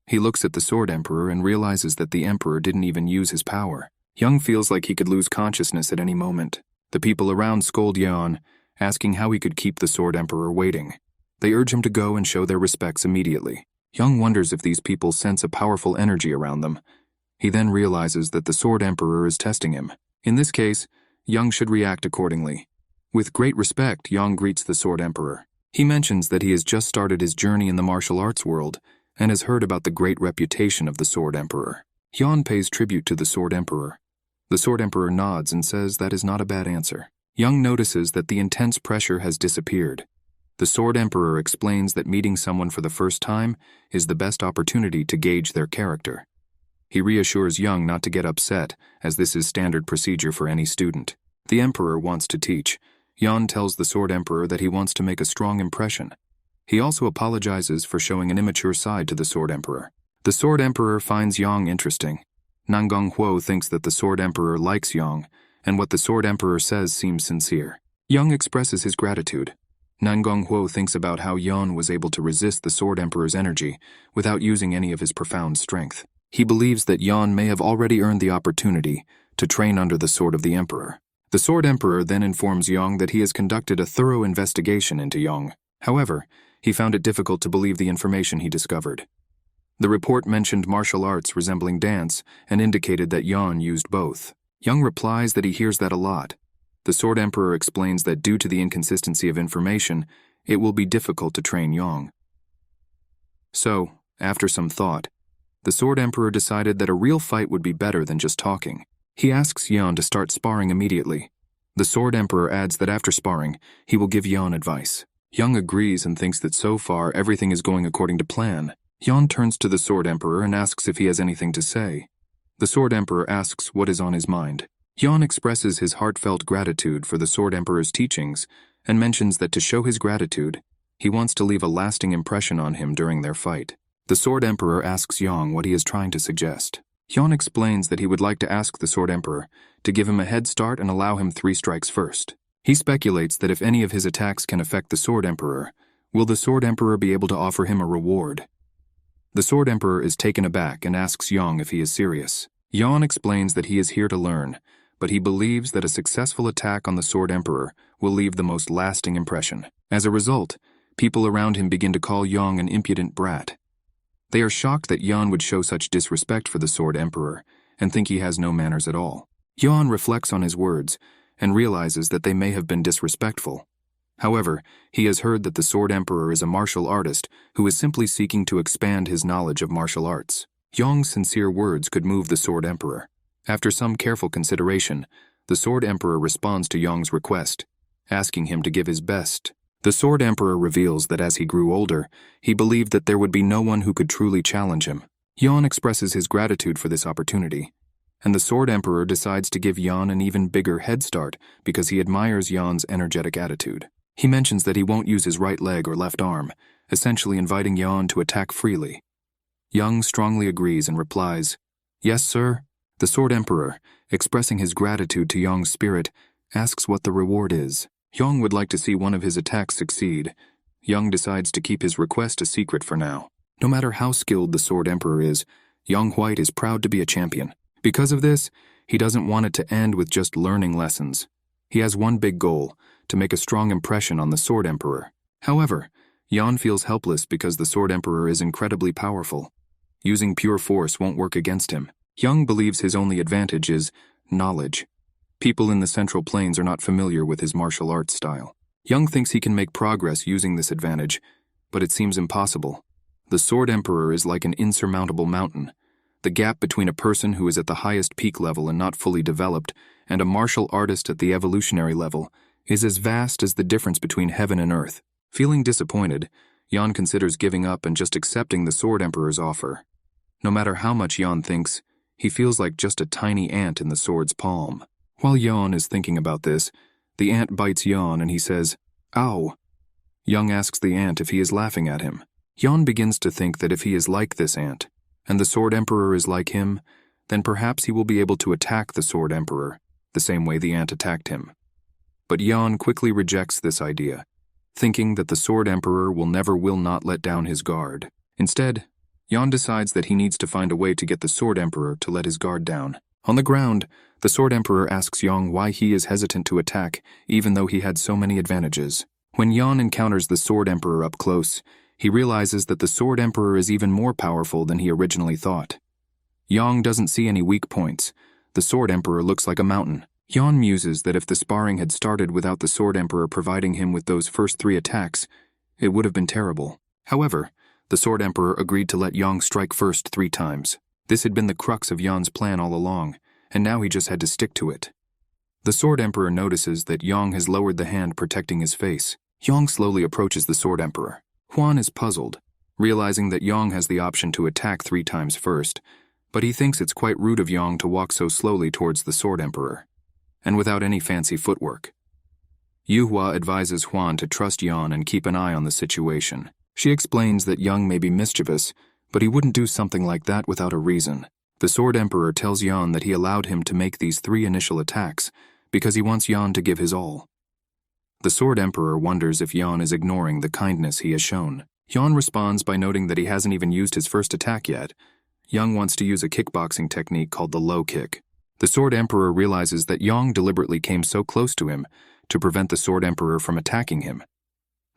He looks at the Sword Emperor and realizes that the Emperor didn't even use his power. Young feels like he could lose consciousness at any moment. The people around scold Yeon, asking how he could keep the Sword Emperor waiting. They urge him to go and show their respects immediately. Young wonders if these people sense a powerful energy around them. He then realizes that the Sword Emperor is testing him. In this case, Young should react accordingly. With great respect, Young greets the Sword Emperor. He mentions that he has just started his journey in the martial arts world and has heard about the great reputation of the Sword Emperor. Yan pays tribute to the Sword Emperor. The Sword Emperor nods and says that is not a bad answer. Young notices that the intense pressure has disappeared. The Sword Emperor explains that meeting someone for the first time is the best opportunity to gauge their character. He reassures Young not to get upset, as this is standard procedure for any student. The Emperor wants to teach. Yan tells the Sword Emperor that he wants to make a strong impression. He also apologizes for showing an immature side to the Sword Emperor. The Sword Emperor finds Yang interesting. Nanggong Huo thinks that the Sword Emperor likes Yang, and what the Sword Emperor says seems sincere. Yang expresses his gratitude. Nanggong Huo thinks about how Yan was able to resist the Sword Emperor's energy without using any of his profound strength. He believes that Yan may have already earned the opportunity to train under the Sword of the Emperor. The Sword Emperor then informs Yang that he has conducted a thorough investigation into Yang. However, he found it difficult to believe the information he discovered. The report mentioned martial arts resembling dance and indicated that Yan used both. Young replies that he hears that a lot. The Sword Emperor explains that due to the inconsistency of information, it will be difficult to train Yang. So, after some thought, the Sword Emperor decided that a real fight would be better than just talking. He asks Yan to start sparring immediately. The Sword Emperor adds that after sparring, he will give Yan advice. Young agrees and thinks that so far everything is going according to plan. Yan turns to the Sword Emperor and asks if he has anything to say. The Sword Emperor asks what is on his mind. Yan expresses his heartfelt gratitude for the Sword Emperor's teachings and mentions that to show his gratitude, he wants to leave a lasting impression on him during their fight. The Sword Emperor asks Yang what he is trying to suggest. Yan explains that he would like to ask the Sword Emperor to give him a head start and allow him 3 strikes first. He speculates that if any of his attacks can affect the Sword Emperor, Will the Sword Emperor be able to offer him a reward? The Sword Emperor is taken aback and asks Yang if he is serious. Yang explains that he is here to learn, but he believes that a successful attack on the Sword Emperor will leave the most lasting impression. As a result, people around him begin to call Yang an impudent brat. They are shocked that Yan would show such disrespect for the Sword Emperor and think he has no manners at all. Yan reflects on his words and realizes that they may have been disrespectful. However, he has heard that the Sword Emperor is a martial artist who is simply seeking to expand his knowledge of martial arts. Yang's sincere words could move the Sword Emperor. After some careful consideration, the Sword Emperor responds to Yang's request, asking him to give his best. The Sword Emperor reveals that as he grew older, he believed that there would be no one who could truly challenge him. Yan expresses his gratitude for this opportunity, and the Sword Emperor decides to give Yan an even bigger head start because he admires Yan's energetic attitude. He mentions that he won't use his right leg or left arm, essentially inviting Yan to attack freely. Yang strongly agrees and replies, "Yes, sir." The Sword Emperor, expressing his gratitude to Yang's spirit, asks what the reward is. Yang would like to see one of his attacks succeed. Yang decides to keep his request a secret for now. No matter how skilled the Sword Emperor is, Yang White is proud to be a champion. Because of this, he doesn't want it to end with just learning lessons. He has one big goal, to make a strong impression on the Sword Emperor. However, Yan feels helpless because the Sword Emperor is incredibly powerful. Using pure force won't work against him. Yang believes his only advantage is knowledge. People in the Central Plains are not familiar with his martial arts style. Yang thinks he can make progress using this advantage, but it seems impossible. The Sword Emperor is like an insurmountable mountain. The gap between a person who is at the highest peak level and not fully developed and a martial artist at the evolutionary level is as vast as the difference between heaven and earth. Feeling disappointed, Yan considers giving up and just accepting the Sword Emperor's offer. No matter how much Yan thinks, he feels like just a tiny ant in the sword's palm. While Yan is thinking about this, the ant bites Yan and he says, "Ow." Yang asks the ant if he is laughing at him. Yan begins to think that if he is like this ant, and the Sword Emperor is like him, then perhaps he will be able to attack the Sword Emperor, the same way the ant attacked him. But Yan quickly rejects this idea, thinking that the Sword Emperor will not let down his guard. Instead, Yan decides that he needs to find a way to get the Sword Emperor to let his guard down. On the ground, the Sword Emperor asks Yang why he is hesitant to attack, even though he had so many advantages. When Yan encounters the Sword Emperor up close, he realizes that the Sword Emperor is even more powerful than he originally thought. Yang doesn't see any weak points. The Sword Emperor looks like a mountain. Yan muses that if the sparring had started without the Sword Emperor providing him with those first 3 attacks, it would have been terrible. However, the Sword Emperor agreed to let Yang strike first 3 times. This had been the crux of Yan's plan all along, and now he just had to stick to it. The Sword Emperor notices that Yang has lowered the hand protecting his face. Yang slowly approaches the Sword Emperor. Huan is puzzled, realizing that Yang has the option to attack 3 times first, but he thinks it's quite rude of Yang to walk so slowly towards the Sword Emperor, and without any fancy footwork. Yuhua advises Huan to trust Yan and keep an eye on the situation. She explains that Yang may be mischievous, but he wouldn't do something like that without a reason. The Sword Emperor tells Yan that he allowed him to make these 3 initial attacks because he wants Yan to give his all. The Sword Emperor wonders if Yan is ignoring the kindness he has shown. Yan responds by noting that he hasn't even used his first attack yet. Yang wants to use a kickboxing technique called the low kick. The Sword Emperor realizes that Yang deliberately came so close to him to prevent the Sword Emperor from attacking him.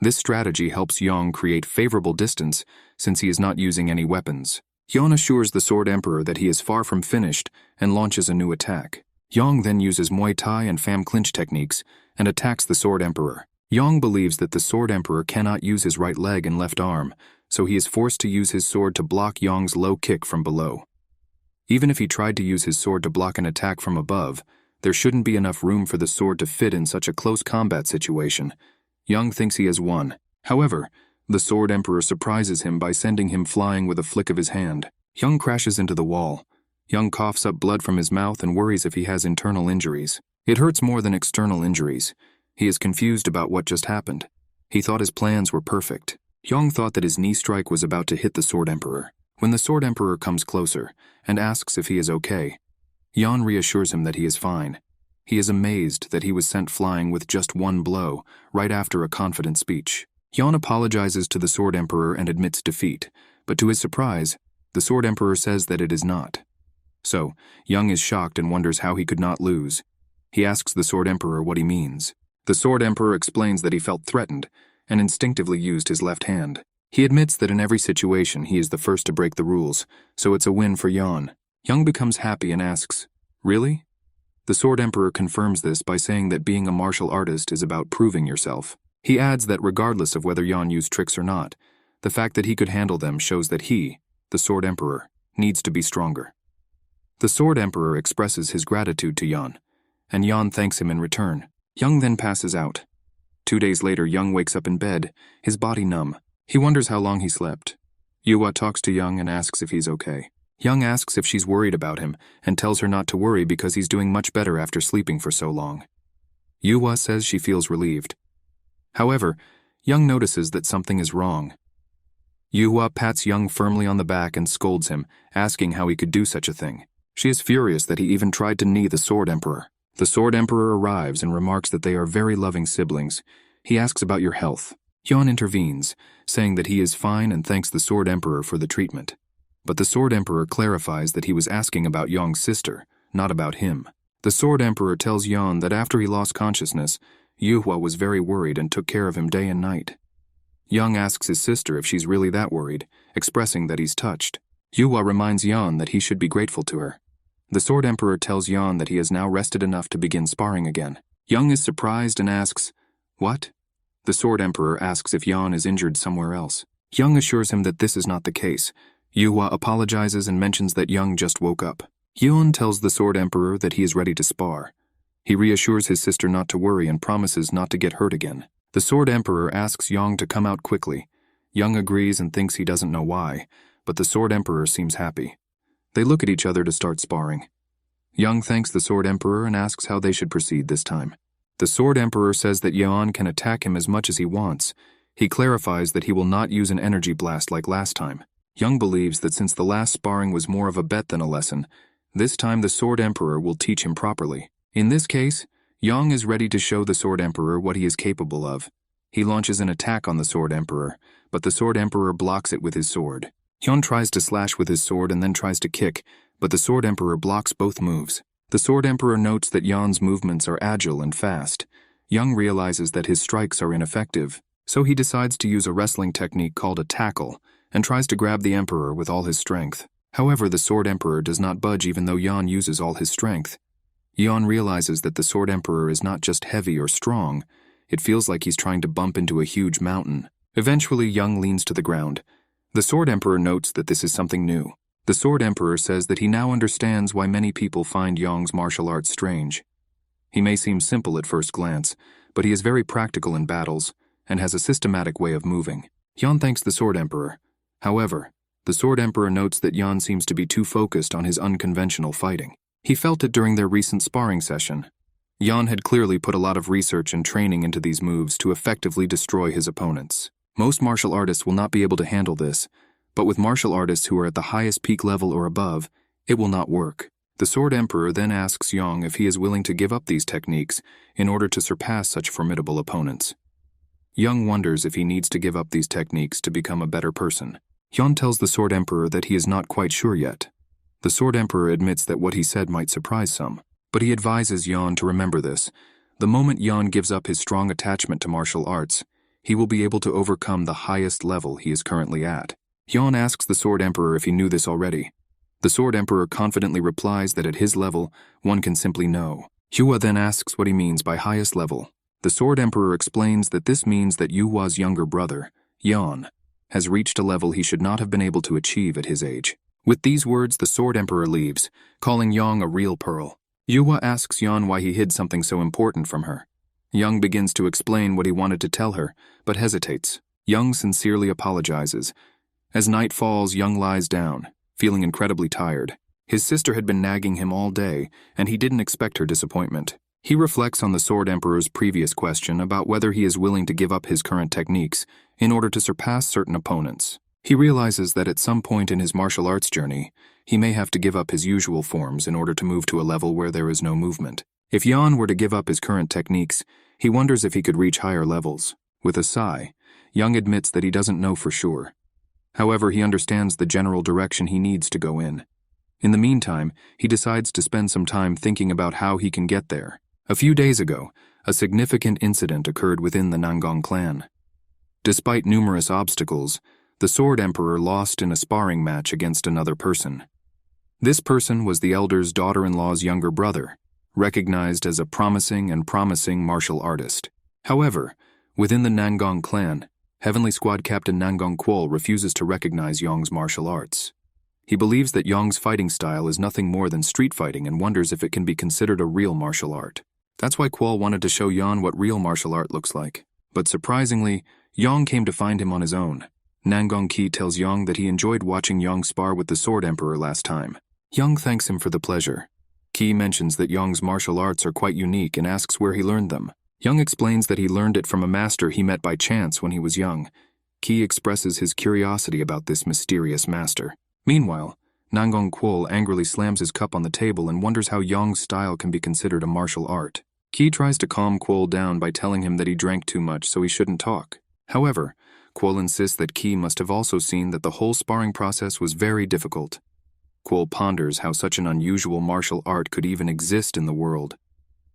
This strategy helps Yang create favorable distance since he is not using any weapons. Yan assures the Sword Emperor that he is far from finished and launches a new attack. Yang then uses Muay Thai and Pham clinch techniques and attacks the Sword Emperor. Yang believes that the Sword Emperor cannot use his right leg and left arm, so he is forced to use his sword to block Yang's low kick from below. Even if he tried to use his sword to block an attack from above, there shouldn't be enough room for the sword to fit in such a close combat situation. Yang thinks he has won. However, the Sword Emperor surprises him by sending him flying with a flick of his hand. Yang crashes into the wall. Yang coughs up blood from his mouth and worries if he has internal injuries. It hurts more than external injuries. He is confused about what just happened. He thought his plans were perfect. Yang thought that his knee strike was about to hit the Sword Emperor. When the Sword Emperor comes closer and asks if he is okay, Yan reassures him that he is fine. He is amazed that he was sent flying with just 1 blow right after a confident speech. Yan apologizes to the Sword Emperor and admits defeat, but to his surprise, the Sword Emperor says that it is not. So, Young is shocked and wonders how he could not lose. He asks the Sword Emperor what he means. The Sword Emperor explains that he felt threatened and instinctively used his left hand. He admits that in every situation he is the first to break the rules, so it's a win for Yan. Young becomes happy and asks, "Really?" The Sword Emperor confirms this by saying that being a martial artist is about proving yourself. He adds that regardless of whether Yan used tricks or not, the fact that he could handle them shows that he, the Sword Emperor, needs to be stronger. The Sword Emperor expresses his gratitude to Yan, and Yan thanks him in return. Young then passes out. 2 days later, Young wakes up in bed, his body numb. He wonders how long he slept. Yuhua talks to Young and asks if he's okay. Young asks if she's worried about him and tells her not to worry because he's doing much better after sleeping for so long. Yuhua says she feels relieved. However, Young notices that something is wrong. Yuhua pats Young firmly on the back and scolds him, asking how he could do such a thing. She is furious that he even tried to knee the Sword Emperor. The Sword Emperor arrives and remarks that they are very loving siblings. He asks about your health. Yan intervenes, saying that he is fine and thanks the Sword Emperor for the treatment. But the Sword Emperor clarifies that he was asking about Yang's sister, not about him. The Sword Emperor tells Yan that after he lost consciousness, Yuhua was very worried and took care of him day and night. Young asks his sister if she's really that worried, expressing that he's touched. Yuhua reminds Yan that he should be grateful to her. The Sword Emperor tells Yan that he has now rested enough to begin sparring again. Young is surprised and asks, "What?" The Sword Emperor asks if Yan is injured somewhere else. Young assures him that this is not the case. Yuhua apologizes and mentions that Young just woke up. Yan tells the Sword Emperor that he is ready to spar. He reassures his sister not to worry and promises not to get hurt again. The Sword Emperor asks Young to come out quickly. Young agrees and thinks he doesn't know why, but the Sword Emperor seems happy. They look at each other to start sparring. Young thanks the Sword Emperor and asks how they should proceed this time. The Sword Emperor says that Yan can attack him as much as he wants. He clarifies that he will not use an energy blast like last time. Young believes that since the last sparring was more of a bet than a lesson, this time the Sword Emperor will teach him properly. In this case, Young is ready to show the Sword Emperor what he is capable of. He launches an attack on the Sword Emperor, but the Sword Emperor blocks it with his sword. Young tries to slash with his sword and then tries to kick, but the Sword Emperor blocks both moves. The Sword Emperor notes that Yan's movements are agile and fast. Young realizes that his strikes are ineffective, so he decides to use a wrestling technique called a tackle and tries to grab the Emperor with all his strength. However, the Sword Emperor does not budge even though Yan uses all his strength. Yan realizes that the Sword Emperor is not just heavy or strong, it feels like he's trying to bump into a huge mountain. Eventually, Young leans to the ground. The Sword Emperor notes that this is something new. The Sword Emperor says that he now understands why many people find Yang's martial arts strange. He may seem simple at first glance, but he is very practical in battles and has a systematic way of moving. Yan thanks the Sword Emperor. However, the Sword Emperor notes that Yan seems to be too focused on his unconventional fighting. He felt it during their recent sparring session. Yan had clearly put a lot of research and training into these moves to effectively destroy his opponents. Most martial artists will not be able to handle this, but with martial artists who are at the highest peak level or above, it will not work. The Sword Emperor then asks Yang if he is willing to give up these techniques in order to surpass such formidable opponents. Yang wonders if he needs to give up these techniques to become a better person. Yan tells the Sword Emperor that he is not quite sure yet. The Sword Emperor admits that what he said might surprise some, but he advises Yan to remember this. The moment Yan gives up his strong attachment to martial arts, he will be able to overcome the highest level he is currently at. Yan asks the Sword Emperor if he knew this already. The Sword Emperor confidently replies that at his level, one can simply know. Yuhua then asks what he means by highest level. The Sword Emperor explains that this means that Yuhua's younger brother, Yan, has reached a level he should not have been able to achieve at his age. With these words, the Sword Emperor leaves, calling Yang a real pearl. Yuhua asks Yan why he hid something so important from her. Yang begins to explain what he wanted to tell her, but hesitates. Yang sincerely apologizes. As night falls, Young lies down, feeling incredibly tired. His sister had been nagging him all day, and he didn't expect her disappointment. He reflects on the Sword Emperor's previous question about whether he is willing to give up his current techniques in order to surpass certain opponents. He realizes that at some point in his martial arts journey, he may have to give up his usual forms in order to move to a level where there is no movement. If Yan were to give up his current techniques, he wonders if he could reach higher levels. With a sigh, Young admits that he doesn't know for sure. However, he understands the general direction he needs to go in. In the meantime, he decides to spend some time thinking about how he can get there. A few days ago, a significant incident occurred within the Nangang clan. Despite numerous obstacles, the Sword Emperor lost in a sparring match against another person. This person was the elder's daughter-in-law's younger brother, recognized as a promising martial artist. However, within the Nangang clan, Heavenly Squad Captain Nangang Kwol refuses to recognize Yong's martial arts. He believes that Yong's fighting style is nothing more than street fighting and wonders if it can be considered a real martial art. That's why Kwol wanted to show Yon what real martial art looks like. But surprisingly, Yong came to find him on his own. Nangang Ki tells Yong that he enjoyed watching Yong spar with the Sword Emperor last time. Yong thanks him for the pleasure. Ki mentions that Yong's martial arts are quite unique and asks where he learned them. Yong explains that he learned it from a master he met by chance when he was young. Ki expresses his curiosity about this mysterious master. Meanwhile, Nangang Kwol angrily slams his cup on the table and wonders how Yong's style can be considered a martial art. Ki tries to calm Kwol down by telling him that he drank too much so he shouldn't talk. However, Kwol insists that Ki must have also seen that the whole sparring process was very difficult. Kwol ponders how such an unusual martial art could even exist in the world.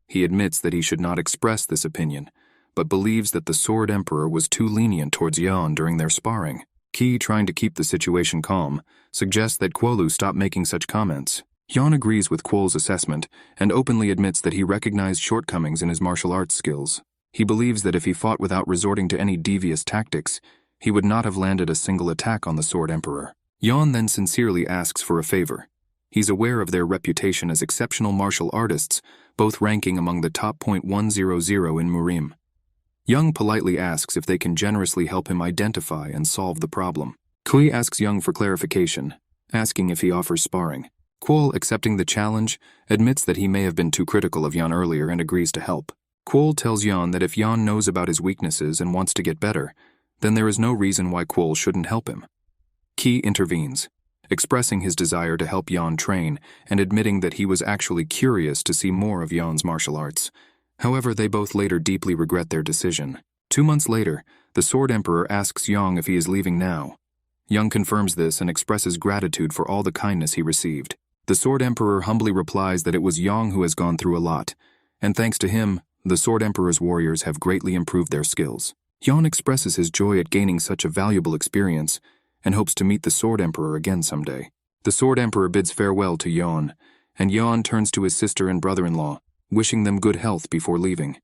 He admits that he should not express this opinion, but believes that the Sword Emperor was too lenient towards Yon during their sparring. Ki, trying to keep the situation calm, suggests that Kwolu stop making such comments. Yon agrees with Kwol's assessment and openly admits that he recognized shortcomings in his martial arts skills. He believes that if he fought without resorting to any devious tactics, he would not have landed a single attack on the Sword Emperor. Yon then sincerely asks for a favor. He's aware of their reputation as exceptional martial artists, both ranking among the top 100 in Murim. Young politely asks if they can generously help him identify and solve the problem. Kui asks Young for clarification, asking if he offers sparring. Kwol, accepting the challenge, admits that he may have been too critical of Yon earlier and agrees to help. Kwol tells Yon that if Yon knows about his weaknesses and wants to get better, then there is no reason why Kwol shouldn't help him. Ki intervenes, expressing his desire to help Yon train and admitting that he was actually curious to see more of Yon's martial arts. However, they both later deeply regret their decision. 2 months later, the Sword Emperor asks Yong if he is leaving now. Young confirms this and expresses gratitude for all the kindness he received. The Sword Emperor humbly replies that it was Yong who has gone through a lot, and thanks to him, the Sword Emperor's warriors have greatly improved their skills. Yon expresses his joy at gaining such a valuable experience and hopes to meet the Sword Emperor again someday. The Sword Emperor bids farewell to Yon, and Yon turns to his sister and brother-in-law, wishing them good health before leaving.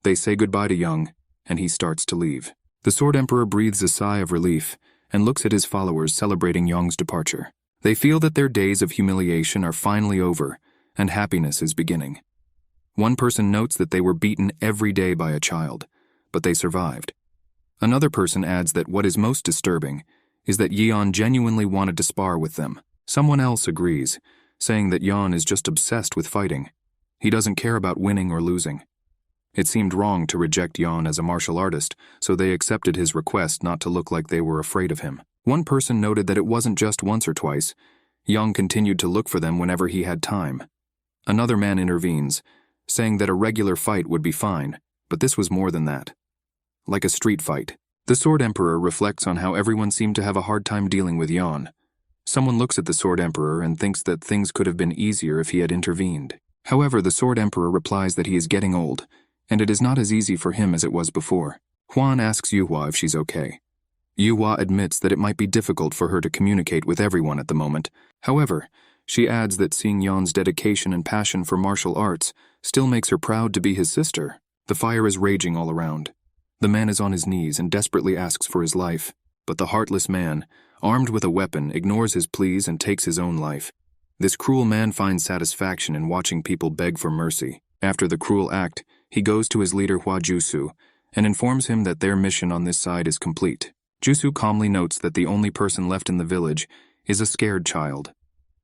They say goodbye to Young, and he starts to leave. The Sword Emperor breathes a sigh of relief and looks at his followers celebrating Young's departure. They feel that their days of humiliation are finally over, and happiness is beginning. One person notes that they were beaten every day by a child, but they survived. Another person adds that what is most disturbing is that Yeon genuinely wanted to spar with them. Someone else agrees, saying that Yeon is just obsessed with fighting. He doesn't care about winning or losing. It seemed wrong to reject Yeon as a martial artist, so they accepted his request not to look like they were afraid of him. One person noted that it wasn't just once or twice. Yeon continued to look for them whenever he had time. Another man intervenes, saying that a regular fight would be fine, but this was more than that. Like a street fight. The Sword Emperor reflects on how everyone seemed to have a hard time dealing with Yeon. Someone looks at the Sword Emperor and thinks that things could have been easier if he had intervened. However, the Sword Emperor replies that he is getting old, and it is not as easy for him as it was before. Hwan asks Yuhua if she's okay. Yuhua admits that it might be difficult for her to communicate with everyone at the moment. However, she adds that seeing Yeon's dedication and passion for martial arts still makes her proud to be his sister. The fire is raging all around. The man is on his knees and desperately asks for his life, but the heartless man, armed with a weapon, ignores his pleas and takes his own life. This cruel man finds satisfaction in watching people beg for mercy. After the cruel act, he goes to his leader Hua Jusu and informs him that their mission on this side is complete. Jusu calmly notes that the only person left in the village is a scared child.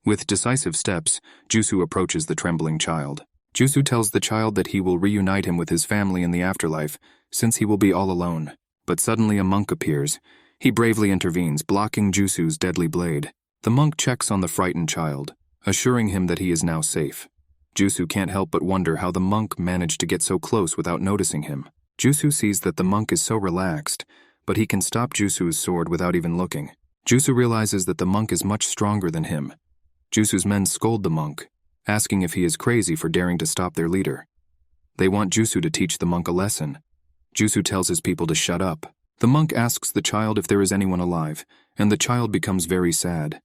With decisive steps, Jusu approaches the trembling child. Jusu tells the child that he will reunite him with his family in the afterlife, since he will be all alone. But suddenly a monk appears. He bravely intervenes, blocking Jusu's deadly blade. The monk checks on the frightened child, assuring him that he is now safe. Jusu can't help but wonder how the monk managed to get so close without noticing him. Jusu sees that the monk is so relaxed but he can stop Jusu's sword without even looking. Jusu realizes that the monk is much stronger than him. Jusu's men scold the monk, asking if he is crazy for daring to stop their leader. They want Jusu to teach the monk a lesson. Jusu tells his people to shut up. The monk asks the child if there is anyone alive, and the child becomes very sad.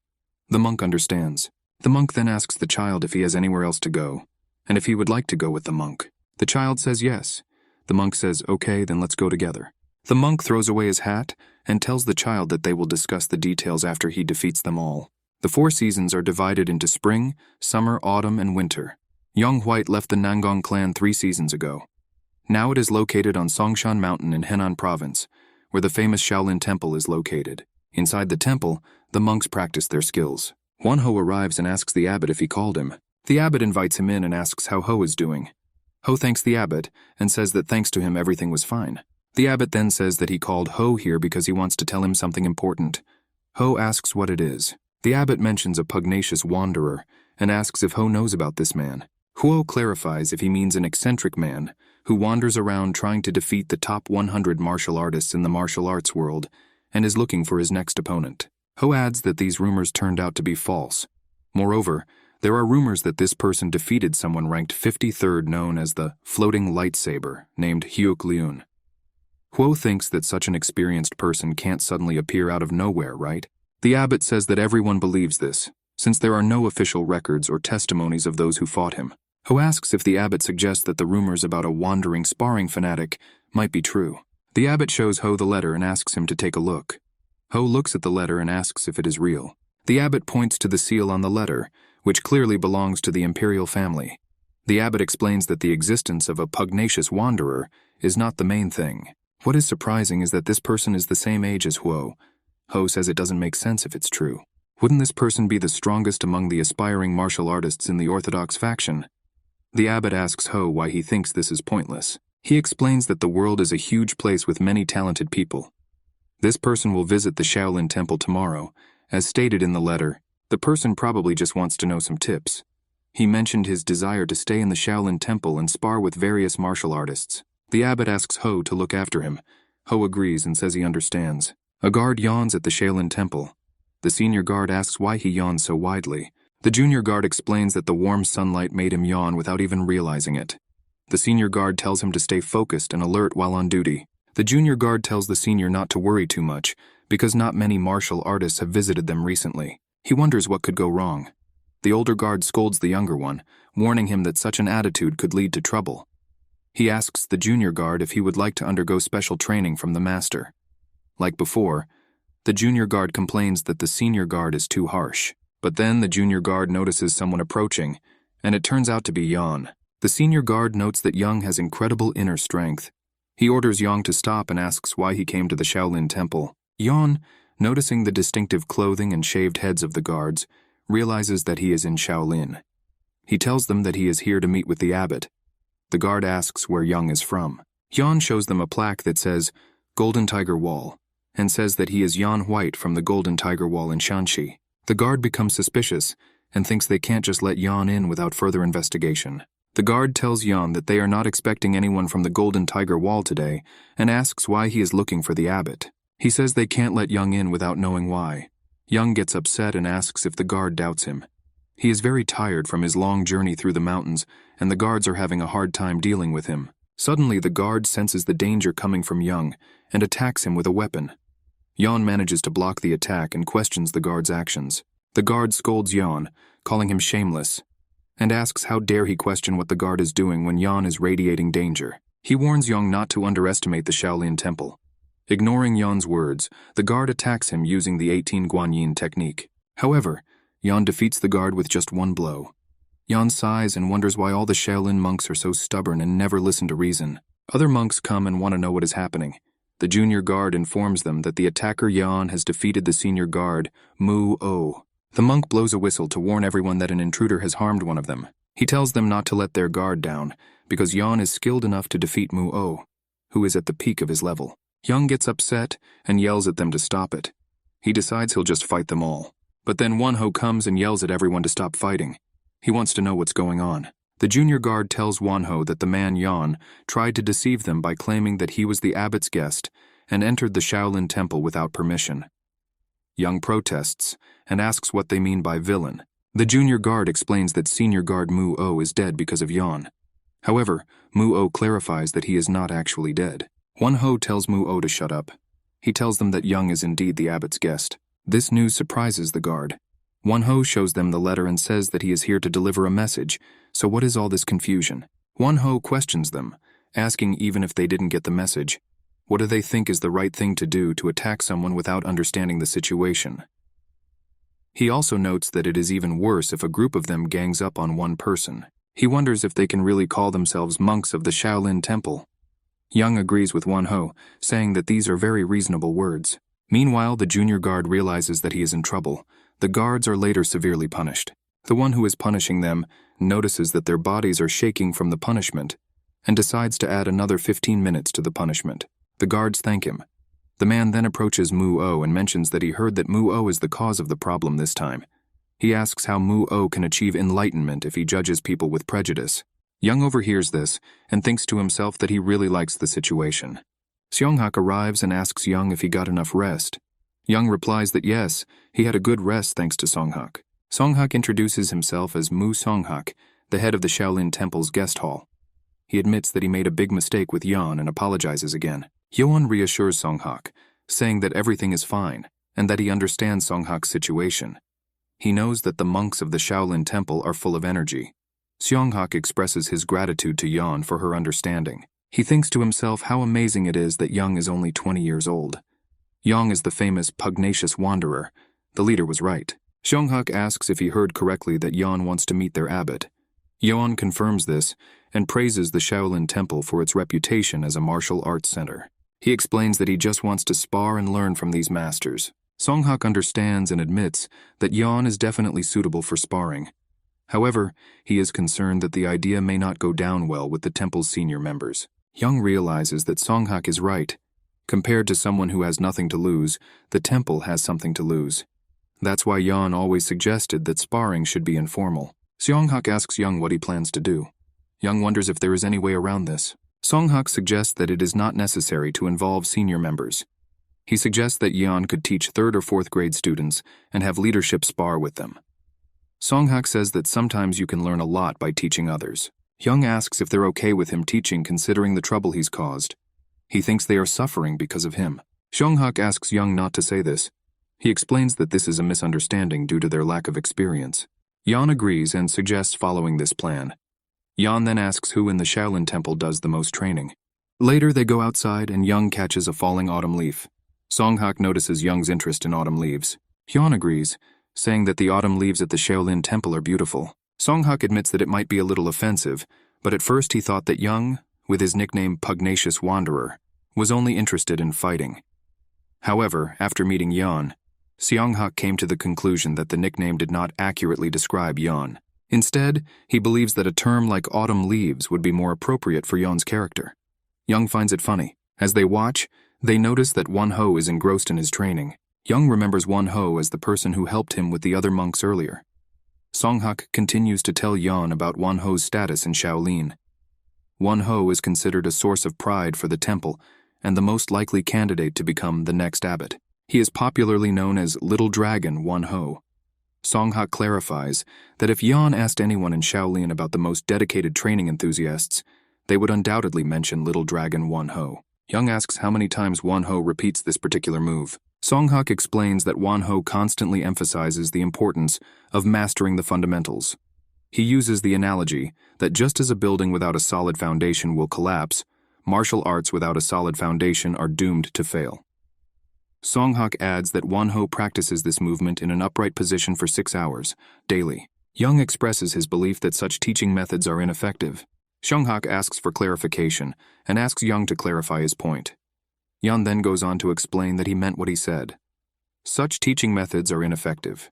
The monk understands. The monk then asks the child if he has anywhere else to go, and if he would like to go with the monk. The child says yes. The monk says, "Okay, then let's go together." The monk throws away his hat and tells the child that they will discuss the details after he defeats them all. The 4 seasons are divided into spring, summer, autumn, and winter. Young White left the Nangong clan 3 seasons ago. Now it is located on Songshan Mountain in Henan Province, where the famous Shaolin Temple is located. Inside the temple, the monks practice their skills. One Ho arrives and asks the abbot if he called him. The abbot invites him in and asks how Ho is doing. Ho thanks the abbot and says that thanks to him everything was fine. The abbot then says that he called Ho here because he wants to tell him something important. Ho asks what it is. The abbot mentions a pugnacious wanderer and asks if Ho knows about this man. Huo clarifies if he means an eccentric man who wanders around trying to defeat the top 100 martial artists in the martial arts world and is looking for his next opponent. Ho adds that these rumors turned out to be false. Moreover, there are rumors that this person defeated someone ranked 53rd known as the Floating Lightsaber, named Hyuk Leun. Huo thinks that such an experienced person can't suddenly appear out of nowhere, right? The abbot says that everyone believes this, since there are no official records or testimonies of those who fought him. Ho asks if the abbot suggests that the rumors about a wandering sparring fanatic might be true. The abbot shows Ho the letter and asks him to take a look. Ho looks at the letter and asks if it is real. The abbot points to the seal on the letter, which clearly belongs to the imperial family. The abbot explains that the existence of a pugnacious wanderer is not the main thing. What is surprising is that this person is the same age as Huo. Ho says it doesn't make sense if it's true. Wouldn't this person be the strongest among the aspiring martial artists in the orthodox faction? The abbot asks Ho why he thinks this is pointless. He explains that the world is a huge place with many talented people. This person will visit the Shaolin Temple tomorrow. As stated in the letter, the person probably just wants to know some tips. He mentioned his desire to stay in the Shaolin Temple and spar with various martial artists. The abbot asks Ho to look after him. Ho agrees and says he understands. A guard yawns at the Shaolin Temple. The senior guard asks why he yawns so widely. The junior guard explains that the warm sunlight made him yawn without even realizing it. The senior guard tells him to stay focused and alert while on duty. The junior guard tells the senior not to worry too much, because not many martial artists have visited them recently. He wonders what could go wrong. The older guard scolds the younger one, warning him that such an attitude could lead to trouble. He asks the junior guard if he would like to undergo special training from the master. Like before, the junior guard complains that the senior guard is too harsh. But then the junior guard notices someone approaching, and it turns out to be Yan. The senior guard notes that Young has incredible inner strength. He orders Yang to stop and asks why he came to the Shaolin Temple. Yan, noticing the distinctive clothing and shaved heads of the guards, realizes that he is in Shaolin. He tells them that he is here to meet with the abbot. The guard asks where Young is from. Yan shows them a plaque that says, Golden Tiger Wall, and says that he is Yan White from the Golden Tiger Wall in Shanxi. The guard becomes suspicious and thinks they can't just let Yan in without further investigation. The guard tells Yan that they are not expecting anyone from the Golden Tiger Wall today and asks why he is looking for the abbot. He says they can't let Young in without knowing why. Young gets upset and asks if the guard doubts him. He is very tired from his long journey through the mountains, and the guards are having a hard time dealing with him. Suddenly, the guard senses the danger coming from Young and attacks him with a weapon. Yan manages to block the attack and questions the guard's actions. The guard scolds Yan, calling him shameless, and asks how dare he question what the guard is doing when Yan is radiating danger. He warns Young not to underestimate the Shaolin Temple. Ignoring Yan's words, the guard attacks him using the 18 Guanyin technique. However, Yan defeats the guard with just one blow. Yan sighs and wonders why all the Shaolin monks are so stubborn and never listen to reason. Other monks come and want to know what is happening. The junior guard informs them that the attacker Yan has defeated the senior guard, Mu-O. The monk blows a whistle to warn everyone that an intruder has harmed one of them. He tells them not to let their guard down, because Yan is skilled enough to defeat Mu-O, who is at the peak of his level. Young gets upset and yells at them to stop it. He decides he'll just fight them all. But then Wonho comes and yells at everyone to stop fighting. He wants to know what's going on. The junior guard tells Wonho that the man Yan tried to deceive them by claiming that he was the abbot's guest and entered the Shaolin Temple without permission. Young protests and asks what they mean by villain. The junior guard explains that senior guard Mu-O is dead because of Yan. However, Mu-O clarifies that he is not actually dead. Won-Ho tells Mu-O to shut up. He tells them that Young is indeed the abbot's guest. This news surprises the guard. Won-Ho shows them the letter and says that he is here to deliver a message, so what is all this confusion? Won-Ho questions them, asking even if they didn't get the message. What do they think is the right thing to do to attack someone without understanding the situation? He also notes that it is even worse if a group of them gangs up on one person. He wonders if they can really call themselves monks of the Shaolin Temple. Young agrees with Won-Ho, saying that these are very reasonable words. Meanwhile, the junior guard realizes that he is in trouble. The guards are later severely punished. The one who is punishing them notices that their bodies are shaking from the punishment and decides to add another 15 minutes to the punishment. The guards thank him. The man then approaches Mu-O and mentions that he heard that Mu-O is the cause of the problem this time. He asks how Mu-O can achieve enlightenment if he judges people with prejudice. Young overhears this and thinks to himself that he really likes the situation. Seonghak arrives and asks Young if he got enough rest. Young replies that yes, he had a good rest thanks to Seonghak. Seonghak introduces himself as Mu Seonghak, the head of the Shaolin Temple's guest hall. He admits that he made a big mistake with Yeon and apologizes again. Yeon reassures Seonghak, saying that everything is fine and that he understands Seonghak's situation. He knows that the monks of the Shaolin Temple are full of energy. Seonghak expresses his gratitude to Yeon for her understanding. He thinks to himself how amazing it is that Young is only 20 years old. Young is the famous pugnacious wanderer. The leader was right. Seonghak asks if he heard correctly that Yeon wants to meet their abbot. Yeon confirms this and praises the Shaolin Temple for its reputation as a martial arts center. He explains that he just wants to spar and learn from these masters. Seonghak understands and admits that Yeon is definitely suitable for sparring. However, he is concerned that the idea may not go down well with the temple's senior members. Young realizes that Seonghak is right. Compared to someone who has nothing to lose, the temple has something to lose. That's why Yeon always suggested that sparring should be informal. Seonghak asks Young what he plans to do. Young wonders if there is any way around this. Seonghak suggests that it is not necessary to involve senior members. He suggests that Yeon could teach 3rd or 4th grade students and have leadership spar with them. Seonghak says that sometimes you can learn a lot by teaching others. Young asks if they're okay with him teaching considering the trouble he's caused. He thinks they are suffering because of him. Seonghak asks Young not to say this. He explains that this is a misunderstanding due to their lack of experience. Yeon agrees and suggests following this plan. Yeon then asks who in the Shaolin Temple does the most training. Later they go outside and Young catches a falling autumn leaf. Seonghak notices Young's interest in autumn leaves. Yeon agrees, saying that the autumn leaves at the Shaolin Temple are beautiful. Seonghak admits that it might be a little offensive, but at first he thought that Young, with his nickname Pugnacious Wanderer, was only interested in fighting. However, after meeting Yeon, Seonghak came to the conclusion that the nickname did not accurately describe Yeon. Instead, he believes that a term like autumn leaves would be more appropriate for Yeon's character. Young finds it funny. As they watch, they notice that Won-Ho is engrossed in his training. Young remembers Won-Ho as the person who helped him with the other monks earlier. Seonghak continues to tell Yeon about Won-Ho's status in Shaolin. Won-Ho is considered a source of pride for the temple and the most likely candidate to become the next abbot. He is popularly known as Little Dragon Won-Ho. Seonghak clarifies that if Yeon asked anyone in Shaolin about the most dedicated training enthusiasts, they would undoubtedly mention Little Dragon Won-Ho. Young asks how many times Won-Ho repeats this particular move. Seonghak explains that Won-Ho constantly emphasizes the importance of mastering the fundamentals. He uses the analogy that just as a building without a solid foundation will collapse, martial arts without a solid foundation are doomed to fail. Seonghak adds that Won-Ho practices this movement in an upright position for 6 hours, daily. Young expresses his belief that such teaching methods are ineffective. Seonghak asks for clarification and asks Young to clarify his point. Yeon then goes on to explain that he meant what he said. Such teaching methods are ineffective.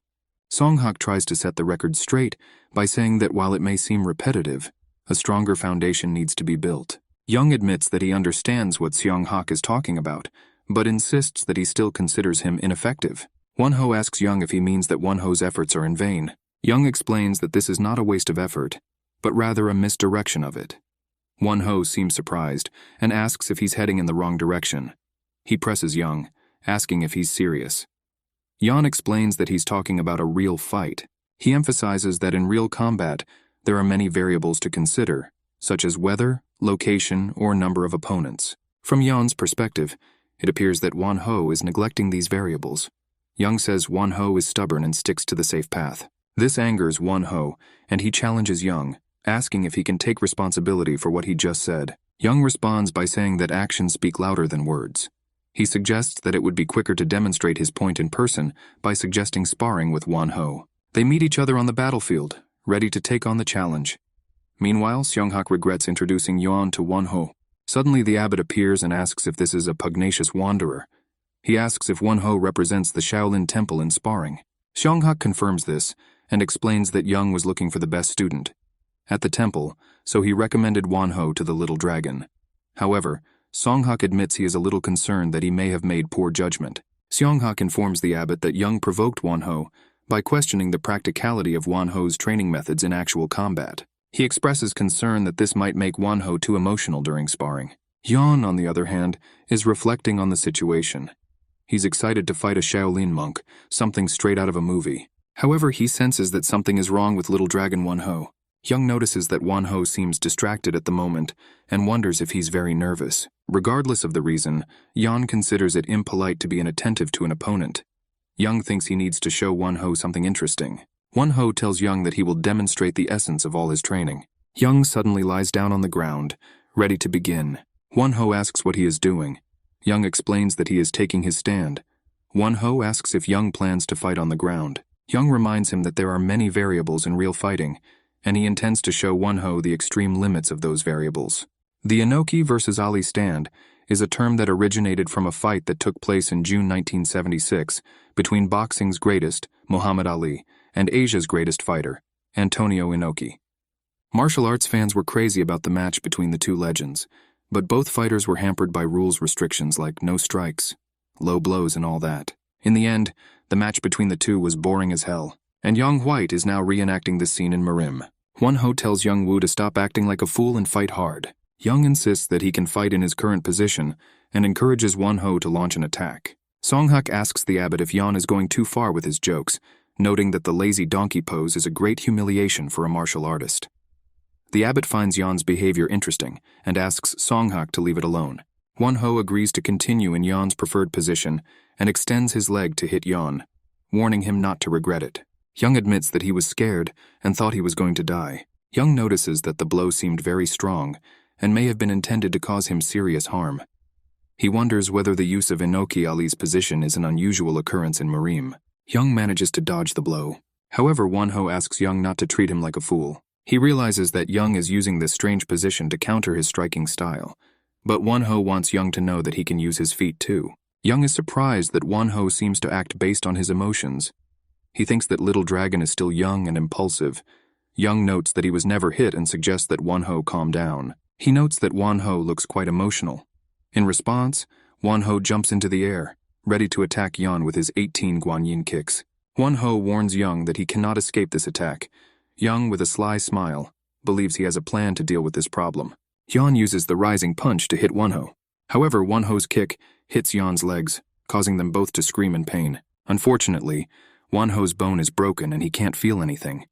Seonghak tries to set the record straight by saying that while it may seem repetitive, a stronger foundation needs to be built. Young admits that he understands what Seonghak is talking about, but insists that he still considers him ineffective. Won-Ho asks Young if he means that Won-Ho's efforts are in vain. Young explains that this is not a waste of effort, but rather a misdirection of it. Won-Ho seems surprised and asks if he's heading in the wrong direction. He presses Young, asking if he's serious. Yan explains that he's talking about a real fight. He emphasizes that in real combat, there are many variables to consider, such as weather, location, or number of opponents. From Yan's perspective, it appears that Wan Ho is neglecting these variables. Young says Wan Ho is stubborn and sticks to the safe path. This angers Wan Ho, and he challenges Young, asking if he can take responsibility for what he just said. Young responds by saying that actions speak louder than words. He suggests that it would be quicker to demonstrate his point in person by suggesting sparring with Wan Ho. They meet each other on the battlefield, ready to take on the challenge. Meanwhile, Seonghak regrets introducing Yuan to Wan Ho. Suddenly the abbot appears and asks if this is a pugnacious wanderer. He asks if Wan Ho represents the Shaolin Temple in sparring. Seonghak confirms this and explains that Young was looking for the best student at the temple, so he recommended Wan Ho to the little dragon. However, Seonghak admits he is a little concerned that he may have made poor judgment. Seonghak informs the abbot that Young provoked Wan Ho by questioning the practicality of Wan Ho's training methods in actual combat. He expresses concern that this might make Wan Ho too emotional during sparring. Yan, on the other hand, is reflecting on the situation. He's excited to fight a Shaolin monk, something straight out of a movie. However, he senses that something is wrong with little dragon Wan Ho. Young notices that Wan Ho seems distracted at the moment and wonders if he's very nervous. Regardless of the reason, Yan considers it impolite to be inattentive to an opponent. Young thinks he needs to show Wan Ho something interesting. Wan Ho tells Young that he will demonstrate the essence of all his training. Young suddenly lies down on the ground, ready to begin. Wan Ho asks what he is doing. Young explains that he is taking his stand. Wan Ho asks if Young plans to fight on the ground. Young reminds him that there are many variables in real fighting, and he intends to show Wan Ho the extreme limits of those variables. The Inoki versus Ali stand is a term that originated from a fight that took place in June 1976 between boxing's greatest, Muhammad Ali, and Asia's greatest fighter, Antonio Inoki. Martial arts fans were crazy about the match between the two legends, but both fighters were hampered by rules restrictions like no strikes, low blows, and all that. In the end, the match between the two was boring as hell, and Young White is now reenacting this scene in Murim. Wan Ho tells Young Woo to stop acting like a fool and fight hard. Young insists that he can fight in his current position and encourages Wan Ho to launch an attack. Seonghak asks the abbot if Yan is going too far with his jokes, noting that the lazy donkey pose is a great humiliation for a martial artist. The abbot finds Yan's behavior interesting and asks Seonghak to leave it alone. Wan Ho agrees to continue in Yan's preferred position and extends his leg to hit Yan, warning him not to regret it. Young admits that he was scared and thought he was going to die. Young notices that the blow seemed very strong and may have been intended to cause him serious harm. He wonders whether the use of Inoki Ali's position is an unusual occurrence in Murim. Young manages to dodge the blow. However, Wan Ho asks Young not to treat him like a fool. He realizes that Young is using this strange position to counter his striking style, but Wan Ho wants Young to know that he can use his feet too. Young is surprised that Wan Ho seems to act based on his emotions. He thinks that Little Dragon is still young and impulsive. Young notes that he was never hit and suggests that Wan Ho calm down. He notes that Wan Ho looks quite emotional. In response, Wan Ho jumps into the air, ready to attack Yan with his 18 Guanyin kicks. Wan Ho warns Young that he cannot escape this attack. Young, with a sly smile, believes he has a plan to deal with this problem. Yan uses the rising punch to hit Wan Ho. However, Wan Ho's kick hits Yan's legs, causing them both to scream in pain. Unfortunately, Wan Ho's bone is broken and he can't feel anything.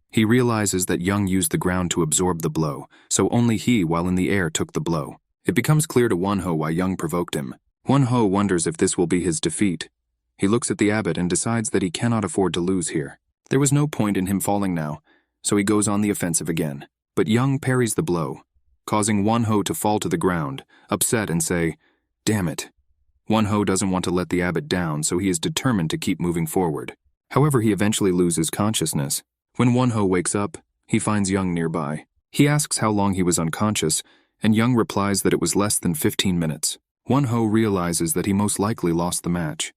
He realizes that Young used the ground to absorb the blow, so only he, while in the air, took the blow. It becomes clear to Wan Ho why Young provoked him. Wan Ho wonders if this will be his defeat. He looks at the abbot and decides that he cannot afford to lose here. There was no point in him falling now, so he goes on the offensive again. But Young parries the blow, causing Wan Ho to fall to the ground, upset, and say, "Damn it." Wan Ho doesn't want to let the abbot down, so he is determined to keep moving forward. However, he eventually loses consciousness. When Wan Ho wakes up, he finds Young nearby. He asks how long he was unconscious, and Young replies that it was less than 15 minutes. Wan Ho realizes that he most likely lost the match.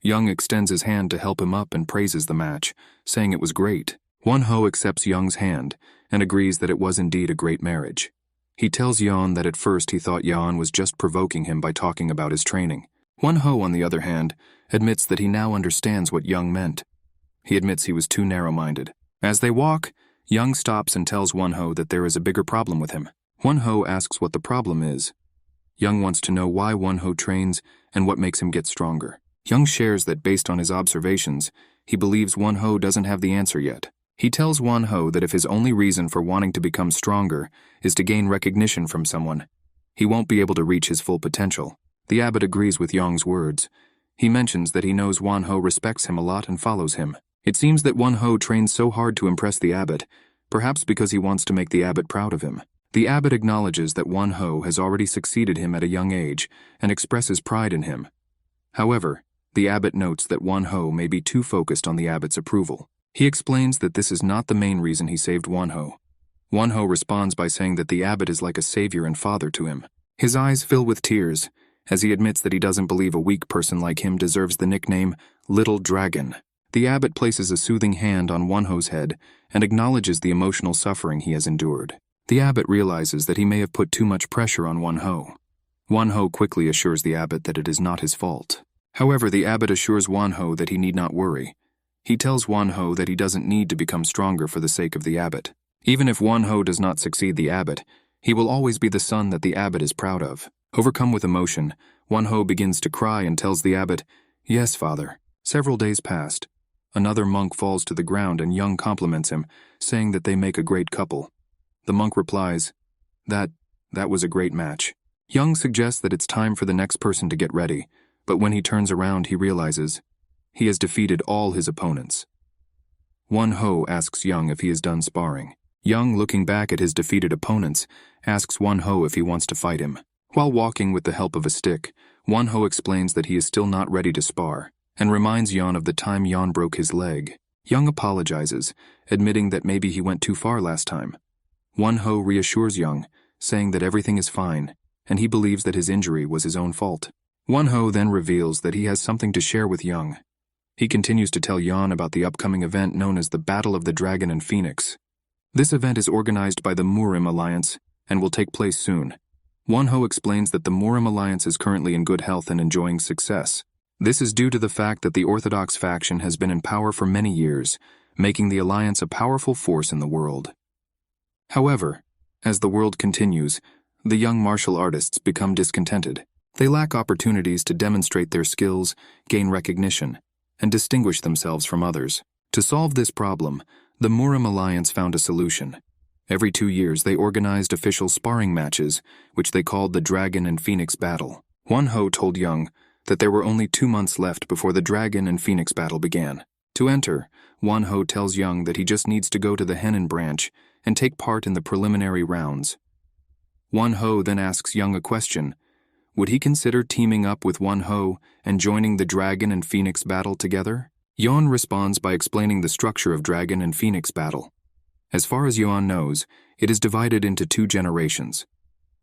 Young extends his hand to help him up and praises the match, saying it was great. Wan Ho accepts Young's hand and agrees that it was indeed a great marriage. He tells Yan that at first he thought Yan was just provoking him by talking about his training. Wan Ho, on the other hand, admits that he now understands what Young meant. He admits he was too narrow-minded. As they walk, Young stops and tells Wan Ho that there is a bigger problem with him. Wan Ho asks what the problem is. Young wants to know why Won-ho trains and what makes him get stronger. Young shares that based on his observations, he believes Won-ho doesn't have the answer yet. He tells Won-ho that if his only reason for wanting to become stronger is to gain recognition from someone, he won't be able to reach his full potential. The abbot agrees with Young's words. He mentions that he knows Won-ho respects him a lot and follows him. It seems that Won-ho trains so hard to impress the abbot, perhaps because he wants to make the abbot proud of him. The abbot acknowledges that Won-ho has already succeeded him at a young age and expresses pride in him. However, the abbot notes that Won-ho may be too focused on the abbot's approval. He explains that this is not the main reason he saved Won-ho. Won-ho responds by saying that the abbot is like a savior and father to him. His eyes fill with tears as he admits that he doesn't believe a weak person like him deserves the nickname Little Dragon. The abbot places a soothing hand on Won-ho's head and acknowledges the emotional suffering he has endured. The abbot realizes that he may have put too much pressure on Won-ho. Won-ho quickly assures the abbot that it is not his fault. However, the abbot assures Won-ho that he need not worry. He tells Won-ho that he doesn't need to become stronger for the sake of the abbot. Even if Won-ho does not succeed the abbot, he will always be the son that the abbot is proud of. Overcome with emotion, Won-ho begins to cry and tells the abbot, "Yes, father." Several days passed. Another monk falls to the ground and Young compliments him, saying that they make a great couple. The monk replies, That was a great match." Young suggests that it's time for the next person to get ready, but when he turns around he realizes he has defeated all his opponents. Won-ho asks Young if he is done sparring. Young, looking back at his defeated opponents, asks Won-ho if he wants to fight him. While walking with the help of a stick, Won-ho explains that he is still not ready to spar, and reminds Young of the time Young broke his leg. Young apologizes, admitting that maybe he went too far last time. Won-ho reassures Young, saying that everything is fine, and he believes that his injury was his own fault. Won-ho then reveals that he has something to share with Young. He continues to tell Young about the upcoming event known as the Battle of the Dragon and Phoenix. This event is organized by the Murim Alliance and will take place soon. Won-ho explains that the Murim Alliance is currently in good health and enjoying success. This is due to the fact that the Orthodox faction has been in power for many years, making the alliance a powerful force in the world. However, as the world continues, the young martial artists become discontented. They lack opportunities to demonstrate their skills, gain recognition, and distinguish themselves from others. To solve this problem, the Murim Alliance found a solution. Every 2 years they organized official sparring matches, which they called the Dragon and Phoenix Battle. Won-ho told Young that there were only 2 months left before the Dragon and Phoenix Battle began. To enter, Won-ho tells Young that he just needs to go to the Henan branch and take part in the preliminary rounds. Won-ho then asks Young a question. Would he consider teaming up with Won-ho and joining the Dragon and Phoenix Battle together? Young responds by explaining the structure of Dragon and Phoenix Battle. As far as Young knows, it is divided into 2 generations.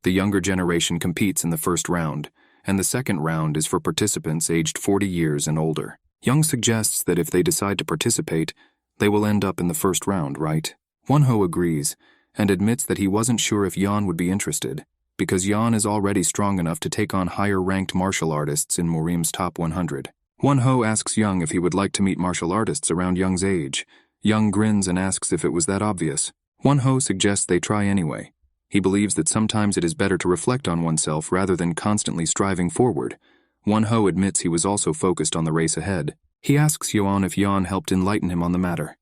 The younger generation competes in the first round, and the second round is for participants aged 40 years and older. Young suggests that if they decide to participate, they will end up in the first round, right? Won-ho agrees, and admits that he wasn't sure if Young would be interested, because Young is already strong enough to take on higher-ranked martial artists in Murim's top 100. Won-ho asks Young if he would like to meet martial artists around Young's age. Young grins and asks if it was that obvious. Won-ho suggests they try anyway. He believes that sometimes it is better to reflect on oneself rather than constantly striving forward. Won-ho admits he was also focused on the race ahead. He asks Yoon if Yoon helped enlighten him on the matter.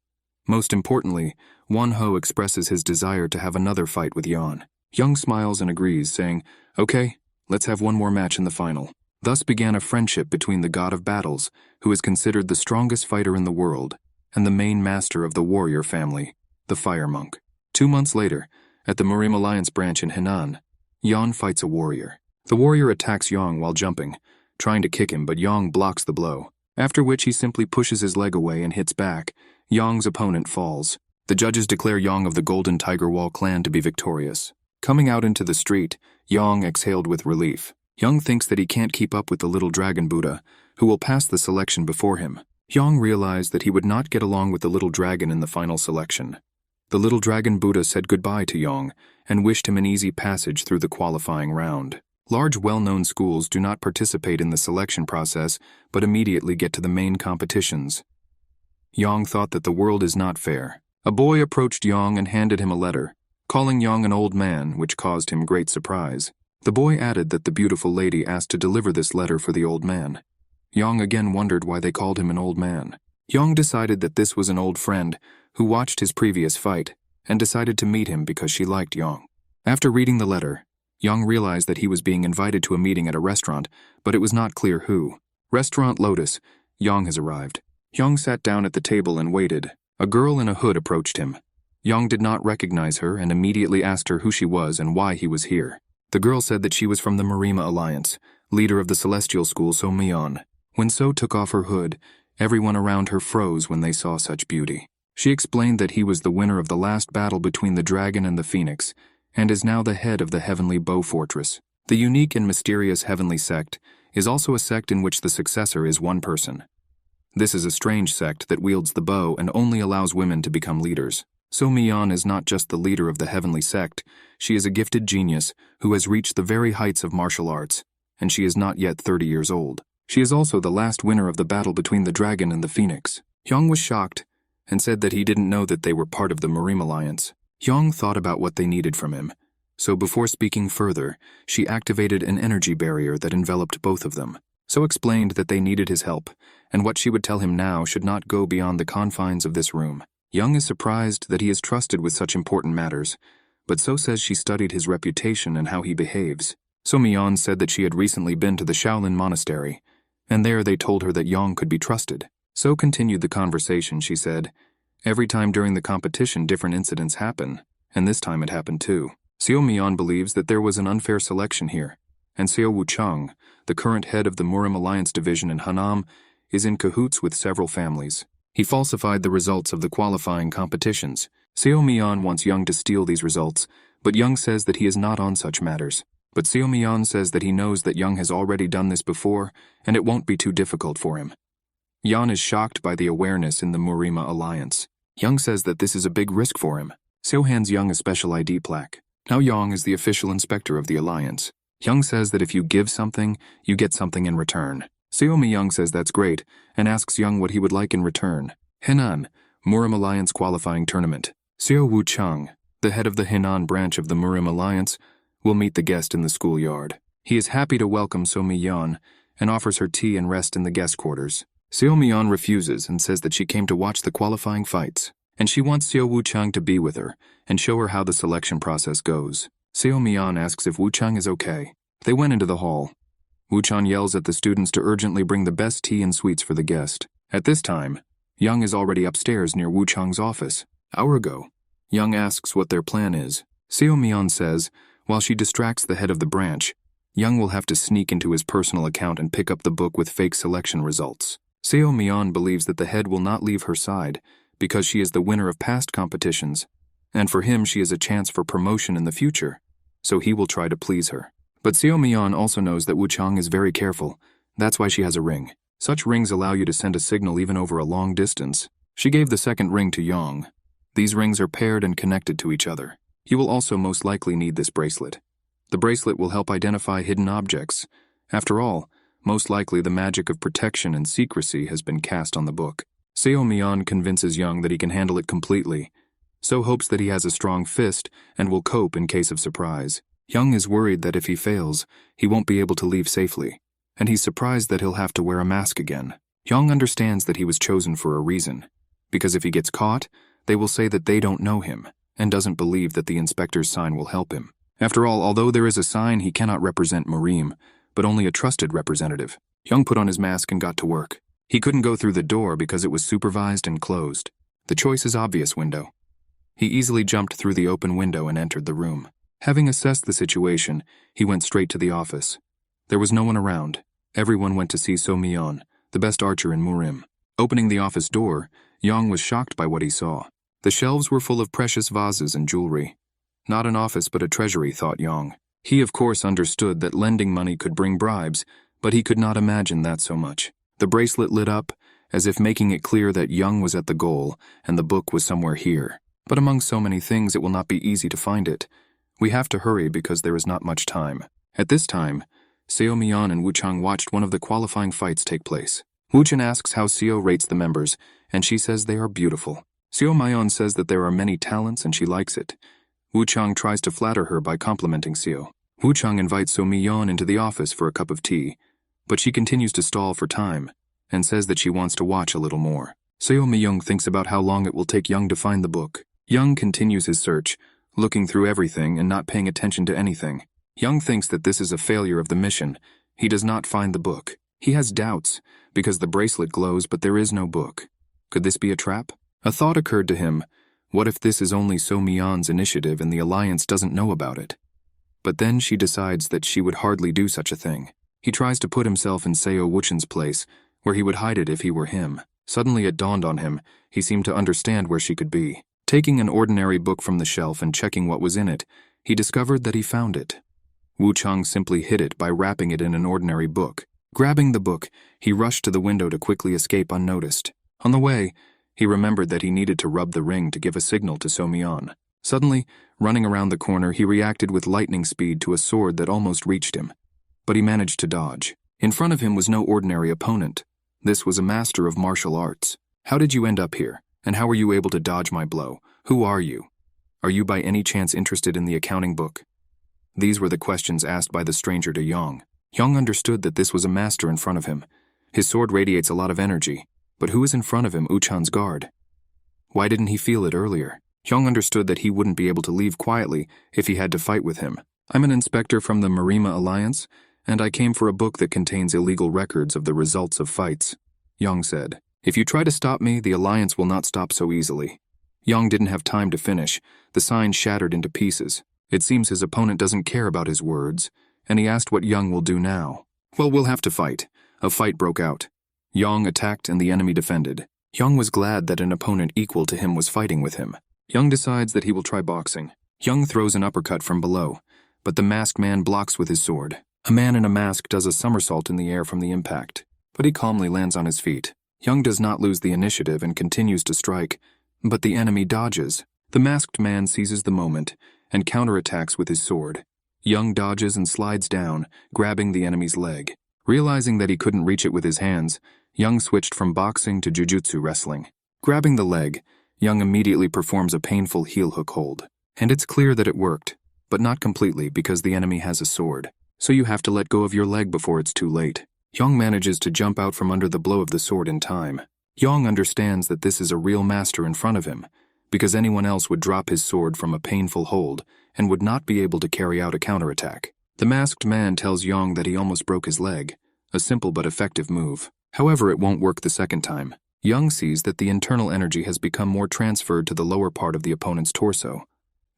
Most importantly, Won-ho expresses his desire to have another fight with Yoon. Young smiles and agrees, saying, "Okay, let's have one more match in the final." Thus began a friendship between the god of battles, who is considered the strongest fighter in the world, and the main master of the warrior family, the fire monk. 2 months later, at the Murim Alliance branch in Henan, Yoon fights a warrior. The warrior attacks Yoon while jumping, trying to kick him, but Yoon blocks the blow, after which he simply pushes his leg away and hits back. Yoon's opponent falls. The judges declare Yoon of the Golden Tiger Wall clan to be victorious. Coming out into the street, Yoon exhaled with relief. Yoon thinks that he can't keep up with the little dragon Buddha, who will pass the selection before him. Yoon realized that he would not get along with the little dragon in the final selection. The little dragon Buddha said goodbye to Yoon and wished him an easy passage through the qualifying round. Large well-known schools do not participate in the selection process, but immediately get to the main competitions. Yoon thought that the world is not fair. A boy approached Yoon and handed him a letter, calling Yoon an old man, which caused him great surprise. The boy added that the beautiful lady asked to deliver this letter for the old man. Yang again wondered why they called him an old man. Yang decided that this was an old friend who watched his previous fight and decided to meet him because she liked Yang. After reading the letter, Yang realized that he was being invited to a meeting at a restaurant, but it was not clear who. Restaurant Lotus. Yang has arrived. Yang sat down at the table and waited. A girl in a hood approached him. Yang did not recognize her and immediately asked her who she was and why he was here. The girl said that she was from the Murim Alliance, leader of the celestial school So Myeon. When So took off her hood, everyone around her froze when they saw such beauty. She explained that he was the winner of the last battle between the dragon and the phoenix, and is now the head of the heavenly bow fortress. The unique and mysterious heavenly sect is also a sect in which the successor is one person. This is a strange sect that wields the bow and only allows women to become leaders. So Myeon is not just the leader of the heavenly sect, she is a gifted genius who has reached the very heights of martial arts, and she is not yet 30 years old. She is also the last winner of the battle between the dragon and the phoenix. Hyung was shocked and said that he didn't know that they were part of the Murim Alliance. Hyung thought about what they needed from him, so before speaking further, she activated an energy barrier that enveloped both of them. So explained that they needed his help, and what she would tell him now should not go beyond the confines of this room. Young is surprised that he is trusted with such important matters, but So says she studied his reputation and how he behaves. So Myeon said that she had recently been to the Shaolin Monastery, and there they told her that Young could be trusted. So continued the conversation, she said, every time during the competition different incidents happen, and this time it happened too. Seo Myeon believes that there was an unfair selection here, and Seo Woo-chung, the current head of the Murim Alliance division in Hanam, is in cahoots with several families. He falsified the results of the qualifying competitions. Seo Myeon wants Young to steal these results, but Young says that he is not on such matters. But Seo Myeon says that he knows that Young has already done this before, and it won't be too difficult for him. Young is shocked by the awareness in the Murima Alliance. Young says that this is a big risk for him. Seo hands Young a special ID plaque. Now Young is the official inspector of the alliance. Young says that if you give something, you get something in return. Seo Mi-young says that's great, and asks Young what he would like in return. Henan, Murim Alliance qualifying tournament. Seo Woo-chung, the head of the Henan branch of the Murim Alliance, will meet the guest in the schoolyard. He is happy to welcome So Mi-yeon and offers her tea and rest in the guest quarters. Seo Mi-yeon refuses and says that she came to watch the qualifying fights, and she wants Seo Woo-chung to be with her and show her how the selection process goes. Seo Mi-yeon asks if Woo-chung is okay. They went into the hall. Woo-chung yells at the students to urgently bring the best tea and sweets for the guest. At this time, Young is already upstairs near Woo-chung's office. Hour ago, Young asks what their plan is. Seo Mi-yeon says, while she distracts the head of the branch, Young will have to sneak into his personal account and pick up the book with fake selection results. Seo Mi-yeon believes that the head will not leave her side because she is the winner of past competitions, and for him she is a chance for promotion in the future, so he will try to please her. But Seo Mi-yeon also knows that Woo-chung is very careful. That's why she has a ring. Such rings allow you to send a signal even over a long distance. She gave the second ring to Young. These rings are paired and connected to each other. You will also most likely need this bracelet. The bracelet will help identify hidden objects. After all, most likely the magic of protection and secrecy has been cast on the book. Seo Mi-yeon convinces Young that he can handle it completely. So hopes that he has a strong fist and will cope in case of surprise. Young is worried that if he fails, he won't be able to leave safely, and he's surprised that he'll have to wear a mask again. Young understands that he was chosen for a reason, because if he gets caught, they will say that they don't know him, and doesn't believe that the inspector's sign will help him. After all, although there is a sign, he cannot represent Murim, but only a trusted representative. Young put on his mask and got to work. He couldn't go through the door because it was supervised and closed. The choice is obvious: window. He easily jumped through the open window and entered the room. Having assessed the situation, he went straight to the office. There was no one around. Everyone went to see So Mi-yeon, the best archer in Murim. Opening the office door, Young was shocked by what he saw. The shelves were full of precious vases and jewelry. Not an office but a treasury, thought Young. He of course understood that lending money could bring bribes, but he could not imagine that so much. The bracelet lit up, as if making it clear that Young was at the goal and the book was somewhere here. But among so many things it will not be easy to find it. We have to hurry because there is not much time. At this time, Seo Mi-yeon and Woo-chung watched one of the qualifying fights take place. Woo-chung asks how Seo rates the members, and she says they are beautiful. Seo Mi-yeon says that there are many talents and she likes it. Woo-chung tries to flatter her by complimenting Seo. Wu Chang invites So Mi-yeon into the office for a cup of tea, but she continues to stall for time and says that she wants to watch a little more. Seo Mi-young thinks about how long it will take Young to find the book. Young continues his search, looking through everything and not paying attention to anything. Young thinks that this is a failure of the mission. He does not find the book. He has doubts, because the bracelet glows but there is no book. Could this be a trap? A thought occurred to him. What if this is only So Mi-yeon's initiative and the Alliance doesn't know about it? But then she decides that she would hardly do such a thing. He tries to put himself in Seo Wuchan's place, where he would hide it if he were him. Suddenly it dawned on him, he seemed to understand where she could be. Taking an ordinary book from the shelf and checking what was in it, he discovered that he found it. Wu Chang simply hid it by wrapping it in an ordinary book. Grabbing the book, he rushed to the window to quickly escape unnoticed. On the way, he remembered that he needed to rub the ring to give a signal to So Mi-yeon. Suddenly, running around the corner, he reacted with lightning speed to a sword that almost reached him. But he managed to dodge. In front of him was no ordinary opponent. This was a master of martial arts. How did you end up here? And how were you able to dodge my blow? Who are you? Are you by any chance interested in the accounting book? These were the questions asked by the stranger to Young. Young understood that this was a master in front of him. His sword radiates a lot of energy. But who is in front of him, Uchan's guard? Why didn't he feel it earlier? Young understood that he wouldn't be able to leave quietly if he had to fight with him. I'm an inspector from the Murim Alliance, and I came for a book that contains illegal records of the results of fights. Young said, if you try to stop me, the Alliance will not stop so easily. Young didn't have time to finish. The sign shattered into pieces. It seems his opponent doesn't care about his words, and he asked what Young will do now. Well, we'll have to fight. A fight broke out. Young attacked and the enemy defended. Young was glad that an opponent equal to him was fighting with him. Young decides that he will try boxing. Young throws an uppercut from below, but the masked man blocks with his sword. A man in a mask does a somersault in the air from the impact, but he calmly lands on his feet. Young does not lose the initiative and continues to strike, but the enemy dodges. The masked man seizes the moment and counterattacks with his sword. Young dodges and slides down, grabbing the enemy's leg. Realizing that he couldn't reach it with his hands, Young switched from boxing to jujutsu wrestling. Grabbing the leg, Young immediately performs a painful heel hook hold. And it's clear that it worked, but not completely because the enemy has a sword. So you have to let go of your leg before it's too late. Young manages to jump out from under the blow of the sword in time. Young understands that this is a real master in front of him, because anyone else would drop his sword from a painful hold and would not be able to carry out a counterattack. The masked man tells Young that he almost broke his leg, a simple but effective move. However, it won't work the second time. Young sees that the internal energy has become more transferred to the lower part of the opponent's torso.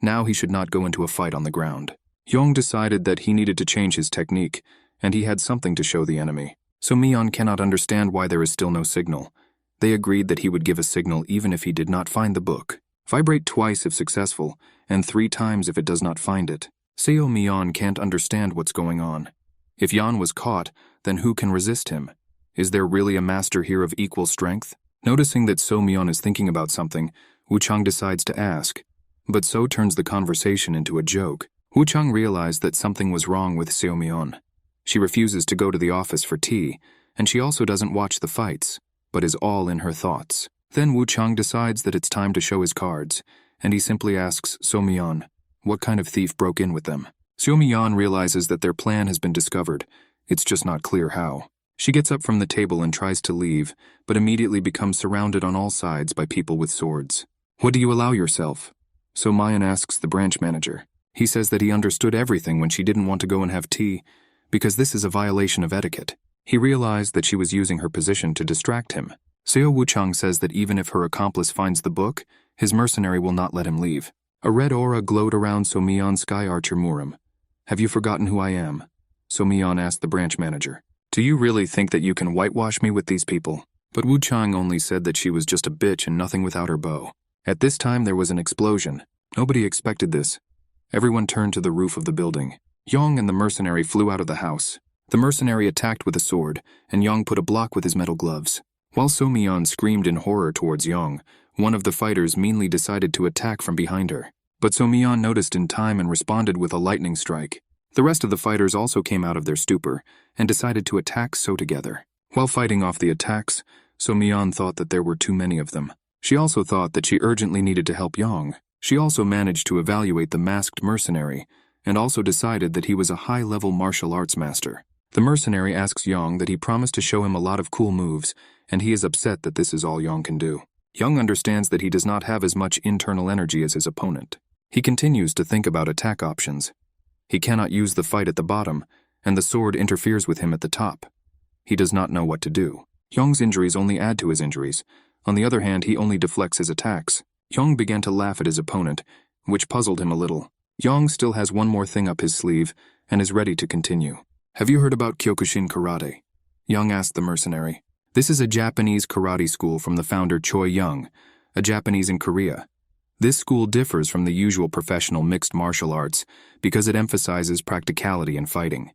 Now he should not go into a fight on the ground. Young decided that he needed to change his technique, and he had something to show the enemy. So Mi-yeon cannot understand why there is still no signal. They agreed that he would give a signal even if he did not find the book. Vibrate twice if successful, and 3 times if it does not find it. Seo Mi-yeon can't understand what's going on. If Yan was caught, then who can resist him? Is there really a master here of equal strength? Noticing that So Mi-yeon is thinking about something, Wu Chang decides to ask. But So turns the conversation into a joke. Wu Chang realized that something was wrong with Seo Mi-yeon. She refuses to go to the office for tea, and she also doesn't watch the fights, but is all in her thoughts. Then Wu Chang decides that it's time to show his cards, and he simply asks So Mi-yeon, what kind of thief broke in with them? So Mi-yeon realizes that their plan has been discovered. It's just not clear how. She gets up from the table and tries to leave, but immediately becomes surrounded on all sides by people with swords. What do you allow yourself? So Mi-yeon asks the branch manager. He says that he understood everything when she didn't want to go and have tea, because this is a violation of etiquette. He realized that she was using her position to distract him. Seo Wu Chang says that even if her accomplice finds the book, his mercenary will not let him leave. A red aura glowed around So Mi-yeon's sky archer Murim. Have you forgotten who I am? So Mi-yeon asked the branch manager. Do you really think that you can whitewash me with these people? But Wu Chang only said that she was just a bitch and nothing without her bow. At this time there was an explosion. Nobody expected this. Everyone turned to the roof of the building. Young and the mercenary flew out of the house. The mercenary attacked with a sword, and Young put a block with his metal gloves. While So Mi-yeon screamed in horror towards Young, one of the fighters meanly decided to attack from behind her. But So Mi-yeon noticed in time and responded with a lightning strike. The rest of the fighters also came out of their stupor and decided to attack So together. While fighting off the attacks, So Mi-yeon thought that there were too many of them. She also thought that she urgently needed to help Young. She also managed to evaluate the masked mercenary and also decided that he was a high-level martial arts master. The mercenary asks Yang that he promised to show him a lot of cool moves, and he is upset that this is all Yang can do. Yang understands that he does not have as much internal energy as his opponent. He continues to think about attack options. He cannot use the fight at the bottom, and the sword interferes with him at the top. He does not know what to do. Yang's injuries only add to his injuries. On the other hand, he only deflects his attacks. Yang began to laugh at his opponent, which puzzled him a little. Yang still has one more thing up his sleeve and is ready to continue. Have you heard about Kyokushin Karate? Yang asked the mercenary. This is a Japanese karate school from the founder Choi Young, a Japanese in Korea. This school differs from the usual professional mixed martial arts because it emphasizes practicality in fighting.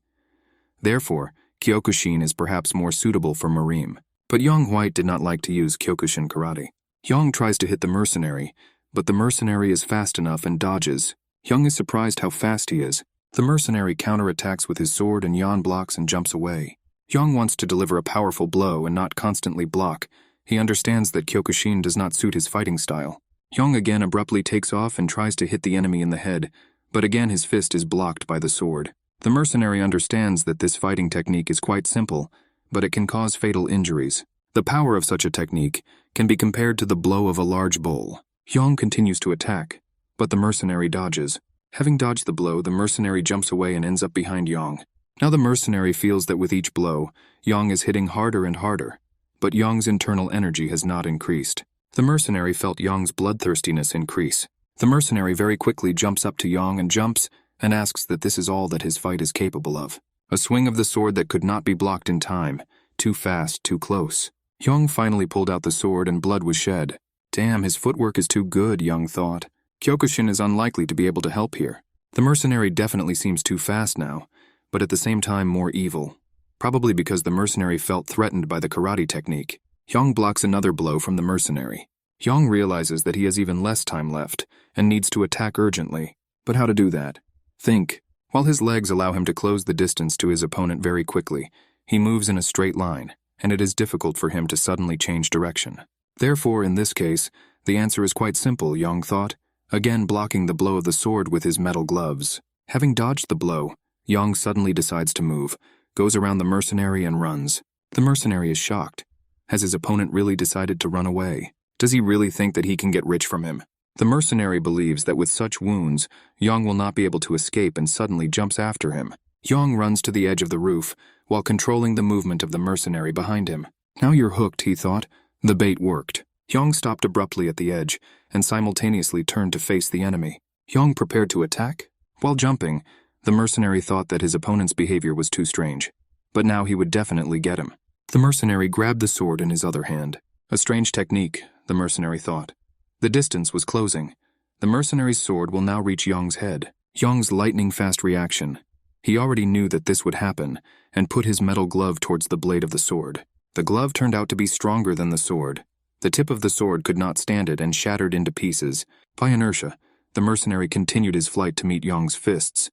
Therefore, Kyokushin is perhaps more suitable for Murim. But Young White did not like to use Kyokushin Karate. Young tries to hit the mercenary, but the mercenary is fast enough and dodges. Young is surprised how fast he is. The mercenary counterattacks with his sword and Yan blocks and jumps away. Young wants to deliver a powerful blow and not constantly block. He understands that Kyokushin does not suit his fighting style. Young again abruptly takes off and tries to hit the enemy in the head, but again his fist is blocked by the sword. The mercenary understands that this fighting technique is quite simple, but it can cause fatal injuries. The power of such a technique can be compared to the blow of a large bull. Young continues to attack, but the mercenary dodges. Having dodged the blow, the mercenary jumps away and ends up behind Young. Now the mercenary feels that with each blow, Young is hitting harder and harder, but Young's internal energy has not increased. The mercenary felt Young's bloodthirstiness increase. The mercenary very quickly jumps up to Young and jumps and asks that this is all that his fight is capable of. A swing of the sword that could not be blocked in time. Too fast, too close. Young finally pulled out the sword and blood was shed. Damn, his footwork is too good, Young thought. Kyokushin is unlikely to be able to help here. The mercenary definitely seems too fast now, but at the same time more evil. Probably because the mercenary felt threatened by the karate technique. Young blocks another blow from the mercenary. Young realizes that he has even less time left and needs to attack urgently. But how to do that? Think. While his legs allow him to close the distance to his opponent very quickly, he moves in a straight line, and it is difficult for him to suddenly change direction. Therefore, in this case, the answer is quite simple, Young thought, again blocking the blow of the sword with his metal gloves. Having dodged the blow, Young suddenly decides to move, goes around the mercenary and runs. The mercenary is shocked. Has his opponent really decided to run away? Does he really think that he can get rich from him? The mercenary believes that with such wounds, Young will not be able to escape and suddenly jumps after him. Young runs to the edge of the roof, while controlling the movement of the mercenary behind him. Now you're hooked, he thought. The bait worked. Young stopped abruptly at the edge, and simultaneously turned to face the enemy. Young prepared to attack? While jumping, the mercenary thought that his opponent's behavior was too strange. But now he would definitely get him. The mercenary grabbed the sword in his other hand. A strange technique, the mercenary thought. The distance was closing. The mercenary's sword will now reach Young's head. Young's lightning-fast reaction. He already knew that this would happen, and put his metal glove towards the blade of the sword. The glove turned out to be stronger than the sword. The tip of the sword could not stand it and shattered into pieces. By inertia, the mercenary continued his flight to meet Young's fists.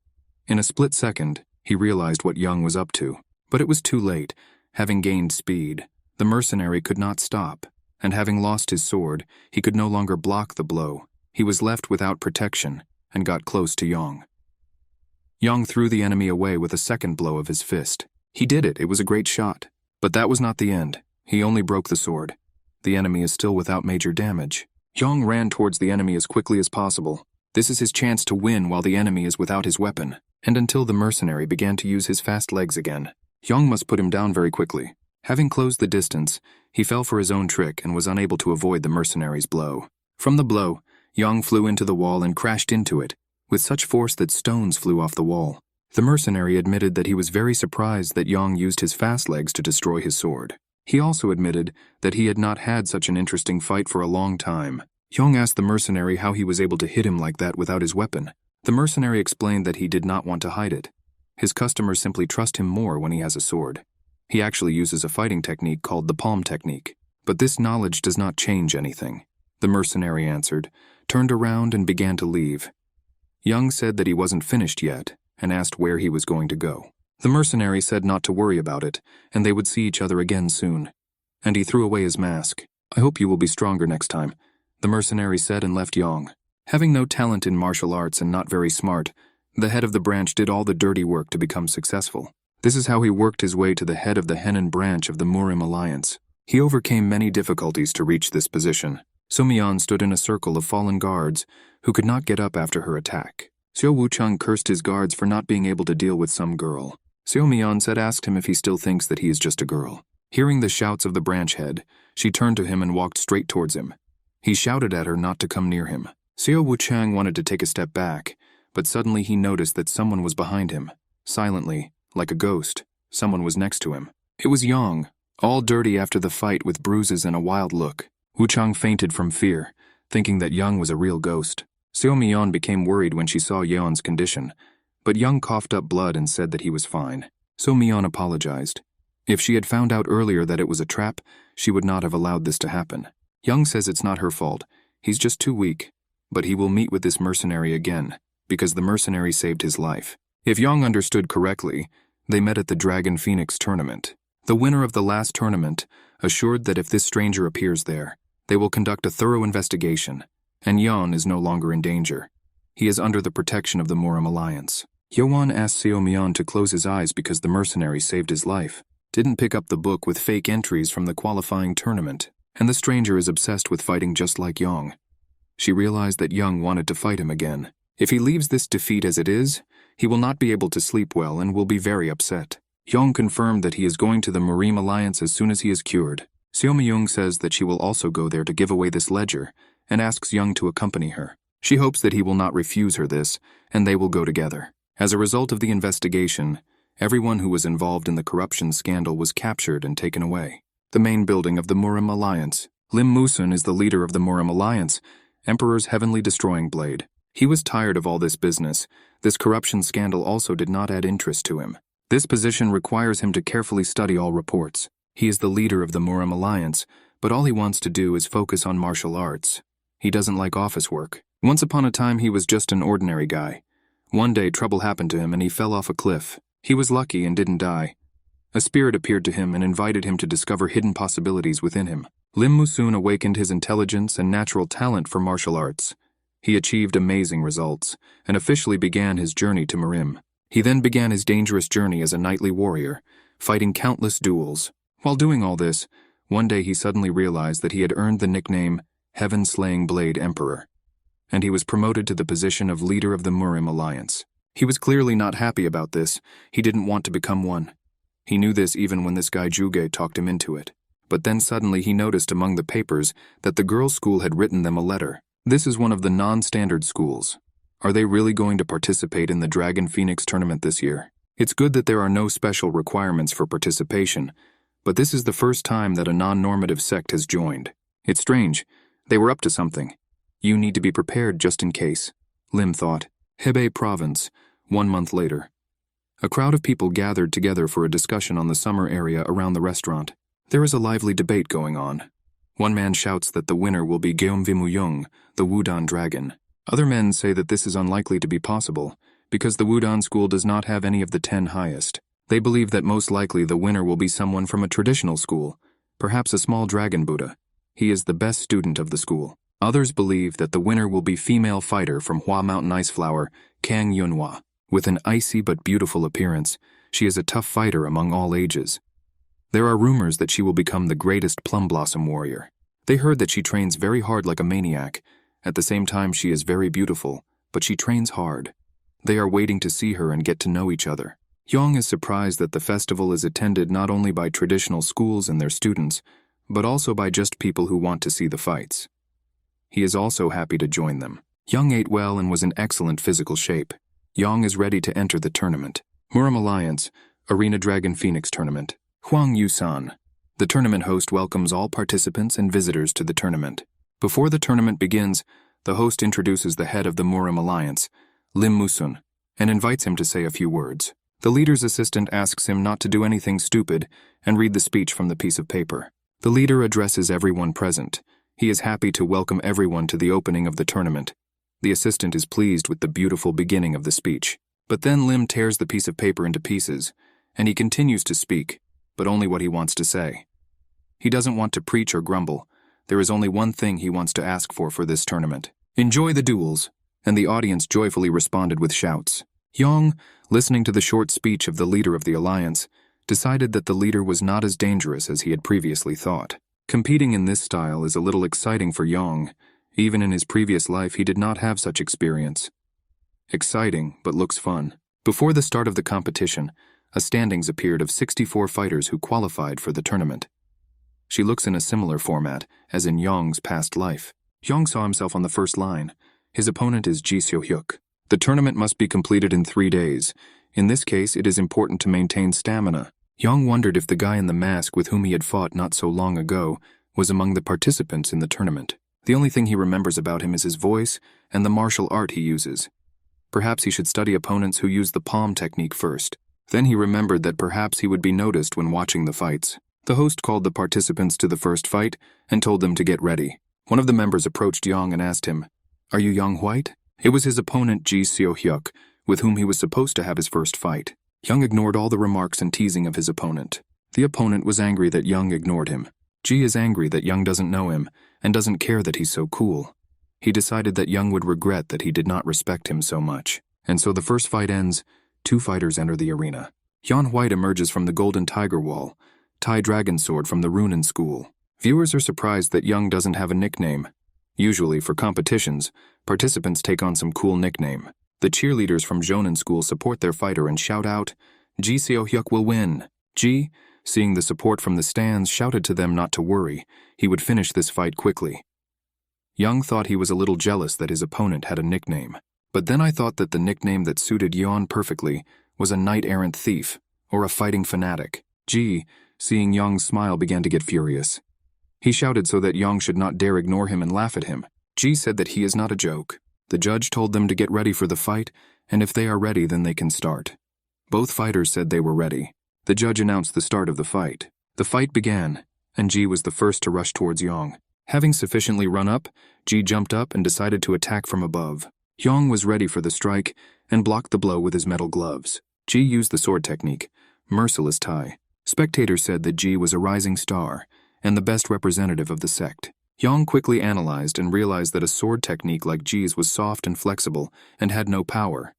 In a split second, he realized what Young was up to. But it was too late. Having gained speed, the mercenary could not stop, and having lost his sword, he could no longer block the blow. He was left without protection, and got close to Young. Young threw the enemy away with a second blow of his fist. He did it was a great shot. But that was not the end. He only broke the sword. The enemy is still without major damage. Young ran towards the enemy as quickly as possible. This is his chance to win while the enemy is without his weapon, and until the mercenary began to use his fast legs again. Young must put him down very quickly. Having closed the distance, he fell for his own trick and was unable to avoid the mercenary's blow. From the blow, Young flew into the wall and crashed into it, with such force that stones flew off the wall. The mercenary admitted that he was very surprised that Young used his fast legs to destroy his sword. He also admitted that he had not had such an interesting fight for a long time. Young asked the mercenary how he was able to hit him like that without his weapon. The mercenary explained that he did not want to hide it. His customers simply trust him more when he has a sword. He actually uses a fighting technique called the palm technique. But this knowledge does not change anything. The mercenary answered, turned around and began to leave. Young said that he wasn't finished yet, and asked where he was going to go. The mercenary said not to worry about it, and they would see each other again soon. And he threw away his mask. I hope you will be stronger next time, the mercenary said and left Young. Having no talent in martial arts and not very smart, The head of the branch did all the dirty work to become successful. This is how he worked his way to the head of the Henan branch of the Murim alliance. He overcame many difficulties to reach this position. Soo-myeon stood in a circle of fallen guards who could not get up after her attack. Seo Woo-chung cursed his guards for not being able to deal with some girl. Seo-myeon asked him if he still thinks that he is just a girl. Hearing the shouts of the branch head, she turned to him and walked straight towards him. He shouted at her not to come near him. Seo Woo-chung wanted to take a step back, but suddenly he noticed that someone was behind him. Silently, like a ghost, someone was next to him. It was Yang, all dirty after the fight with bruises and a wild look. Woo-chung fainted from fear, thinking that Yang was a real ghost. Seo-myeon became worried when she saw Yeon's condition, but Yang coughed up blood and said that he was fine. Seo-myeon apologized. If she had found out earlier that it was a trap, she would not have allowed this to happen. Yang says it's not her fault. He's just too weak. But he will meet with this mercenary again, because the mercenary saved his life. If Yang understood correctly, they met at the Dragon Phoenix tournament. The winner of the last tournament assured that if this stranger appears there, they will conduct a thorough investigation, and Yeon is no longer in danger. He is under the protection of the Murim alliance. Yeon asked Seo-myeon to close his eyes because the mercenary saved his life. Didn't pick up the book with fake entries from the qualifying tournament, and the stranger is obsessed with fighting just like Yang. She realized that Yang wanted to fight him again. If he leaves this defeat as it is, he will not be able to sleep well and will be very upset. Yang confirmed that he is going to the Murim alliance as soon as he is cured. Seo-myeon says that she will also go there to give away this ledger, and asks Yang to accompany her. She hopes that he will not refuse her this, and they will go together. As a result of the investigation, everyone who was involved in the corruption scandal was captured and taken away. The main building of the Murim alliance. Lim Musun is the leader of the Murim alliance, Emperor's heavenly destroying blade. He was tired of all this business. This corruption scandal also did not add interest to him. This position requires him to carefully study all reports. He is the leader of the Murim alliance, but all he wants to do is focus on martial arts. He doesn't like office work. Once upon a time he was just an ordinary guy. One day trouble happened to him and he fell off a cliff. He was lucky and didn't die. A spirit appeared to him and invited him to discover hidden possibilities within him. Lim Musun awakened his intelligence and natural talent for martial arts. He achieved amazing results, and officially began his journey to Murim. He then began his dangerous journey as a knightly warrior, fighting countless duels. While doing all this, one day he suddenly realized that he had earned the nickname Heaven-Slaying Blade Emperor, and he was promoted to the position of leader of the Murim alliance. He was clearly not happy about this. He didn't want to become one. He knew this even when this guy Juge talked him into it. But then suddenly he noticed among the papers that the girls' school had written them a letter. This is one of the non-standard schools. Are they really going to participate in the Dragon Phoenix tournament this year? It's good that there are no special requirements for participation, but this is the first time that a non-normative sect has joined. It's strange. They were up to something. You need to be prepared just in case, Lim thought. Hebei Province, 1 month later. A crowd of people gathered together for a discussion on the summer area around the restaurant. There is a lively debate going on. One man shouts that the winner will be Gyeomvimuyung, the Wudon dragon. Other men say that this is unlikely to be possible, because the Wudon school does not have any of the 10 highest. They believe that most likely the winner will be someone from a traditional school, perhaps a small dragon Buddha. He is the best student of the school. Others believe that the winner will be female fighter from Hua Mountain Ice Flower, Kang Yunhua. With an icy but beautiful appearance, she is a tough fighter among all ages. There are rumors that she will become the greatest Plum Blossom warrior. They heard that she trains very hard like a maniac. At the same time, she is very beautiful, but she trains hard. They are waiting to see her and get to know each other. Yang is surprised that the festival is attended not only by traditional schools and their students, but also by just people who want to see the fights. He is also happy to join them. Yang ate well and was in excellent physical shape. Yang is ready to enter the tournament. Murim Alliance, Arena Dragon Phoenix Tournament. Huang Yusan. The tournament host welcomes all participants and visitors to the tournament. Before the tournament begins, the host introduces the head of the Murim Alliance, Lim Musun, and invites him to say a few words. The leader's assistant asks him not to do anything stupid and read the speech from the piece of paper. The leader addresses everyone present. He is happy to welcome everyone to the opening of the tournament. The assistant is pleased with the beautiful beginning of the speech. But then Lim tears the piece of paper into pieces, and he continues to speak, but only what he wants to say. He doesn't want to preach or grumble. There is only one thing he wants to ask for this tournament. Enjoy the duels, and the audience joyfully responded with shouts. Yang, listening to the short speech of the leader of the alliance, decided that the leader was not as dangerous as he had previously thought. Competing in this style is a little exciting for Yang. Even in his previous life, he did not have such experience. Exciting, but looks fun. Before the start of the competition, a standings appeared of 64 fighters who qualified for the tournament. She looks in a similar format as in Yang's past life. Yang saw himself on the first line. His opponent is Ji Seo-hyuk. The tournament must be completed in 3 days. In this case, it is important to maintain stamina. Yang wondered if the guy in the mask with whom he had fought not so long ago was among the participants in the tournament. The only thing he remembers about him is his voice and the martial art he uses. Perhaps he should study opponents who use the palm technique first. Then he remembered that perhaps he would be noticed when watching the fights. The host called the participants to the first fight and told them to get ready. One of the members approached Yang and asked him, "Are you Yang White?" It was his opponent Ji Seo-hyuk, with whom he was supposed to have his first fight. Yang ignored all the remarks and teasing of his opponent. The opponent was angry that Yang ignored him. Ji is angry that Yang doesn't know him and doesn't care that he's so cool. He decided that Yang would regret that he did not respect him so much. And so the first fight ends. 2 fighters enter the arena. Yang White emerges from the Golden Tiger Wall, Tai Dragon Sword from the Runin School. Viewers are surprised that Yang doesn't have a nickname. Usually, for competitions, participants take on some cool nickname. The cheerleaders from Jonin School support their fighter and shout out, "Ji Seo-hyuk will win." Ji, seeing the support from the stands, shouted to them not to worry. He would finish this fight quickly. Yang thought he was a little jealous that his opponent had a nickname. But then I thought that the nickname that suited Yeon perfectly was a knight-errant thief, or a fighting fanatic. Ji, seeing Yang's smile, began to get furious. He shouted so that Yang should not dare ignore him and laugh at him. Ji said that he is not a joke. The judge told them to get ready for the fight, and if they are ready, then they can start. Both fighters said they were ready. The judge announced the start of the fight. The fight began, and Ji was the first to rush towards Yang. Having sufficiently run up, Ji jumped up and decided to attack from above. Yang was ready for the strike and blocked the blow with his metal gloves. Ji used the sword technique, merciless Tai. Spectators said that Ji was a rising star and the best representative of the sect. Yang quickly analyzed and realized that a sword technique like Ji's was soft and flexible and had no power.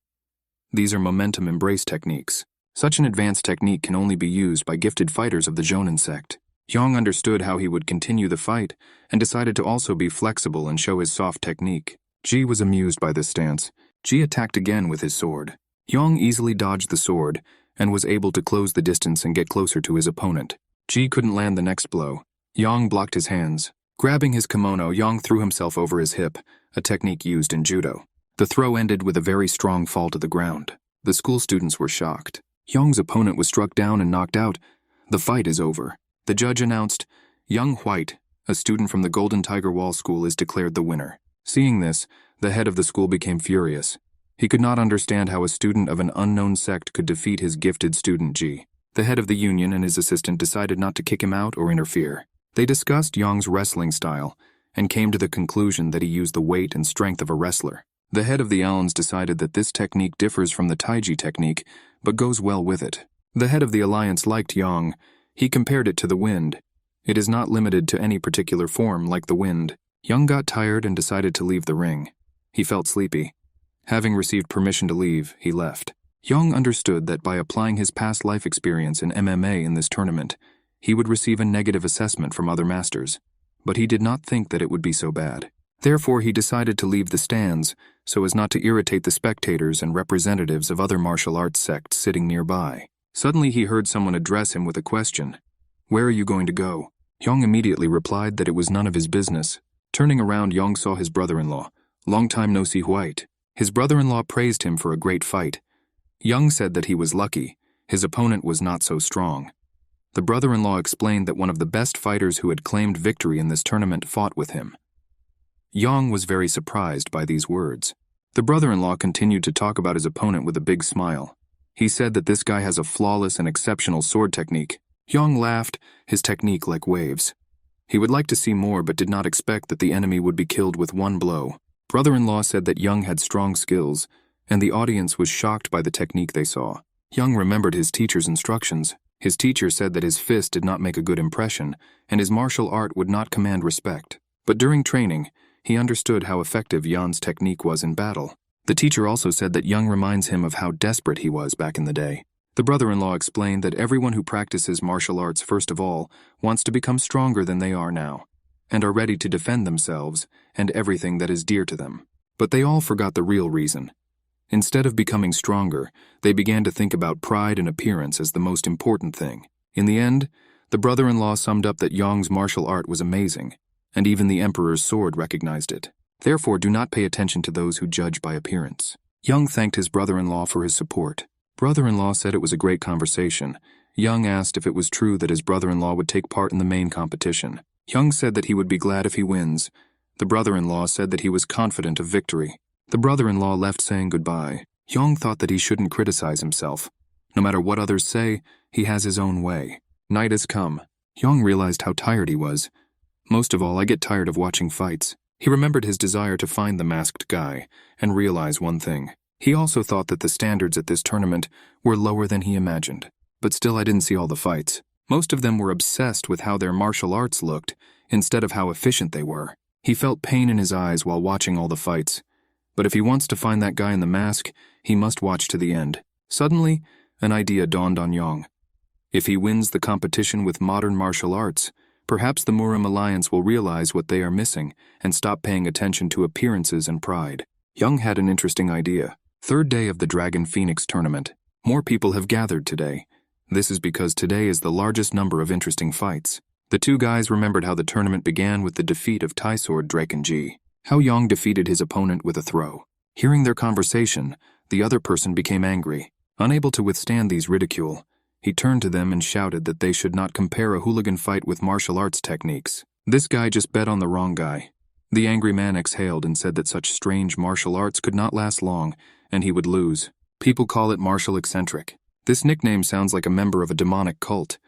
These are momentum embrace techniques. Such an advanced technique can only be used by gifted fighters of the Jonin sect. Yang understood how he would continue the fight and decided to also be flexible and show his soft technique. Ji was amused by this stance. Ji attacked again with his sword. Yang easily dodged the sword and was able to close the distance and get closer to his opponent. Ji couldn't land the next blow. Yang blocked his hands. Grabbing his kimono, Yang threw himself over his hip, a technique used in judo. The throw ended with a very strong fall to the ground. The school students were shocked. Yang's opponent was struck down and knocked out. The fight is over. The judge announced, Yang White, a student from the Golden Tiger Wall School, is declared the winner. Seeing this, the head of the school became furious. He could not understand how a student of an unknown sect could defeat his gifted student Ji. The head of the union and his assistant decided not to kick him out or interfere. They discussed Yang's wrestling style and came to the conclusion that he used the weight and strength of a wrestler. The head of the Allens decided that this technique differs from the Taiji technique, but goes well with it. The head of the alliance liked Yang. He compared it to the wind. It is not limited to any particular form like the wind. Yang got tired and decided to leave the ring. He felt sleepy. Having received permission to leave, he left. Yang understood that by applying his past life experience in MMA in this tournament, he would receive a negative assessment from other masters. But he did not think that it would be so bad. Therefore, he decided to leave the stands so as not to irritate the spectators and representatives of other martial arts sects sitting nearby. Suddenly, he heard someone address him with a question. "Where are you going to go?" Yang immediately replied that it was none of his business. Turning around, Yang saw his brother-in-law. "Long time no see, White." His brother-in-law praised him for a great fight. Yang said that he was lucky. His opponent was not so strong. The brother-in-law explained that one of the best fighters who had claimed victory in this tournament fought with him. Yang was very surprised by these words. The brother-in-law continued to talk about his opponent with a big smile. He said that this guy has a flawless and exceptional sword technique. Yang laughed, his technique like waves. He would like to see more but did not expect that the enemy would be killed with one blow. Brother-in-law said that Yang had strong skills, and the audience was shocked by the technique they saw. Yang remembered his teacher's instructions. His teacher said that his fist did not make a good impression, and his martial art would not command respect. But during training, he understood how effective Yan's technique was in battle. The teacher also said that Young reminds him of how desperate he was back in the day. The brother-in-law explained that everyone who practices martial arts first of all wants to become stronger than they are now, and are ready to defend themselves and everything that is dear to them. But they all forgot the real reason. Instead of becoming stronger, they began to think about pride and appearance as the most important thing. In the end, the brother-in-law summed up that Yong's martial art was amazing, and even the emperor's sword recognized it. Therefore, do not pay attention to those who judge by appearance. Young thanked his brother-in-law for his support. Brother-in-law said it was a great conversation. Young asked if it was true that his brother-in-law would take part in the main competition. Young said that he would be glad if he wins. The brother-in-law said that he was confident of victory. The brother-in-law left saying goodbye. Young thought that he shouldn't criticize himself. No matter what others say, he has his own way. Night has come. Young realized how tired he was. Most of all, I get tired of watching fights. He remembered his desire to find the masked guy and realize one thing. He also thought that the standards at this tournament were lower than he imagined. But still, I didn't see all the fights. Most of them were obsessed with how their martial arts looked, instead of how efficient they were. He felt pain in his eyes while watching all the fights. But if he wants to find that guy in the mask, he must watch to the end. Suddenly, an idea dawned on Young. If he wins the competition with modern martial arts, perhaps the Murim Alliance will realize what they are missing and stop paying attention to appearances and pride. Young had an interesting idea. Third day of the Dragon Phoenix tournament. More people have gathered today. This is because today is the largest number of interesting fights. The two guys remembered how the tournament began with the defeat of Tai Sword Draken G. How Young defeated his opponent with a throw. Hearing their conversation, the other person became angry. Unable to withstand these ridicule, he turned to them and shouted that they should not compare a hooligan fight with martial arts techniques. This guy just bet on the wrong guy. The angry man exhaled and said that such strange martial arts could not last long, and he would lose. People call it martial eccentric. This nickname sounds like a member of a demonic cult.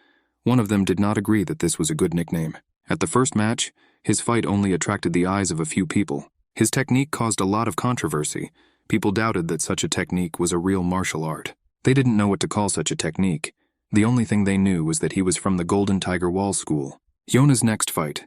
One of them did not agree that this was a good nickname. At the first match, his fight only attracted the eyes of a few people. His technique caused a lot of controversy. People doubted that such a technique was a real martial art. They didn't know what to call such a technique. The only thing they knew was that he was from the Golden Tiger Wall School. Yona's next fight.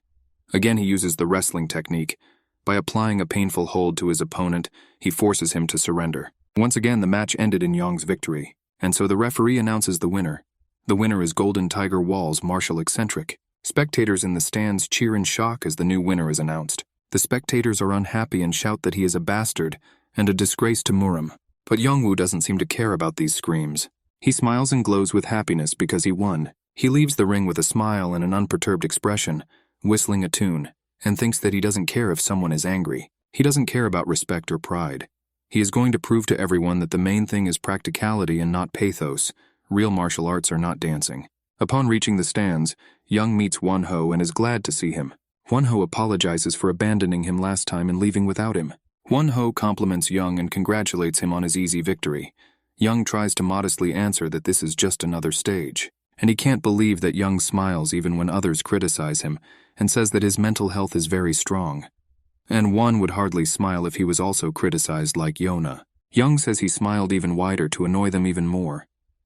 Again, he uses the wrestling technique. By applying a painful hold to his opponent, he forces him to surrender. Once again, the match ended in Young's victory, and so the referee announces the winner. The winner is Golden Tiger Wall's martial eccentric. Spectators in the stands cheer in shock as the new winner is announced. The spectators are unhappy and shout that he is a bastard and a disgrace to Murim. But Youngwoo doesn't seem to care about these screams. He smiles and glows with happiness because he won. He leaves the ring with a smile and an unperturbed expression, whistling a tune, and thinks that he doesn't care if someone is angry. He doesn't care about respect or pride. He is going to prove to everyone that the main thing is practicality and not pathos. Real martial arts are not dancing. Upon reaching the stands, Young meets Won-ho and is glad to see him. Won-ho apologizes for abandoning him last time and leaving without him. Won-ho compliments Young and congratulates him on his easy victory. Young tries to modestly answer that this is just another stage, and he can't believe that Young smiles even when others criticize him, and says that his mental health is very strong. And Won would hardly smile if he was also criticized like Yona. Young says he smiled even wider to annoy them even more.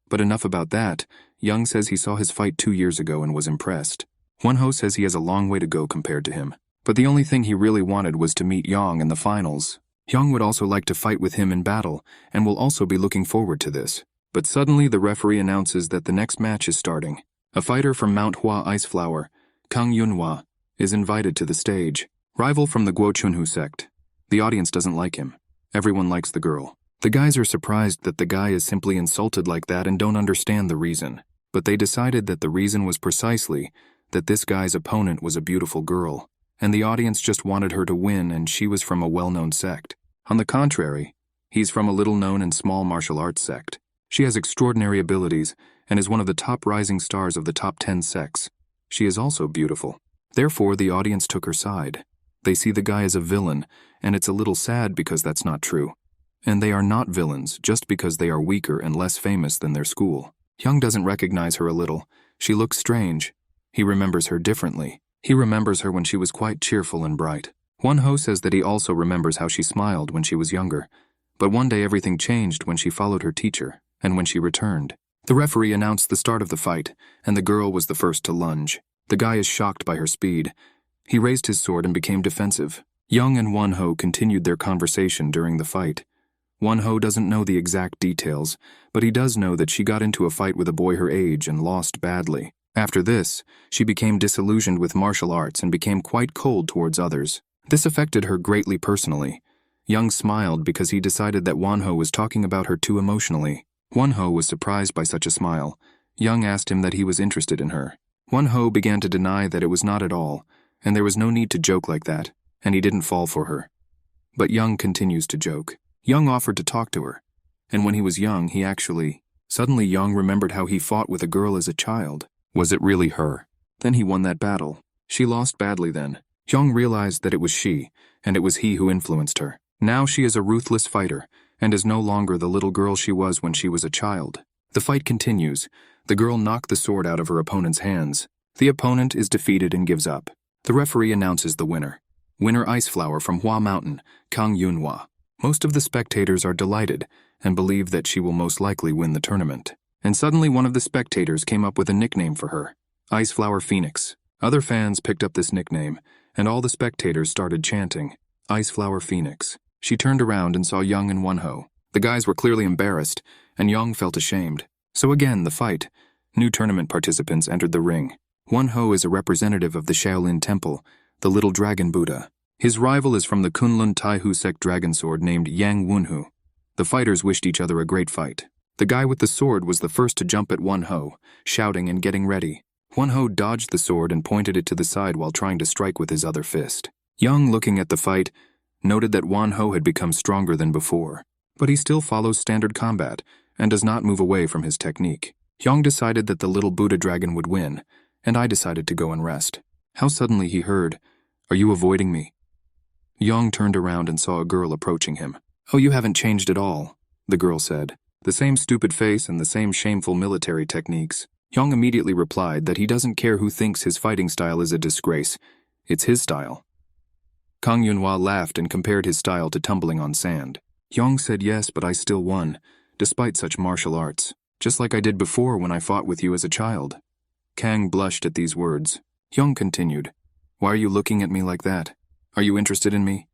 But enough about that. Young says he saw his fight 2 years ago and was impressed. Won-ho says he has a long way to go compared to him. But the only thing he really wanted was to meet Young in the finals. Young would also like to fight with him in battle, and will also be looking forward to this. But suddenly the referee announces that the next match is starting. A fighter from Mount Hua Iceflower, Kang Yunhua, is invited to the stage. Rival from the Guo Chunhu sect. The audience doesn't like him. Everyone likes the girl. The guys are surprised that the guy is simply insulted like that and don't understand the reason. But they decided that the reason was precisely that this guy's opponent was a beautiful girl, and the audience just wanted her to win, and she was from a well-known sect. On the contrary, he's from a little-known and small martial arts sect. She has extraordinary abilities and is one of the top rising stars of the top 10 sects. She is also beautiful. Therefore, the audience took her side. They see the guy as a villain, and it's a little sad because that's not true. And they are not villains just because they are weaker and less famous than their school. Young doesn't recognize her a little. She looks strange. He remembers her differently. He remembers her when she was quite cheerful and bright. Won-ho says that he also remembers how she smiled when she was younger. But one day everything changed when she followed her teacher, and when she returned. The referee announced the start of the fight, and the girl was the first to lunge. The guy is shocked by her speed. He raised his sword and became defensive. Young and Won-ho continued their conversation during the fight. Won-ho doesn't know the exact details, but he does know that she got into a fight with a boy her age and lost badly. After this, she became disillusioned with martial arts and became quite cold towards others. This affected her greatly personally. Young smiled because he decided that Won-ho was talking about her too emotionally. Won-ho was surprised by such a smile. Young asked him that he was interested in her. Won-ho began to deny that it was not at all, and there was no need to joke like that, and he didn't fall for her. But Young continues to joke. Young offered to talk to her, and when he was young, Suddenly Young remembered how he fought with a girl as a child. Was it really her? Then he won that battle. She lost badly then. Young realized that it was she, and it was he who influenced her. Now she is a ruthless fighter, and is no longer the little girl she was when she was a child. The fight continues. The girl knocked the sword out of her opponent's hands. The opponent is defeated and gives up. The referee announces the winner. Winner Ice Flower from Hua Mountain, Kang Yunhwa. Most of the spectators are delighted and believe that she will most likely win the tournament. And suddenly one of the spectators came up with a nickname for her, Ice Flower Phoenix. Other fans picked up this nickname, and all the spectators started chanting, Ice Flower Phoenix. She turned around and saw Young and Won-ho. The guys were clearly embarrassed, and Young felt ashamed. So again, the fight. New tournament participants entered the ring. Won-ho is a representative of the Shaolin Temple, the Little Dragon Buddha. His rival is from the Kunlun Taihu sect dragon sword named Yang Wunhu. The fighters wished each other a great fight. The guy with the sword was the first to jump at Won-ho, shouting and getting ready. Won-ho dodged the sword and pointed it to the side while trying to strike with his other fist. Young, looking at the fight, noted that Won-ho had become stronger than before. But he still follows standard combat and does not move away from his technique. Young decided that the little Buddha dragon would win, and I decided to go and rest. How suddenly he heard, "Are you avoiding me?" Young turned around and saw a girl approaching him. "Oh, you haven't changed at all," the girl said. The same stupid face and the same shameful military techniques. Young immediately replied that he doesn't care who thinks his fighting style is a disgrace. It's his style. Kang Yunhwa laughed and compared his style to tumbling on sand. Young said, "Yes, but I still won, despite such martial arts, just like I did before when I fought with you as a child." Kang blushed at these words. Young continued, "Why are you looking at me like that? Are you interested in me?"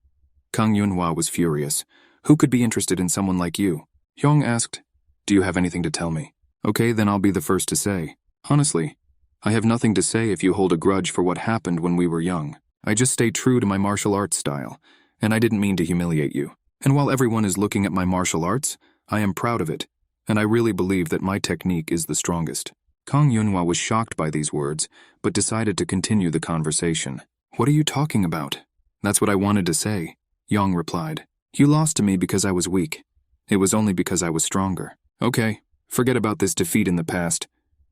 Kang Yunhwa was furious. Who could be interested in someone like you? Young asked, "Do you have anything to tell me?" "Okay, then I'll be the first to say. Honestly, I have nothing to say if you hold a grudge for what happened when we were young. I just stay true to my martial arts style, and I didn't mean to humiliate you. And while everyone is looking at my martial arts, I am proud of it, and I really believe that my technique is the strongest." Kang Yunhwa was shocked by these words, but decided to continue the conversation. "What are you talking about?" "That's what I wanted to say," Young replied. "You lost to me because I was weak. It was only because I was stronger." "Okay, forget about this defeat in the past,"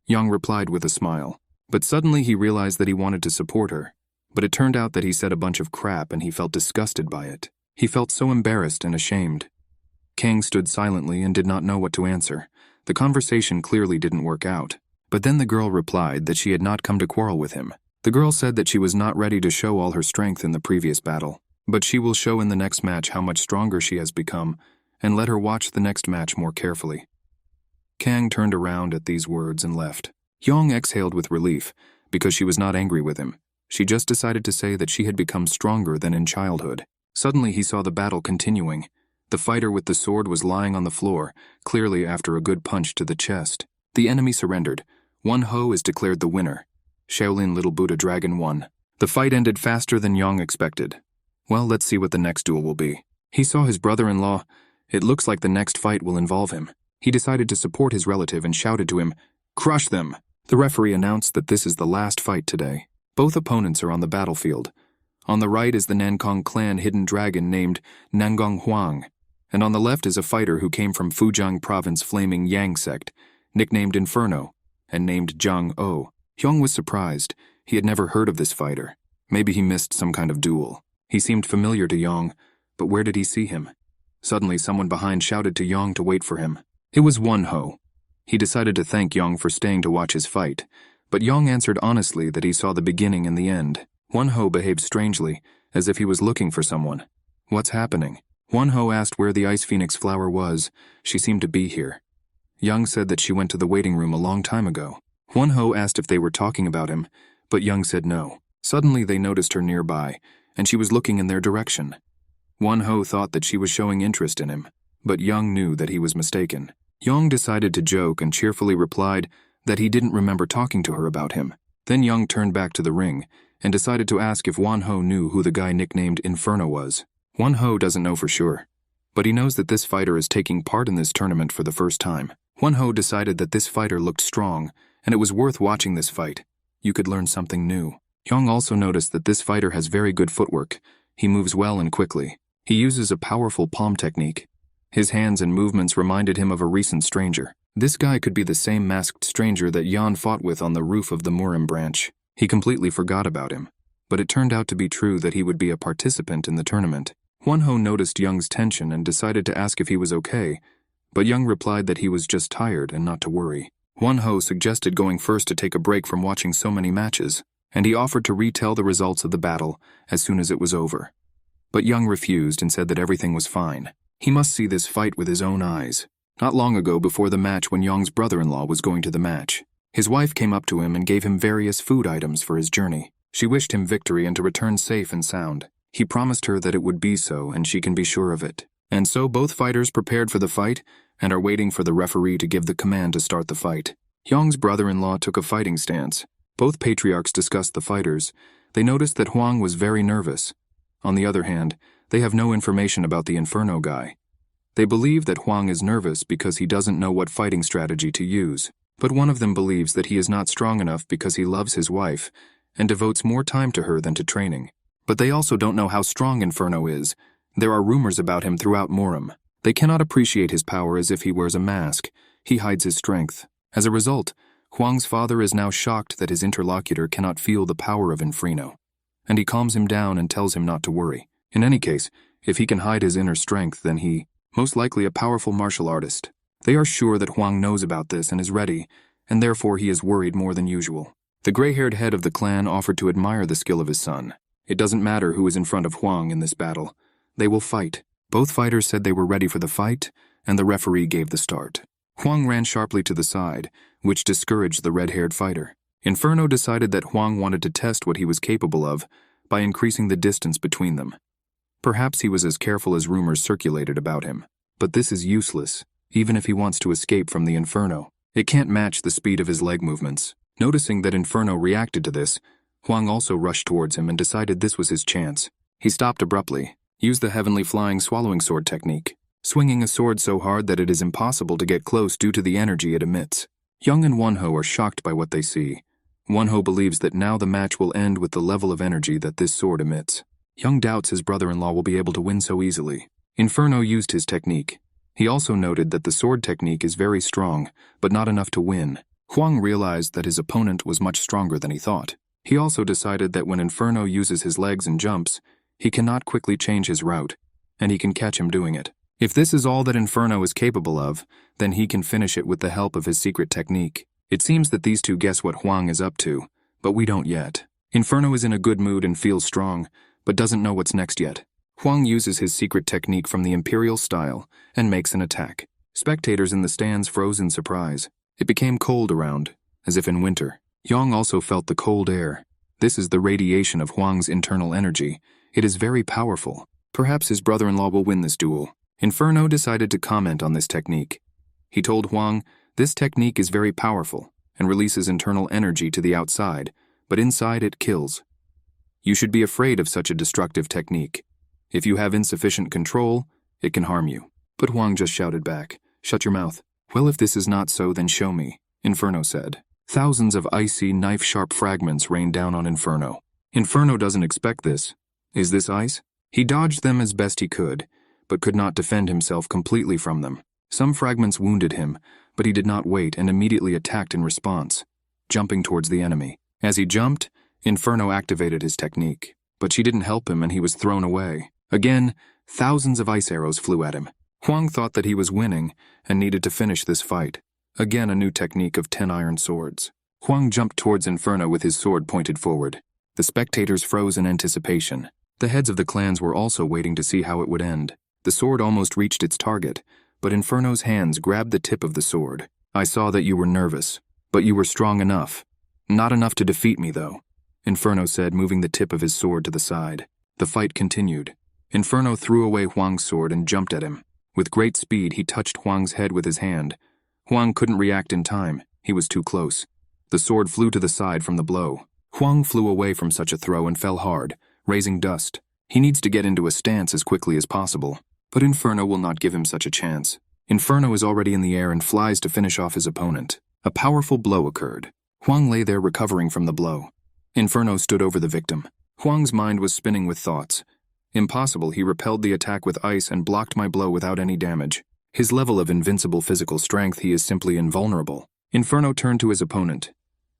Young replied with a smile. But suddenly he realized that he wanted to support her. But it turned out that he said a bunch of crap and he felt disgusted by it. He felt so embarrassed and ashamed. Kang stood silently and did not know what to answer. The conversation clearly didn't work out. But then the girl replied that she had not come to quarrel with him. The girl said that she was not ready to show all her strength in the previous battle, but she will show in the next match how much stronger she has become, and let her watch the next match more carefully. Kang turned around at these words and left. Young exhaled with relief, because she was not angry with him. She just decided to say that she had become stronger than in childhood. Suddenly he saw the battle continuing. The fighter with the sword was lying on the floor, clearly after a good punch to the chest. The enemy surrendered. Won-ho is declared the winner. Shaolin Little Buddha Dragon won. The fight ended faster than Young expected. Well, let's see what the next duel will be. He saw his brother-in-law. It looks like the next fight will involve him. He decided to support his relative and shouted to him, "Crush them!" The referee announced that this is the last fight today. Both opponents are on the battlefield. On the right is the Nankong clan hidden dragon named Nangong Huang, and on the left is a fighter who came from Fujiang province Flaming Yang sect, nicknamed Inferno, and named Zhang O. Hyung was surprised. He had never heard of this fighter. Maybe he missed some kind of duel. He seemed familiar to Yong, but where did he see him? Suddenly someone behind shouted to Yong to wait for him. It was Won-ho. He decided to thank Yong for staying to watch his fight, but Yong answered honestly that he saw the beginning and the end. Won-ho behaved strangely, as if he was looking for someone. "What's happening?" Won-ho asked where the ice phoenix flower was. She seemed to be here. Young said that she went to the waiting room a long time ago. Won-ho asked if they were talking about him, but Young said no. Suddenly they noticed her nearby, and she was looking in their direction. Won-ho thought that she was showing interest in him, but Young knew that he was mistaken. Young decided to joke and cheerfully replied that he didn't remember talking to her about him. Then Young turned back to the ring and decided to ask if Won-ho knew who the guy nicknamed Inferno was. Won-ho doesn't know for sure, but he knows that this fighter is taking part in this tournament for the first time. Won-ho decided that this fighter looked strong, and it was worth watching this fight. You could learn something new. Young also noticed that this fighter has very good footwork. He moves well and quickly. He uses a powerful palm technique. His hands and movements reminded him of a recent stranger. This guy could be the same masked stranger that Yan fought with on the roof of the Murim branch. He completely forgot about him, but it turned out to be true that he would be a participant in the tournament. Won-ho noticed Young's tension and decided to ask if he was okay, but Young replied that he was just tired and not to worry. Won-ho suggested going first to take a break from watching so many matches, and he offered to retell the results of the battle as soon as it was over. But Young refused and said that everything was fine. He must see this fight with his own eyes. Not long ago, before the match, when Young's brother-in-law was going to the match, his wife came up to him and gave him various food items for his journey. She wished him victory and to return safe and sound. He promised her that it would be so, and she can be sure of it. And so both fighters prepared for the fight and are waiting for the referee to give the command to start the fight. Young's brother-in-law took a fighting stance. Both patriarchs discussed the fighters. They noticed that Hwang was very nervous. On the other hand, they have no information about the Inferno guy. They believe that Hwang is nervous because he doesn't know what fighting strategy to use. But one of them believes that he is not strong enough because he loves his wife and devotes more time to her than to training. But they also don't know how strong Inferno is. There are rumors about him throughout Murim. They cannot appreciate his power as if he wears a mask. He hides his strength. As a result, Hwang's father is now shocked that his interlocutor cannot feel the power of Inferno, and he calms him down and tells him not to worry. In any case, if he can hide his inner strength, then he, most likely a powerful martial artist. They are sure that Hwang knows about this and is ready, and therefore he is worried more than usual. The gray-haired head of the clan offered to admire the skill of his son. It doesn't matter who is in front of Hwang in this battle. They will fight. Both fighters said they were ready for the fight, and the referee gave the start. Hwang ran sharply to the side, which discouraged the red-haired fighter. Inferno decided that Hwang wanted to test what he was capable of by increasing the distance between them. Perhaps he was as careful as rumors circulated about him. But this is useless, even if he wants to escape from the Inferno. It can't match the speed of his leg movements. Noticing that Inferno reacted to this, Hwang also rushed towards him and decided this was his chance. He stopped abruptly, used the heavenly flying swallowing sword technique, swinging a sword so hard that it is impossible to get close due to the energy it emits. Young and Won-ho are shocked by what they see. Won-ho believes that now the match will end with the level of energy that this sword emits. Young doubts his brother-in-law will be able to win so easily. Inferno used his technique. He also noted that the sword technique is very strong, but not enough to win. Hwang realized that his opponent was much stronger than he thought. He also decided that when Inferno uses his legs and jumps, he cannot quickly change his route, and he can catch him doing it. If this is all that Inferno is capable of, then he can finish it with the help of his secret technique. It seems that these two guess what Hwang is up to, but we don't yet. Inferno is in a good mood and feels strong, but doesn't know what's next yet. Hwang uses his secret technique from the Imperial style and makes an attack. Spectators in the stands froze in surprise. It became cold around, as if in winter. Young also felt the cold air. This is the radiation of Hwang's internal energy. It is very powerful. Perhaps his brother-in-law will win this duel. Inferno decided to comment on this technique. He told Hwang, "This technique is very powerful and releases internal energy to the outside, but inside it kills. You should be afraid of such a destructive technique. If you have insufficient control, it can harm you." But Hwang just shouted back, "Shut your mouth." "Well, if this is not so, then show me," Inferno said. Thousands of icy, knife-sharp fragments rained down on Inferno. Inferno doesn't expect this. Is this ice? He dodged them as best he could, but could not defend himself completely from them. Some fragments wounded him, but he did not wait and immediately attacked in response, jumping towards the enemy. As he jumped, Inferno activated his technique, but she didn't help him and he was thrown away. Again, thousands of ice arrows flew at him. Hwang thought that he was winning and needed to finish this fight. Again, a new technique of 10 iron swords. Hwang jumped towards Inferno with his sword pointed forward. The spectators froze in anticipation. The heads of the clans were also waiting to see how it would end. The sword almost reached its target, but Inferno's hands grabbed the tip of the sword. "I saw that you were nervous, but you were strong enough. Not enough to defeat me, though," Inferno said, moving the tip of his sword to the side. The fight continued. Inferno threw away Hwang's sword and jumped at him. With great speed, he touched Huang's head with his hand. Huang couldn't react in time. He was too close. The sword flew to the side from the blow. Huang flew away from such a throw and fell hard, raising dust. He needs to get into a stance as quickly as possible. But Inferno will not give him such a chance. Inferno is already in the air and flies to finish off his opponent. A powerful blow occurred. Huang lay there recovering from the blow. Inferno stood over the victim. Huang's mind was spinning with thoughts. Impossible, he repelled the attack with ice and blocked my blow without any damage. His level of invincible physical strength, he is simply invulnerable. Inferno turned to his opponent.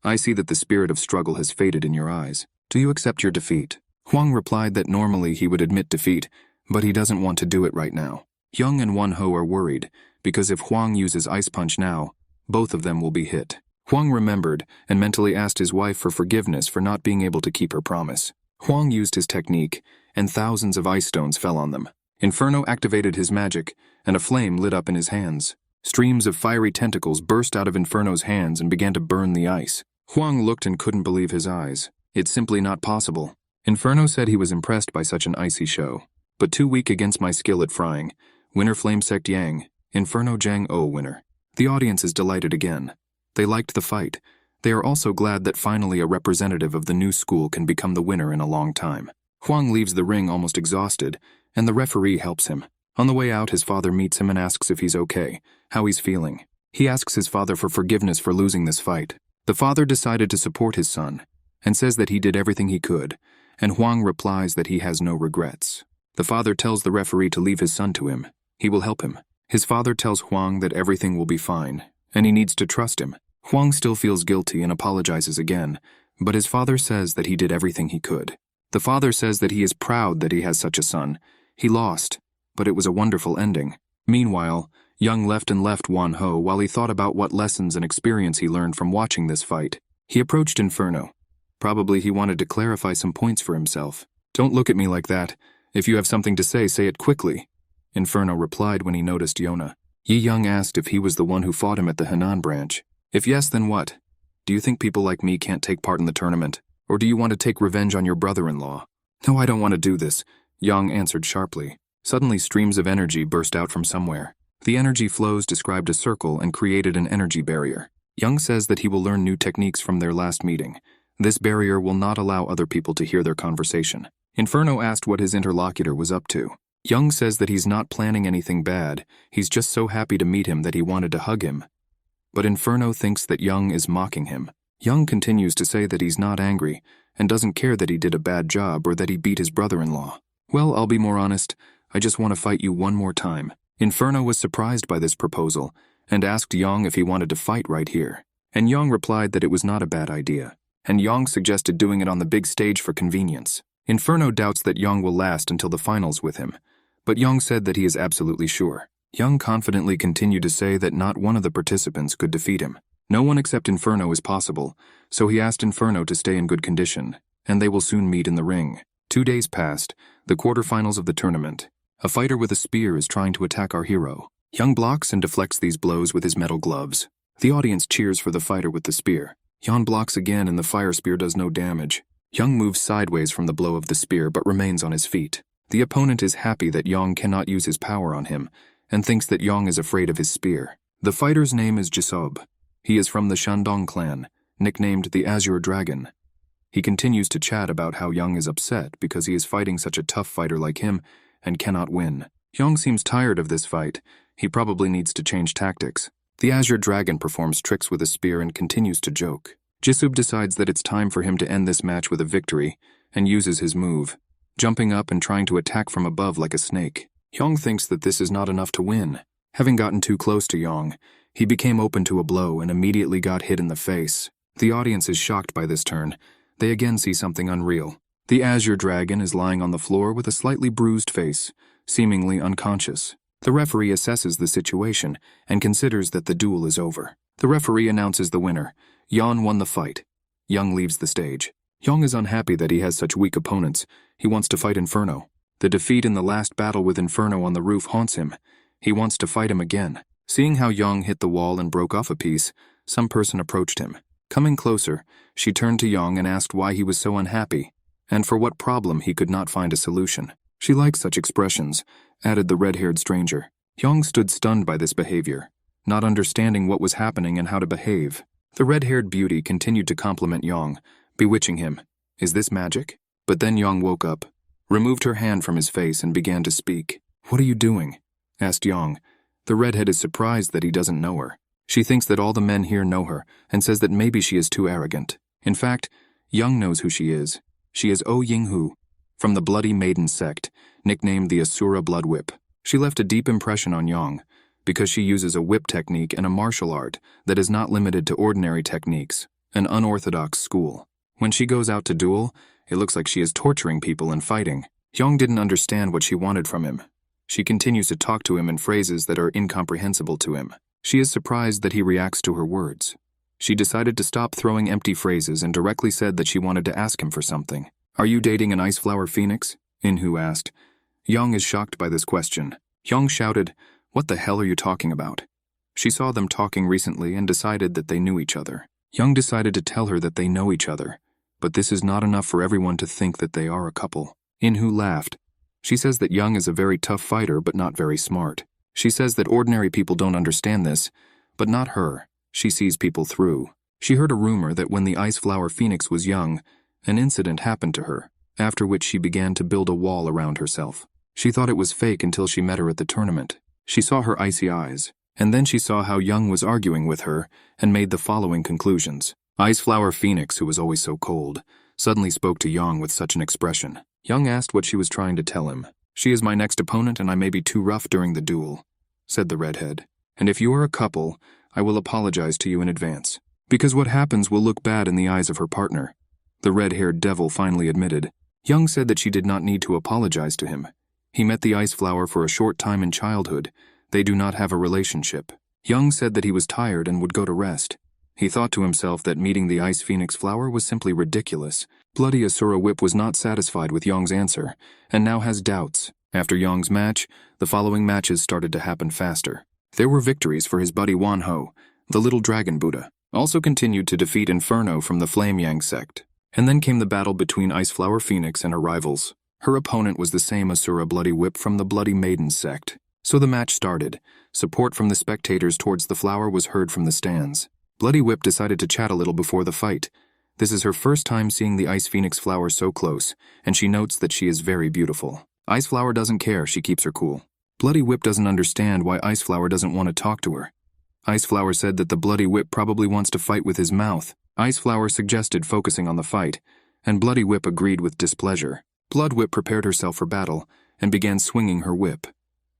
I see that the spirit of struggle has faded in your eyes. Do you accept your defeat? Huang replied that normally he would admit defeat, but he doesn't want to do it right now. Young and Won-ho are worried, because if Huang uses Ice Punch now, both of them will be hit. Huang remembered and mentally asked his wife for forgiveness for not being able to keep her promise. Huang used his technique, and thousands of ice stones fell on them. Inferno activated his magic, and a flame lit up in his hands. Streams of fiery tentacles burst out of Inferno's hands and began to burn the ice. Huang looked and couldn't believe his eyes. It's simply not possible. Inferno said he was impressed by such an icy show. But too weak against my skill at frying. Winner Flamesect Yang, Inferno Jang O winner. The audience is delighted again. They liked the fight. They are also glad that finally a representative of the new school can become the winner in a long time. Huang leaves the ring almost exhausted, and the referee helps him. On the way out, his father meets him and asks if he's okay, how he's feeling. He asks his father for forgiveness for losing this fight. The father decided to support his son, and says that he did everything he could, and Huang replies that he has no regrets. The father tells the referee to leave his son to him. He will help him. His father tells Huang that everything will be fine, and he needs to trust him. Huang still feels guilty and apologizes again, but his father says that he did everything he could. The father says that he is proud that he has such a son. He lost, but it was a wonderful ending. Meanwhile, Young left Won-ho while he thought about what lessons and experience he learned from watching this fight. He approached Inferno. Probably he wanted to clarify some points for himself. Don't look at me like that. If you have something to say it quickly. Inferno replied when he noticed Yona. Yi Young asked if he was the one who fought him at the Henan branch. If yes, then what? Do you think people like me can't take part in the tournament? Or do you want to take revenge on your brother-in-law? No, I don't want to do this, Yang answered sharply. Suddenly streams of energy burst out from somewhere. The energy flows described a circle and created an energy barrier. Young says that he will learn new techniques from their last meeting. This barrier will not allow other people to hear their conversation. Inferno asked what his interlocutor was up to. Young says that he's not planning anything bad. He's just so happy to meet him that he wanted to hug him. But Inferno thinks that Young is mocking him. Young continues to say that he's not angry and doesn't care that he did a bad job or that he beat his brother-in-law. Well, I'll be more honest. I just want to fight you one more time. Inferno was surprised by this proposal and asked Young if he wanted to fight right here. And Young replied that it was not a bad idea. And Young suggested doing it on the big stage for convenience. Inferno doubts that Young will last until the finals with him. But Young said that he is absolutely sure. Young confidently continued to say that not one of the participants could defeat him. No one except Inferno is possible, so he asked Inferno to stay in good condition, and they will soon meet in the ring. 2 days passed, the quarterfinals of the tournament. A fighter with a spear is trying to attack our hero. Young blocks and deflects these blows with his metal gloves. The audience cheers for the fighter with the spear. Young blocks again and the fire spear does no damage. Young moves sideways from the blow of the spear but remains on his feet. The opponent is happy that Young cannot use his power on him, and thinks that Young is afraid of his spear. The fighter's name is Jisob. He is from the Shandong clan, nicknamed the Azure Dragon. He continues to chat about how Young is upset because he is fighting such a tough fighter like him and cannot win. Young seems tired of this fight. He probably needs to change tactics. The Azure Dragon performs tricks with a spear and continues to joke. Jisub decides that it's time for him to end this match with a victory and uses his move, jumping up and trying to attack from above like a snake. Young thinks that this is not enough to win. Having gotten too close to Young, he became open to a blow and immediately got hit in the face. The audience is shocked by this turn. They again see something unreal. The Azure Dragon is lying on the floor with a slightly bruised face, seemingly unconscious. The referee assesses the situation and considers that the duel is over. The referee announces the winner. Young won the fight. Young leaves the stage. Young is unhappy that he has such weak opponents. He wants to fight Inferno. The defeat in the last battle with Inferno on the roof haunts him. He wants to fight him again. Seeing how Young hit the wall and broke off a piece, some person approached him. Coming closer, she turned to Young and asked why he was so unhappy, and for what problem he could not find a solution. She likes such expressions, added the red-haired stranger. Young stood stunned by this behavior, not understanding what was happening and how to behave. The red-haired beauty continued to compliment Young, bewitching him. Is this magic? But then Young woke up, removed her hand from his face and began to speak. What are you doing? Asked Young. The redhead is surprised that he doesn't know her. She thinks that all the men here know her and says that maybe she is too arrogant. In fact, Young knows who she is. She is Oh Ying-hu, from the Bloody Maiden sect, nicknamed the Asura Blood Whip. She left a deep impression on Young because she uses a whip technique and a martial art that is not limited to ordinary techniques, an unorthodox school. When she goes out to duel, it looks like she is torturing people and fighting. Young didn't understand what she wanted from him. She continues to talk to him in phrases that are incomprehensible to him. She is surprised that he reacts to her words. She decided to stop throwing empty phrases and directly said that she wanted to ask him for something. Are you dating an ice flower phoenix? In-hu asked. Young is shocked by this question. Young shouted, What the hell are you talking about? She saw them talking recently and decided that they knew each other. Young decided to tell her that they know each other, but this is not enough for everyone to think that they are a couple. In-hu laughed. She says that Young is a very tough fighter but not very smart. She says that ordinary people don't understand this, but not her. She sees people through. She heard a rumor that when the ice flower phoenix was young, an incident happened to her, after which she began to build a wall around herself. She thought it was fake until she met her at the tournament. She saw her icy eyes, and then she saw how Young was arguing with her and made the following conclusions. Ice flower phoenix, who was always so cold, suddenly spoke to Young with such an expression. Young asked what she was trying to tell him. She is my next opponent and I may be too rough during the duel, said the redhead. And if you are a couple, I will apologize to you in advance. Because what happens will look bad in the eyes of her partner, the red-haired devil finally admitted. Young said that she did not need to apologize to him. He met the ice flower for a short time in childhood. They do not have a relationship. Young said that he was tired and would go to rest. He thought to himself that meeting the ice phoenix flower was simply ridiculous. Bloody Asura Whip was not satisfied with Young's answer, and now has doubts. After Young's match, the following matches started to happen faster. There were victories for his buddy Wanho, the little dragon Buddha, also continued to defeat Inferno from the Flame Yang sect. And then came the battle between Ice Flower Phoenix and her rivals. Her opponent was the same Asura Bloody Whip from the Bloody Maiden sect. So the match started. Support from the spectators towards the flower was heard from the stands. Bloody Whip decided to chat a little before the fight. This is her first time seeing the Ice Phoenix flower so close, and she notes that she is very beautiful. Ice Flower doesn't care, she keeps her cool. Bloody Whip doesn't understand why Ice Flower doesn't want to talk to her. Ice Flower said that the Bloody Whip probably wants to fight with his mouth. Ice Flower suggested focusing on the fight, and Bloody Whip agreed with displeasure. Blood Whip prepared herself for battle and began swinging her whip.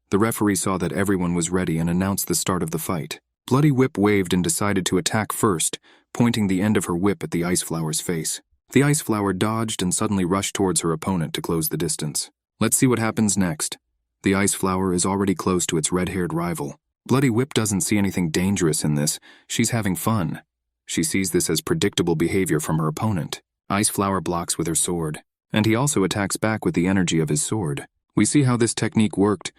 The referee saw that everyone was ready and announced the start of the fight. Bloody Whip waved and decided to attack first, pointing the end of her whip at the Ice Flower's face. The Ice Flower dodged and suddenly rushed towards her opponent to close the distance. Let's see what happens next. The Ice Flower is already close to its red-haired rival. Bloody Whip doesn't see anything dangerous in this. She's having fun. She sees this as predictable behavior from her opponent. Ice Flower blocks with her sword, and he also attacks back with the energy of his sword. We see how this technique worked.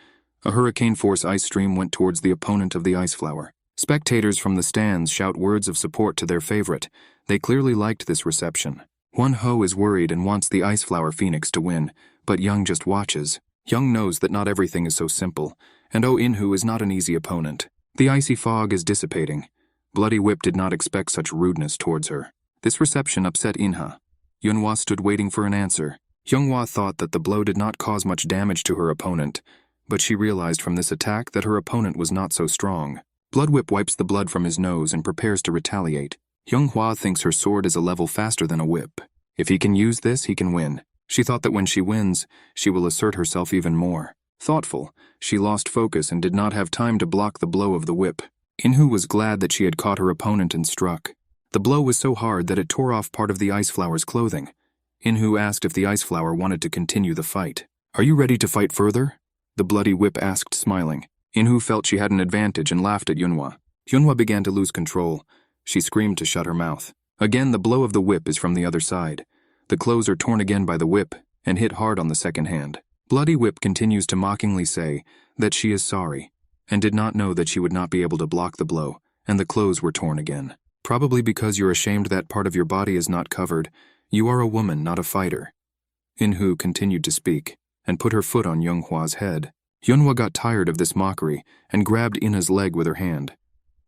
A hurricane force ice stream went towards the opponent of the Ice Flower. Spectators from the stands shout words of support to their favorite. They clearly liked this reception. Wanho is worried and wants the Ice Flower Phoenix to win, but Young just watches. Young knows that not everything is so simple, and Oh In-hu is not an easy opponent. The icy fog is dissipating. Bloody Whip did not expect such rudeness towards her. This reception upset In-ha. Yunhwa stood waiting for an answer. Yunhwa thought that the blow did not cause much damage to her opponent, but she realized from this attack that her opponent was not so strong. Blood Whip wipes the blood from his nose and prepares to retaliate. Yunhwa thinks her sword is a level faster than a whip. If he can use this, he can win. She thought that when she wins, she will assert herself even more. Thoughtful, she lost focus and did not have time to block the blow of the whip. In-hu was glad that she had caught her opponent and struck. The blow was so hard that it tore off part of the Ice Flower's clothing. In-hu asked if the Ice Flower wanted to continue the fight. Are you ready to fight further? The Bloody Whip asked, smiling. In-hu felt she had an advantage and laughed at Yunhwa. Yunhwa began to lose control. She screamed to shut her mouth. Again, the blow of the whip is from the other side. The clothes are torn again by the whip and hit hard on the second hand. Bloody Whip continues to mockingly say that she is sorry and did not know that she would not be able to block the blow, and the clothes were torn again. Probably because you're ashamed that part of your body is not covered. You are a woman, not a fighter. In-hu continued to speak and put her foot on Yunhwa's head. Yunhwa got tired of this mockery and grabbed Inha's leg with her hand.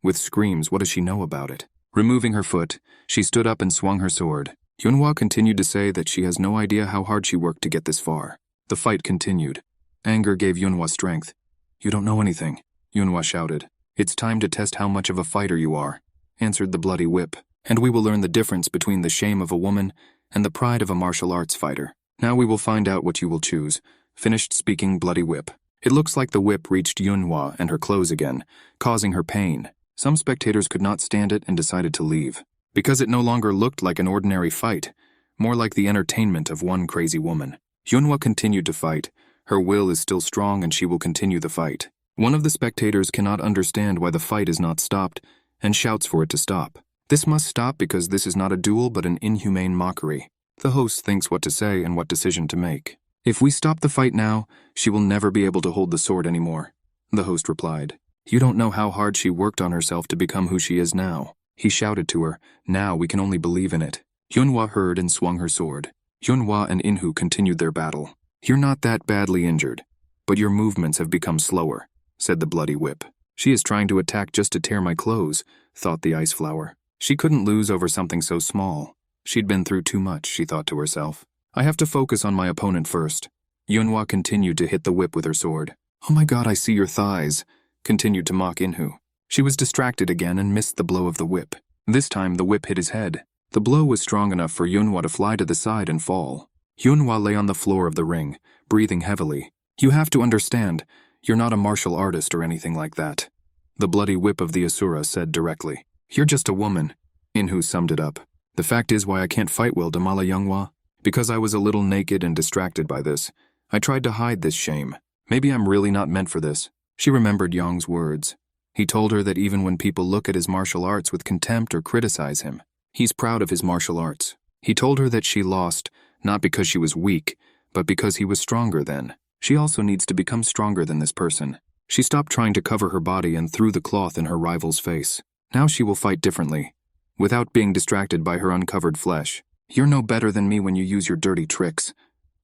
With screams, what does she know about it? Removing her foot, she stood up and swung her sword. Yunhwa continued to say that she has no idea how hard she worked to get this far. The fight continued. Anger gave Yunhwa strength. "You don't know anything," Yunhwa shouted. "It's time to test how much of a fighter you are," answered the bloody whip, "and we will learn the difference between the shame of a woman and the pride of a martial arts fighter. Now we will find out what you will choose," finished speaking bloody whip. It looks like the whip reached Yunhwa and her clothes again, causing her pain. Some spectators could not stand it and decided to leave, because it no longer looked like an ordinary fight, more like the entertainment of one crazy woman. Yunhwa continued to fight. Her will is still strong and she will continue the fight. One of the spectators cannot understand why the fight is not stopped and shouts for it to stop. This must stop because this is not a duel but an inhumane mockery. The host thinks what to say and what decision to make. "If we stop the fight now, she will never be able to hold the sword anymore," the host replied. "You don't know how hard she worked on herself to become who she is now." He shouted to her, "Now we can only believe in it." Yunhwa heard and swung her sword. Yunhwa and Inhu continued their battle. "You're not that badly injured, but your movements have become slower," said the bloody whip. "She is trying to attack just to tear my clothes," thought the ice flower. She couldn't lose over something so small. She'd been through too much, she thought to herself. "I have to focus on my opponent first." Yunhwa continued to hit the whip with her sword. "Oh my god, I see your thighs," continued to mock Inhu. She was distracted again and missed the blow of the whip. This time the whip hit his head. The blow was strong enough for Yunhwa to fly to the side and fall. Yunhwa lay on the floor of the ring, breathing heavily. "You have to understand, you're not a martial artist or anything like that," the bloody whip of the Asura said directly. "You're just a woman," Inhu summed it up. "The fact is why I can't fight well, Damala Yunhwa. Because I was a little naked and distracted by this. I tried to hide this shame. Maybe I'm really not meant for this." She remembered Yong's words. He told her that even when people look at his martial arts with contempt or criticize him, he's proud of his martial arts. He told her that she lost, not because she was weak, but because he was stronger then. She also needs to become stronger than this person. She stopped trying to cover her body and threw the cloth in her rival's face. Now she will fight differently, without being distracted by her uncovered flesh. "You're no better than me when you use your dirty tricks,"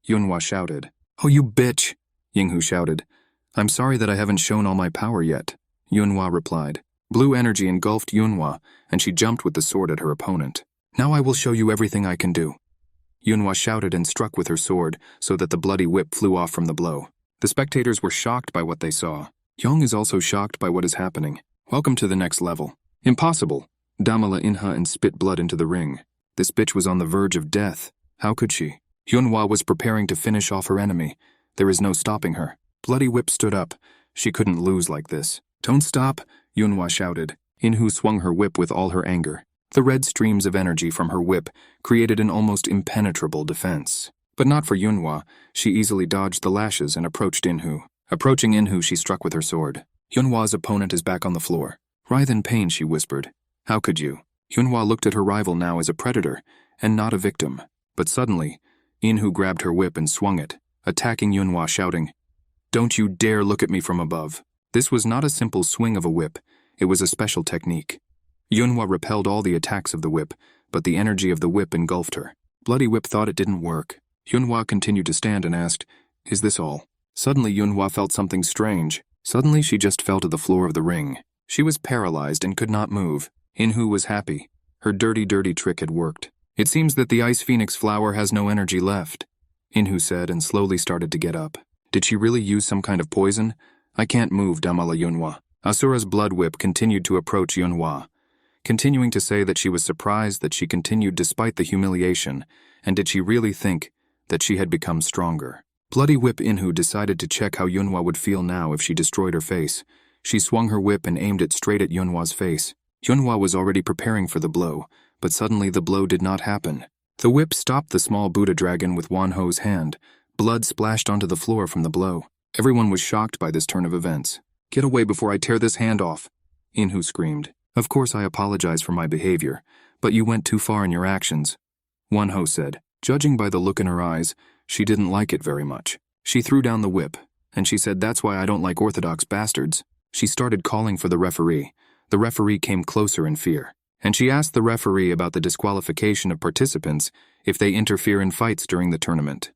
Yunhwa shouted. "Oh, you bitch," Yinghu shouted. "I'm sorry that I haven't shown all my power yet," Yunhwa replied. Blue energy engulfed Yunhwa, and she jumped with the sword at her opponent. "Now I will show you everything I can do." Yunhwa shouted and struck with her sword so that the bloody whip flew off from the blow. The spectators were shocked by what they saw. Yong is also shocked by what is happening. "Welcome to the next level." "Impossible." Damala Inha and spit blood into the ring. This bitch was on the verge of death. How could she? Yunhwa was preparing to finish off her enemy. There is no stopping her. Bloody whip stood up. She couldn't lose like this. "Don't stop," Yunhwa shouted. Inhu swung her whip with all her anger. The red streams of energy from her whip created an almost impenetrable defense. But not for Yunhwa. She easily dodged the lashes and approached Inhu. Approaching Inhu, she struck with her sword. Yunhwa's opponent is back on the floor. "Writhe in pain," she whispered. "How could you?" Yunhwa looked at her rival now as a predator, and not a victim. But suddenly, Inhu grabbed her whip and swung it, attacking Yunhwa, shouting, "Don't you dare look at me from above." This was not a simple swing of a whip, it was a special technique. Yunhwa repelled all the attacks of the whip, but the energy of the whip engulfed her. Bloody Whip thought it didn't work. Yunhwa continued to stand and asked, "Is this all?" Suddenly Yunhwa felt something strange. Suddenly she just fell to the floor of the ring. She was paralyzed and could not move. Inhu was happy. Her dirty trick had worked. "It seems that the Ice Phoenix flower has no energy left," Inhu said and slowly started to get up. "Did she really use some kind of poison? I can't move, Damala Yunhwa." Asura's blood whip continued to approach Yunhwa, continuing to say that she was surprised that she continued despite the humiliation, and did she really think that she had become stronger. Bloody Whip Inhu decided to check how Yunhwa would feel now if she destroyed her face. She swung her whip and aimed it straight at Yunhwa's face. Yunhwa was already preparing for the blow, but suddenly the blow did not happen. The whip stopped the small Buddha dragon with Wanho's hand. Blood splashed onto the floor from the blow. Everyone was shocked by this turn of events. "Get away before I tear this hand off," Inhu screamed. "Of course I apologize for my behavior, but you went too far in your actions," Wanho said. Judging by the look in her eyes, she didn't like it very much. She threw down the whip, and she said, "That's why I don't like orthodox bastards." She started calling for the referee. The referee came closer in fear, and she asked the referee about the disqualification of participants if they interfere in fights during the tournament.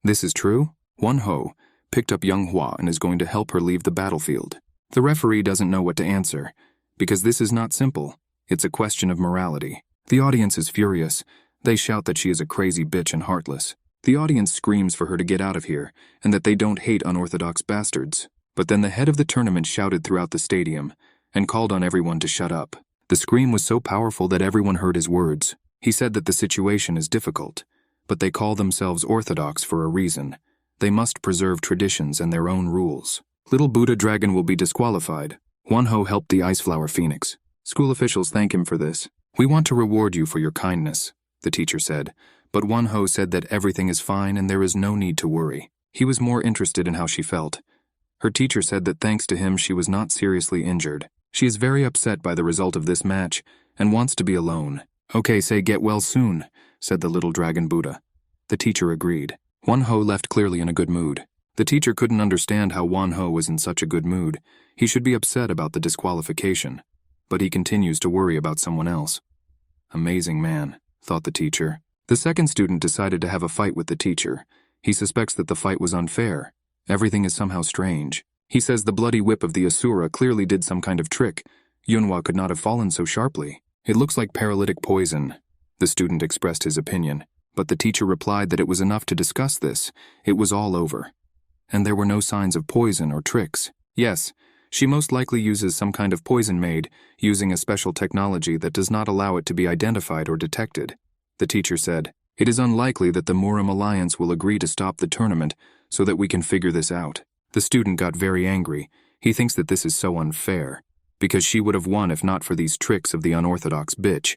"This is true?" Wanho, picked up young Hua and is going to help her leave the battlefield. The referee doesn't know what to answer, because this is not simple. It's a question of morality. The audience is furious. They shout that she is a crazy bitch and heartless. The audience screams for her to get out of here, and that they don't hate unorthodox bastards. But then the head of the tournament shouted throughout the stadium, and called on everyone to shut up. The scream was so powerful that everyone heard his words. He said that the situation is difficult, but they call themselves orthodox for a reason. They must preserve traditions and their own rules. Little Buddha Dragon will be disqualified. Wonho helped the Ice Flower Phoenix. School officials thank him for this. We want to reward you for your kindness, the teacher said, but Wonho said that everything is fine and there is no need to worry. He was more interested in how she felt. Her teacher said that thanks to him she was not seriously injured. She is very upset by the result of this match and wants to be alone. Okay, say get well soon, said the little dragon Buddha. The teacher agreed. Wonho left clearly in a good mood. The teacher couldn't understand how Wonho was in such a good mood. He should be upset about the disqualification, but he continues to worry about someone else. Amazing man, thought the teacher. The second student decided to have a fight with the teacher. He suspects that the fight was unfair. Everything is somehow strange. He says the bloody whip of the Asura clearly did some kind of trick. Yunhua could not have fallen so sharply. It looks like paralytic poison. The student expressed his opinion, but the teacher replied that it was enough to discuss this. It was all over. And there were no signs of poison or tricks. Yes, she most likely uses some kind of poison made, using a special technology that does not allow it to be identified or detected. The teacher said, "It is unlikely that the Murim Alliance will agree to stop the tournament so that we can figure this out." The student got very angry. He thinks that this is so unfair, because she would have won if not for these tricks of the unorthodox bitch.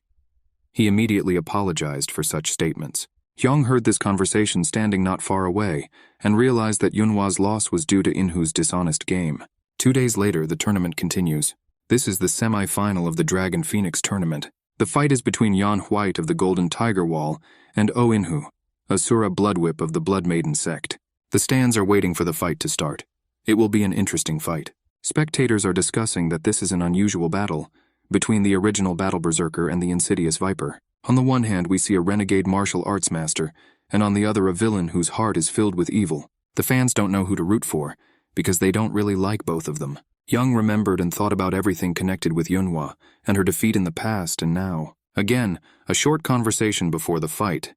He immediately apologized for such statements. Hyung heard this conversation standing not far away, and realized that Yunhwa's loss was due to Inhu's dishonest game. 2 days later, the tournament continues. This is the semi-final of the Dragon Phoenix tournament. The fight is between Yan White of the Golden Tiger Wall and Oh Inhu, Asura Bloodwhip of the Blood Maiden sect. The stands are waiting for the fight to start. It will be an interesting fight. Spectators are discussing that this is an unusual battle between the original Battle Berserker and the insidious Viper. On the one hand, we see a renegade martial arts master, and on the other a villain whose heart is filled with evil. The fans don't know who to root for, because they don't really like both of them. Young remembered and thought about everything connected with Yunhua, and her defeat in the past and now. Again, a short conversation before the fight.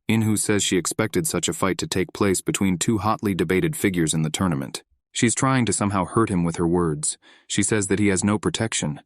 Inhu says she expected such a fight to take place between two hotly debated figures in the tournament. She's trying to somehow hurt him with her words. She says that he has no protection.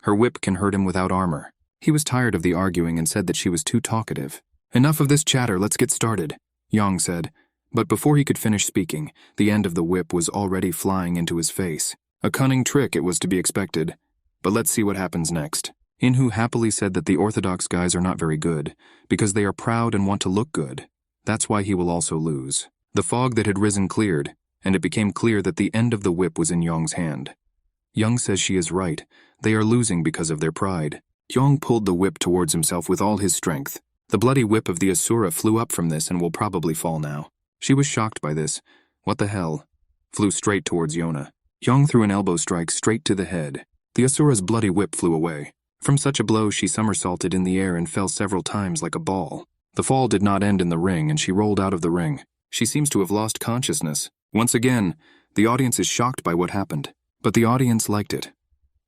Her whip can hurt him without armor. He was tired of the arguing and said that she was too talkative. Enough of this chatter, let's get started, Yang said. But before he could finish speaking, the end of the whip was already flying into his face. A cunning trick, it was to be expected. But let's see what happens next. Inhu happily said that the Orthodox guys are not very good, because they are proud and want to look good. That's why he will also lose. The fog that had risen cleared, and it became clear that the end of the whip was in Yong's hand. Young says she is right. They are losing because of their pride. Yong pulled the whip towards himself with all his strength. The bloody whip of the Asura flew up from this and will probably fall now. She was shocked by this. What the hell? Flew straight towards Yona. Yong threw an elbow strike straight to the head. The Asura's bloody whip flew away. From such a blow, she somersaulted in the air and fell several times like a ball. The fall did not end in the ring, and she rolled out of the ring. She seems to have lost consciousness. Once again, the audience is shocked by what happened. But the audience liked it.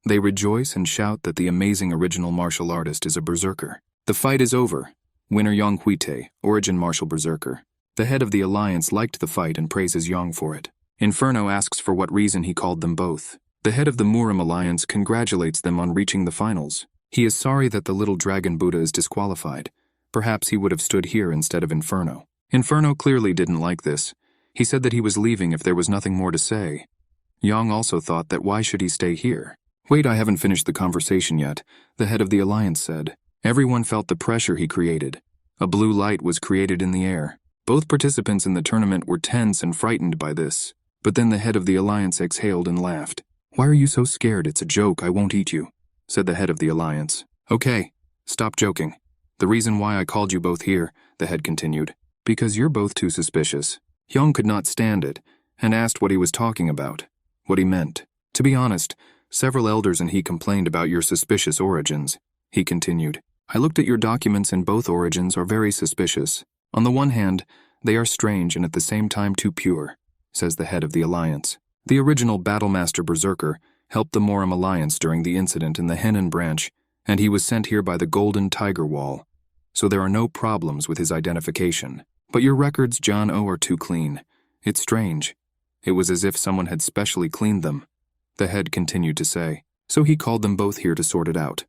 They rejoice and shout that the amazing original martial artist is a berserker. The fight is over. Winner Yang Huite, origin martial berserker. The head of the alliance liked the fight and praises Yang for it. Inferno asks for what reason he called them both. The head of the Murim alliance congratulates them on reaching the finals. He is sorry that the little dragon Buddha is disqualified. Perhaps he would have stood here instead of Inferno. Inferno clearly didn't like this. He said that he was leaving if there was nothing more to say. Yang also thought that why should he stay here? Wait, I haven't finished the conversation yet, the head of the alliance said. Everyone felt the pressure he created. A blue light was created in the air. Both participants in the tournament were tense and frightened by this. But then the head of the alliance exhaled and laughed. Why are you so scared? It's a joke, I won't eat you, said the head of the alliance. Okay, stop joking. The reason why I called you both here, the head continued, because you're both too suspicious. Young could not stand it, and asked what he was talking about, what he meant. To be honest, several elders and he complained about your suspicious origins, he continued. I looked at your documents and both origins are very suspicious. On the one hand, they are strange and at the same time too pure. says the head of the alliance. The original Battlemaster Berserker helped the Murim alliance during the incident in the Henan branch, and he was sent here by the Golden Tiger Wall. So there are no problems with his identification. But your records, John O, are too clean. It's strange. It was as if someone had specially cleaned them. The head continued to say. So he called them both here to sort it out.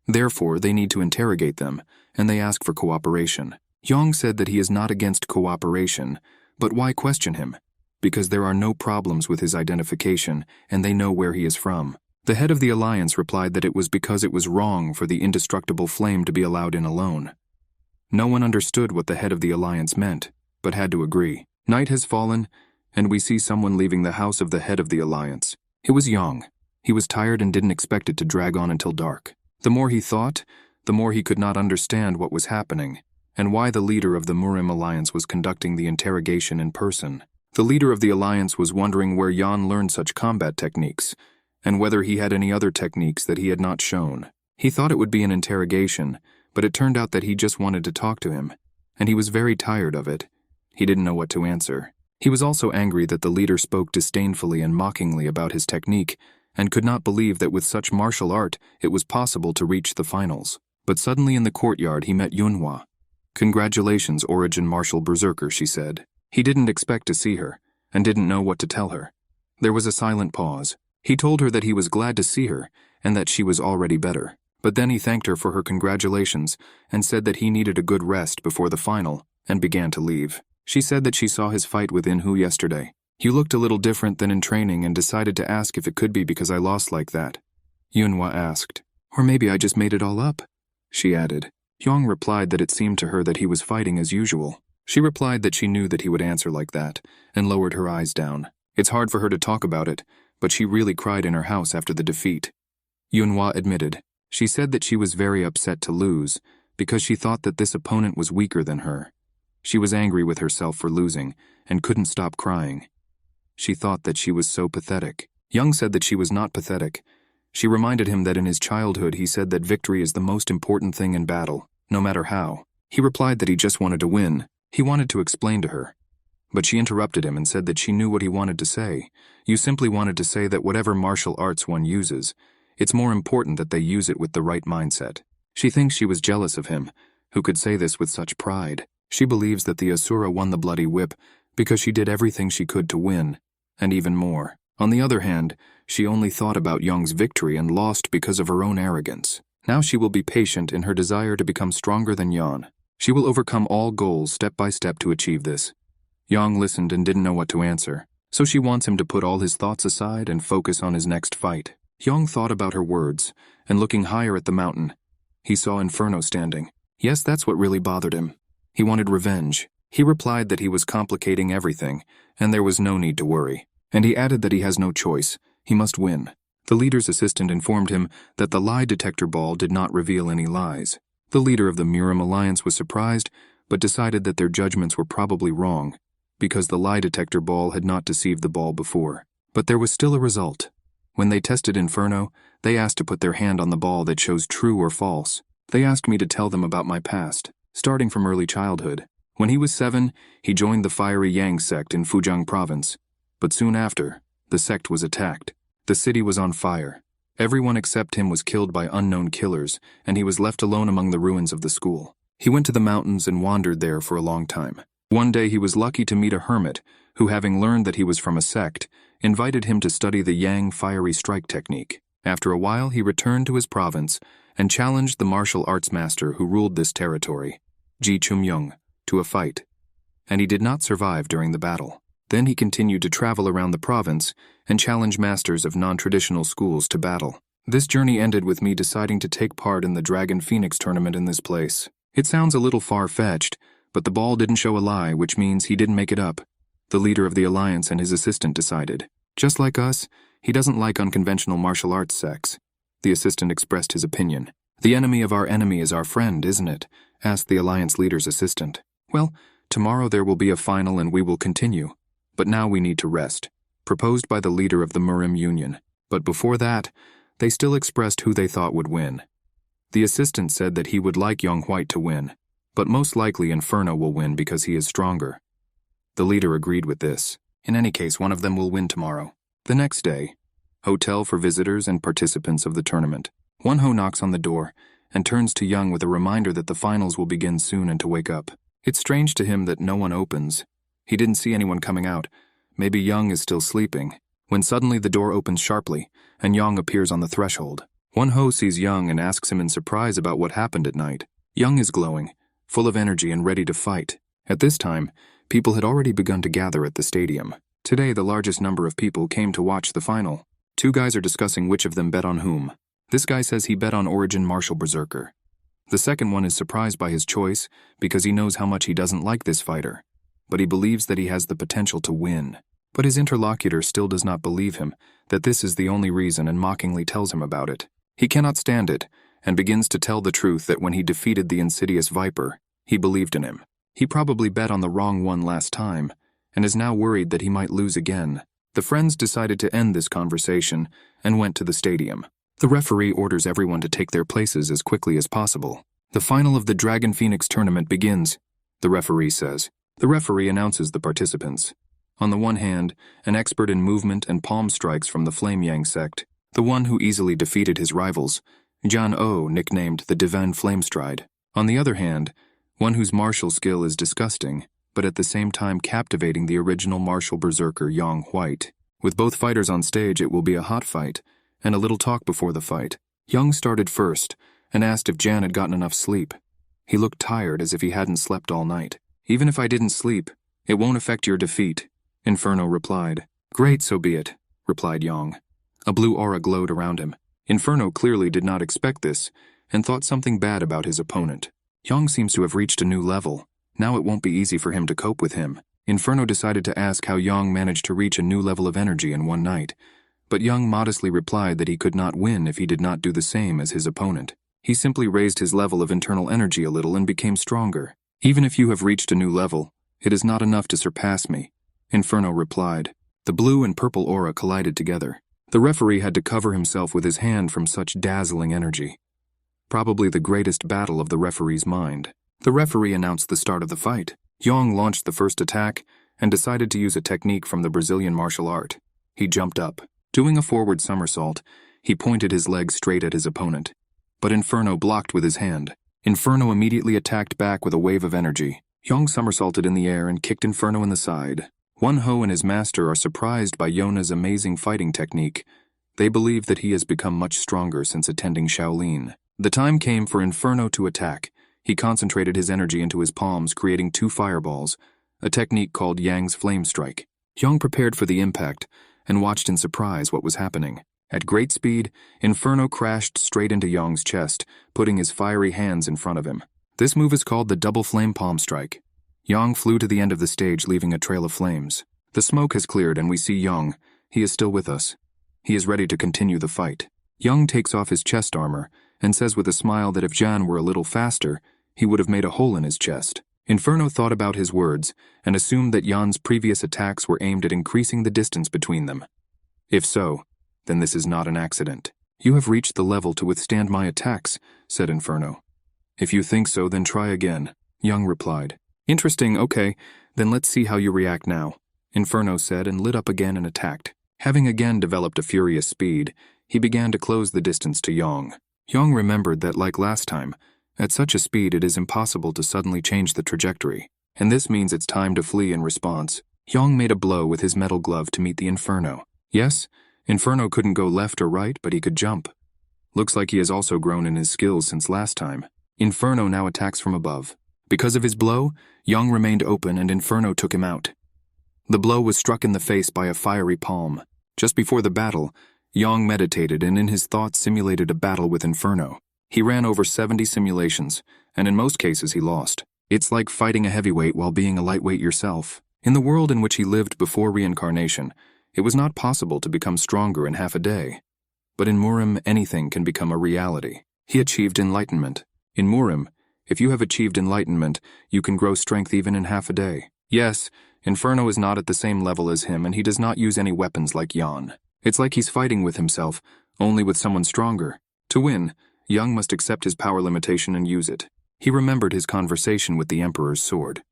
Therefore, they need to interrogate them, and they ask for cooperation. Yong said that he is not against cooperation, but why question him? Because there are no problems with his identification, and they know where he is from. The head of the alliance replied that it was because it was wrong for the indestructible flame to be allowed in alone. No one understood what the head of the alliance meant, but had to agree. Night has fallen, and we see someone leaving the house of the head of the alliance. It was Yong. He was tired and didn't expect it to drag on until dark. The more he thought, the more he could not understand what was happening, and why the leader of the Murim alliance was conducting the interrogation in person. The leader of the alliance was wondering where Yan learned such combat techniques, and whether he had any other techniques that he had not shown. He thought it would be an interrogation, but it turned out that he just wanted to talk to him, and he was very tired of it. He didn't know what to answer. He was also angry that the leader spoke disdainfully and mockingly about his technique, and could not believe that with such martial art it was possible to reach the finals. But suddenly in the courtyard he met Yunhua. "Congratulations, Origin Martial Berserker," she said. He didn't expect to see her, and didn't know what to tell her. There was a silent pause. He told her that he was glad to see her, and that she was already better. But then he thanked her for her congratulations, and said that he needed a good rest before the final, and began to leave. She said that she saw his fight with Inhu yesterday. "You looked a little different than in training and decided to ask if it could be because I lost like that," Yunhua asked. "Or maybe I just made it all up," she added. Yong replied that it seemed to her that he was fighting as usual. She replied that she knew that he would answer like that, and lowered her eyes down. It's hard for her to talk about it, but she really cried in her house after the defeat. Yunhua admitted. She said that she was very upset to lose, because she thought that this opponent was weaker than her. She was angry with herself for losing, and couldn't stop crying. She thought that she was so pathetic. Young said that she was not pathetic. She reminded him that in his childhood he said that victory is the most important thing in battle, no matter how. He replied that he just wanted to win. He wanted to explain to her. But she interrupted him and said that she knew what he wanted to say. You simply wanted to say that whatever martial arts one uses, it's more important that they use it with the right mindset. She thinks she was jealous of him, who could say this with such pride. She believes that the Asura won the bloody whip because she did everything she could to win, and even more. On the other hand, she only thought about Young's victory and lost because of her own arrogance. Now she will be patient in her desire to become stronger than Yan. She will overcome all goals step by step to achieve this. Yang listened and didn't know what to answer, so she wants him to put all his thoughts aside and focus on his next fight. Yang thought about her words, and looking higher at the mountain, he saw Inferno standing. Yes, that's what really bothered him. He wanted revenge. He replied that he was complicating everything, and there was no need to worry. And he added that he has no choice. He must win. The leader's assistant informed him that the lie detector ball did not reveal any lies. The leader of the Murim alliance was surprised, but decided that their judgments were probably wrong, because the lie detector ball had not deceived the ball before. But there was still a result. When they tested Inferno, they asked to put their hand on the ball that shows true or false. They asked me to tell them about my past, starting from early childhood. When he was 7, he joined the Fiery Yang sect in Fujiang province. But soon after, the sect was attacked. The city was on fire. Everyone except him was killed by unknown killers, and he was left alone among the ruins of the school. He went to the mountains and wandered there for a long time. One day he was lucky to meet a hermit who, having learned that he was from a sect, invited him to study the Yang fiery strike technique. After a while he returned to his province and challenged the martial arts master who ruled this territory, Ji Chumyong, to a fight. And he did not survive during the battle. Then he continued to travel around the province and challenge masters of non-traditional schools to battle. This journey ended with me deciding to take part in the Dragon Phoenix tournament in this place. It sounds a little far-fetched, but the ball didn't show a lie, which means he didn't make it up. The leader of the alliance and his assistant decided. Just like us, he doesn't like unconventional martial arts sects. The assistant expressed his opinion. "The enemy of our enemy is our friend, isn't it?" asked the alliance leader's assistant. "Well, tomorrow there will be a final and we will continue. But now we need to rest," proposed by the leader of the Murim Union. But before that, they still expressed who they thought would win. The assistant said that he would like Young White to win, but most likely Inferno will win because he is stronger. The leader agreed with this. In any case, one of them will win tomorrow. The next day, hotel for visitors and participants of the tournament. Won-ho knocks on the door and turns to Young with a reminder that the finals will begin soon and to wake up. It's strange to him that no one opens. He didn't see anyone coming out. Maybe Young is still sleeping. When suddenly the door opens sharply, and Young appears on the threshold. Won-ho sees Young and asks him in surprise about what happened at night. Young is glowing, full of energy and ready to fight. At this time, people had already begun to gather at the stadium. Today, the largest number of people came to watch the final. Two guys are discussing which of them bet on whom. This guy says he bet on Origin Martial Berserker. The second one is surprised by his choice because he knows how much he doesn't like this fighter, but he believes that he has the potential to win. But his interlocutor still does not believe him, that this is the only reason, and mockingly tells him about it. He cannot stand it, and begins to tell the truth that when he defeated the insidious Viper, he believed in him. He probably bet on the wrong one last time, and is now worried that he might lose again. The friends decided to end this conversation and went to the stadium. The referee orders everyone to take their places as quickly as possible. The final of the Dragon Phoenix tournament begins, the referee says. The referee announces the participants. On the one hand, an expert in movement and palm strikes from the Flame Yang sect, the one who easily defeated his rivals, Jan O, nicknamed the Divine Flamestride. On the other hand, one whose martial skill is disgusting, but at the same time captivating the original martial berserker Yang White. With both fighters on stage, it will be a hot fight, and a little talk before the fight. Young started first, and asked if Jan had gotten enough sleep. He looked tired, as if he hadn't slept all night. "Even if I didn't sleep, it won't affect your defeat," Inferno replied. "Great, so be it," replied Young. A blue aura glowed around him. Inferno clearly did not expect this, and thought something bad about his opponent. Young seems to have reached a new level. Now it won't be easy for him to cope with him. Inferno decided to ask how Young managed to reach a new level of energy in one night, but Young modestly replied that he could not win if he did not do the same as his opponent. He simply raised his level of internal energy a little and became stronger. "Even if you have reached a new level, it is not enough to surpass me," Inferno replied. The blue and purple aura collided together. The referee had to cover himself with his hand from such dazzling energy. Probably the greatest battle of the referee's mind. The referee announced the start of the fight. Young launched the first attack and decided to use a technique from the Brazilian martial art. He jumped up. Doing a forward somersault, he pointed his leg straight at his opponent. But Inferno blocked with his hand. Inferno immediately attacked back with a wave of energy. Young somersaulted in the air and kicked Inferno in the side. Won-ho and his master are surprised by Yona's amazing fighting technique. They believe that he has become much stronger since attending Shaolin. The time came for Inferno to attack. He concentrated his energy into his palms, creating 2 fireballs, a technique called Yang's Flame Strike. Young prepared for the impact and watched in surprise what was happening. At great speed, Inferno crashed straight into Young's chest, putting his fiery hands in front of him. This move is called the Double Flame Palm Strike. Young flew to the end of the stage, leaving a trail of flames. The smoke has cleared and we see Young. He is still with us. He is ready to continue the fight. Young takes off his chest armor and says with a smile that if Jan were a little faster, he would have made a hole in his chest. Inferno thought about his words and assumed that Jan's previous attacks were aimed at increasing the distance between them. If so, then this is not an accident. "You have reached the level to withstand my attacks," said Inferno. "If you think so, then try again," Young replied. "Interesting, okay, then let's see how you react now," Inferno said and lit up again and attacked. Having again developed a furious speed, he began to close the distance to Young. Young remembered that, like last time, at such a speed it is impossible to suddenly change the trajectory, and this means it's time to flee in response. Young made a blow with his metal glove to meet the Inferno. Yes, Inferno couldn't go left or right, but he could jump. Looks like he has also grown in his skills since last time. Inferno now attacks from above. Because of his blow, Young remained open and Inferno took him out. The blow was struck in the face by a fiery palm. Just before the battle, Young meditated and in his thoughts simulated a battle with Inferno. He ran over 70 simulations, and in most cases he lost. It's like fighting a heavyweight while being a lightweight yourself. In the world in which he lived before reincarnation, it was not possible to become stronger in half a day. But in Murim, anything can become a reality. He achieved enlightenment. In Murim, if you have achieved enlightenment, you can grow strength even in half a day. Yes, Inferno is not at the same level as him and he does not use any weapons like Jan. It's like he's fighting with himself, only with someone stronger. To win, Young must accept his power limitation and use it. He remembered his conversation with the Emperor's sword.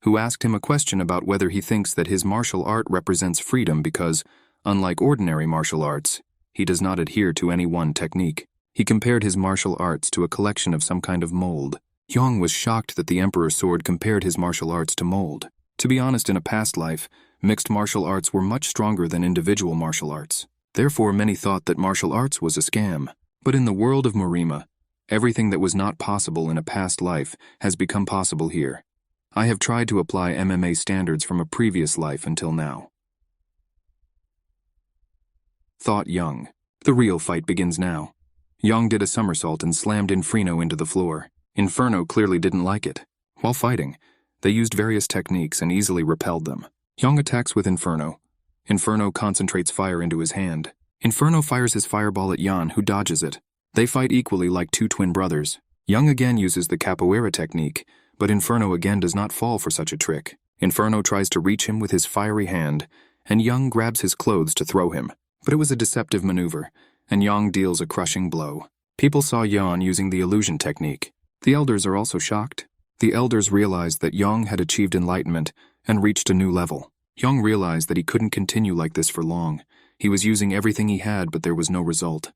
who asked him a question about whether he thinks that his martial art represents freedom because, unlike ordinary martial arts, he does not adhere to any one technique. He compared his martial arts to a collection of some kind of mold. Yang was shocked that the Emperor's sword compared his martial arts to mold. To be honest, in a past life, mixed martial arts were much stronger than individual martial arts. Therefore, many thought that martial arts was a scam. But in the world of Murim, everything that was not possible in a past life has become possible here. I have tried to apply MMA standards from a previous life until now. Thought Yang. The real fight begins now. Yang did a somersault and slammed Inferno into the floor. Inferno clearly didn't like it. While fighting, they used various techniques and easily repelled them. Yang attacks with Inferno. Inferno concentrates fire into his hand. Inferno fires his fireball at Yan, who dodges it. They fight equally like two twin brothers. Yang again uses the capoeira technique, but Inferno again does not fall for such a trick. Inferno tries to reach him with his fiery hand, and Yang grabs his clothes to throw him. But it was a deceptive maneuver, and Yang deals a crushing blow. People saw Yang using the illusion technique. The elders are also shocked. The elders realized that Yang had achieved enlightenment and reached a new level. Yang realized that he couldn't continue like this for long. He was using everything he had, but there was no result.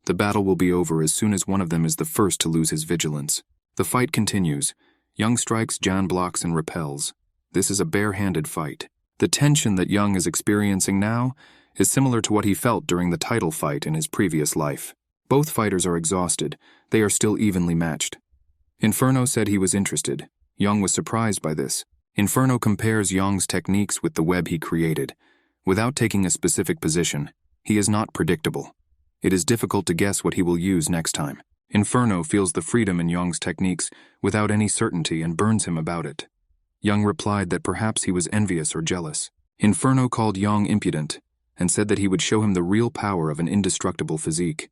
The battle will be over as soon as one of them is the first to lose his vigilance. The fight continues. Yang strikes, Jan blocks, and repels. This is a bare-handed fight. The tension that Yang is experiencing now is similar to what he felt during the title fight in his previous life. Both fighters are exhausted. They are still evenly matched. Inferno said he was interested. Yang was surprised by this. Inferno compares Yang's techniques with the web he created. Without taking a specific position, he is not predictable. It is difficult to guess what he will use next time. Inferno feels the freedom in Yang's techniques without any certainty and burns him about it. Yang replied that perhaps he was envious or jealous. Inferno called Yang impudent and said that he would show him the real power of an indestructible physique.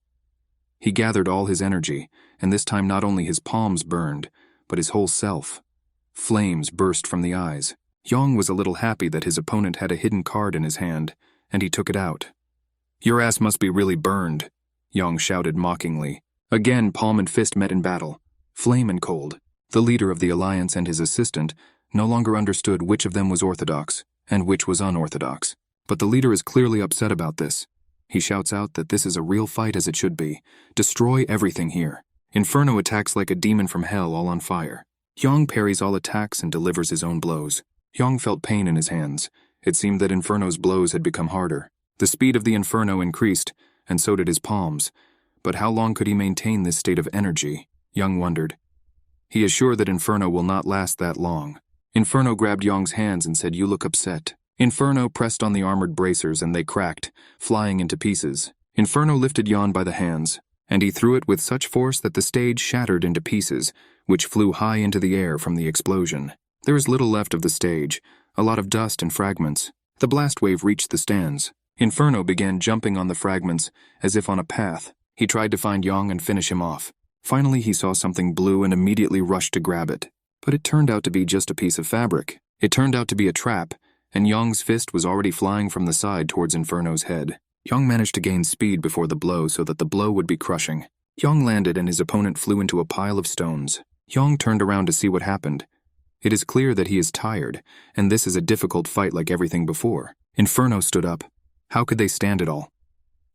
He gathered all his energy, and this time not only his palms burned, but his whole self. Flames burst from the eyes. Yang was a little happy that his opponent had a hidden card in his hand, and he took it out. "Your ass must be really burned," Yang shouted mockingly. Again, palm and fist met in battle, flame and cold. The leader of the alliance and his assistant no longer understood which of them was orthodox and which was unorthodox. But the leader is clearly upset about this. He shouts out that this is a real fight as it should be. Destroy everything here. Inferno attacks like a demon from hell, all on fire. Yang parries all attacks and delivers his own blows. Yang felt pain in his hands. It seemed that Inferno's blows had become harder. The speed of the Inferno increased, and so did his palms. But how long could he maintain this state of energy? Yang wondered. He is sure that Inferno will not last that long. Inferno grabbed Yang's hands and said, "You look upset." Inferno pressed on the armored bracers and they cracked, flying into pieces. Inferno lifted Yang by the hands, and he threw it with such force that the stage shattered into pieces, which flew high into the air from the explosion. There is little left of the stage, a lot of dust and fragments. The blast wave reached the stands. Inferno began jumping on the fragments, as if on a path. He tried to find Yang and finish him off. Finally, he saw something blue and immediately rushed to grab it. But it turned out to be just a piece of fabric. It turned out to be a trap, and Yang's fist was already flying from the side towards Inferno's head. Yang managed to gain speed before the blow so that the blow would be crushing. Yang landed and his opponent flew into a pile of stones. Yang turned around to see what happened. It is clear that he is tired, and this is a difficult fight like everything before. Inferno stood up. How could they stand it all?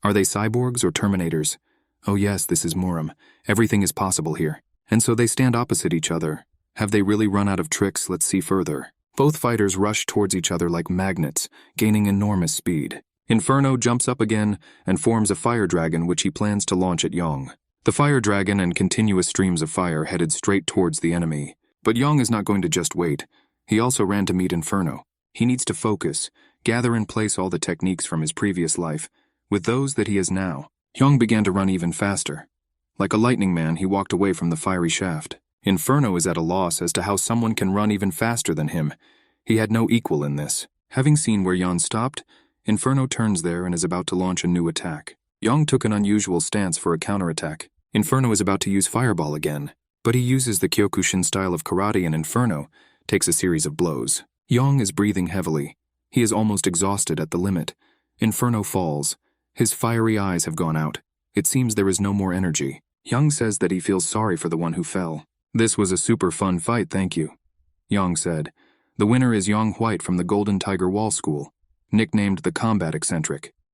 Are they cyborgs or Terminators? Oh yes, this is Murim. Everything is possible here. And so they stand opposite each other. Have they really run out of tricks? Let's see further. Both fighters rush towards each other like magnets, gaining enormous speed. Inferno jumps up again and forms a fire dragon which he plans to launch at Yang. The fire dragon and continuous streams of fire headed straight towards the enemy. But Yang is not going to just wait. He also ran to meet Inferno. He needs to focus, gather in place all the techniques from his previous life, with those that he has now. Yang began to run even faster. Like a lightning man, he walked away from the fiery shaft. Inferno is at a loss as to how someone can run even faster than him. He had no equal in this. Having seen where Yang stopped, Inferno turns there and is about to launch a new attack. Yang took an unusual stance for a counterattack. Inferno is about to use Fireball again, but he uses the Kyokushin style of karate and Inferno takes a series of blows. Yang is breathing heavily. He is almost exhausted at the limit. Inferno falls. His fiery eyes have gone out. It seems there is no more energy. Yang says that he feels sorry for the one who fell. "This was a super fun fight, thank you," Yang said. The winner is Yong White from the Golden Tiger Wall School, nicknamed the Combat Eccentric.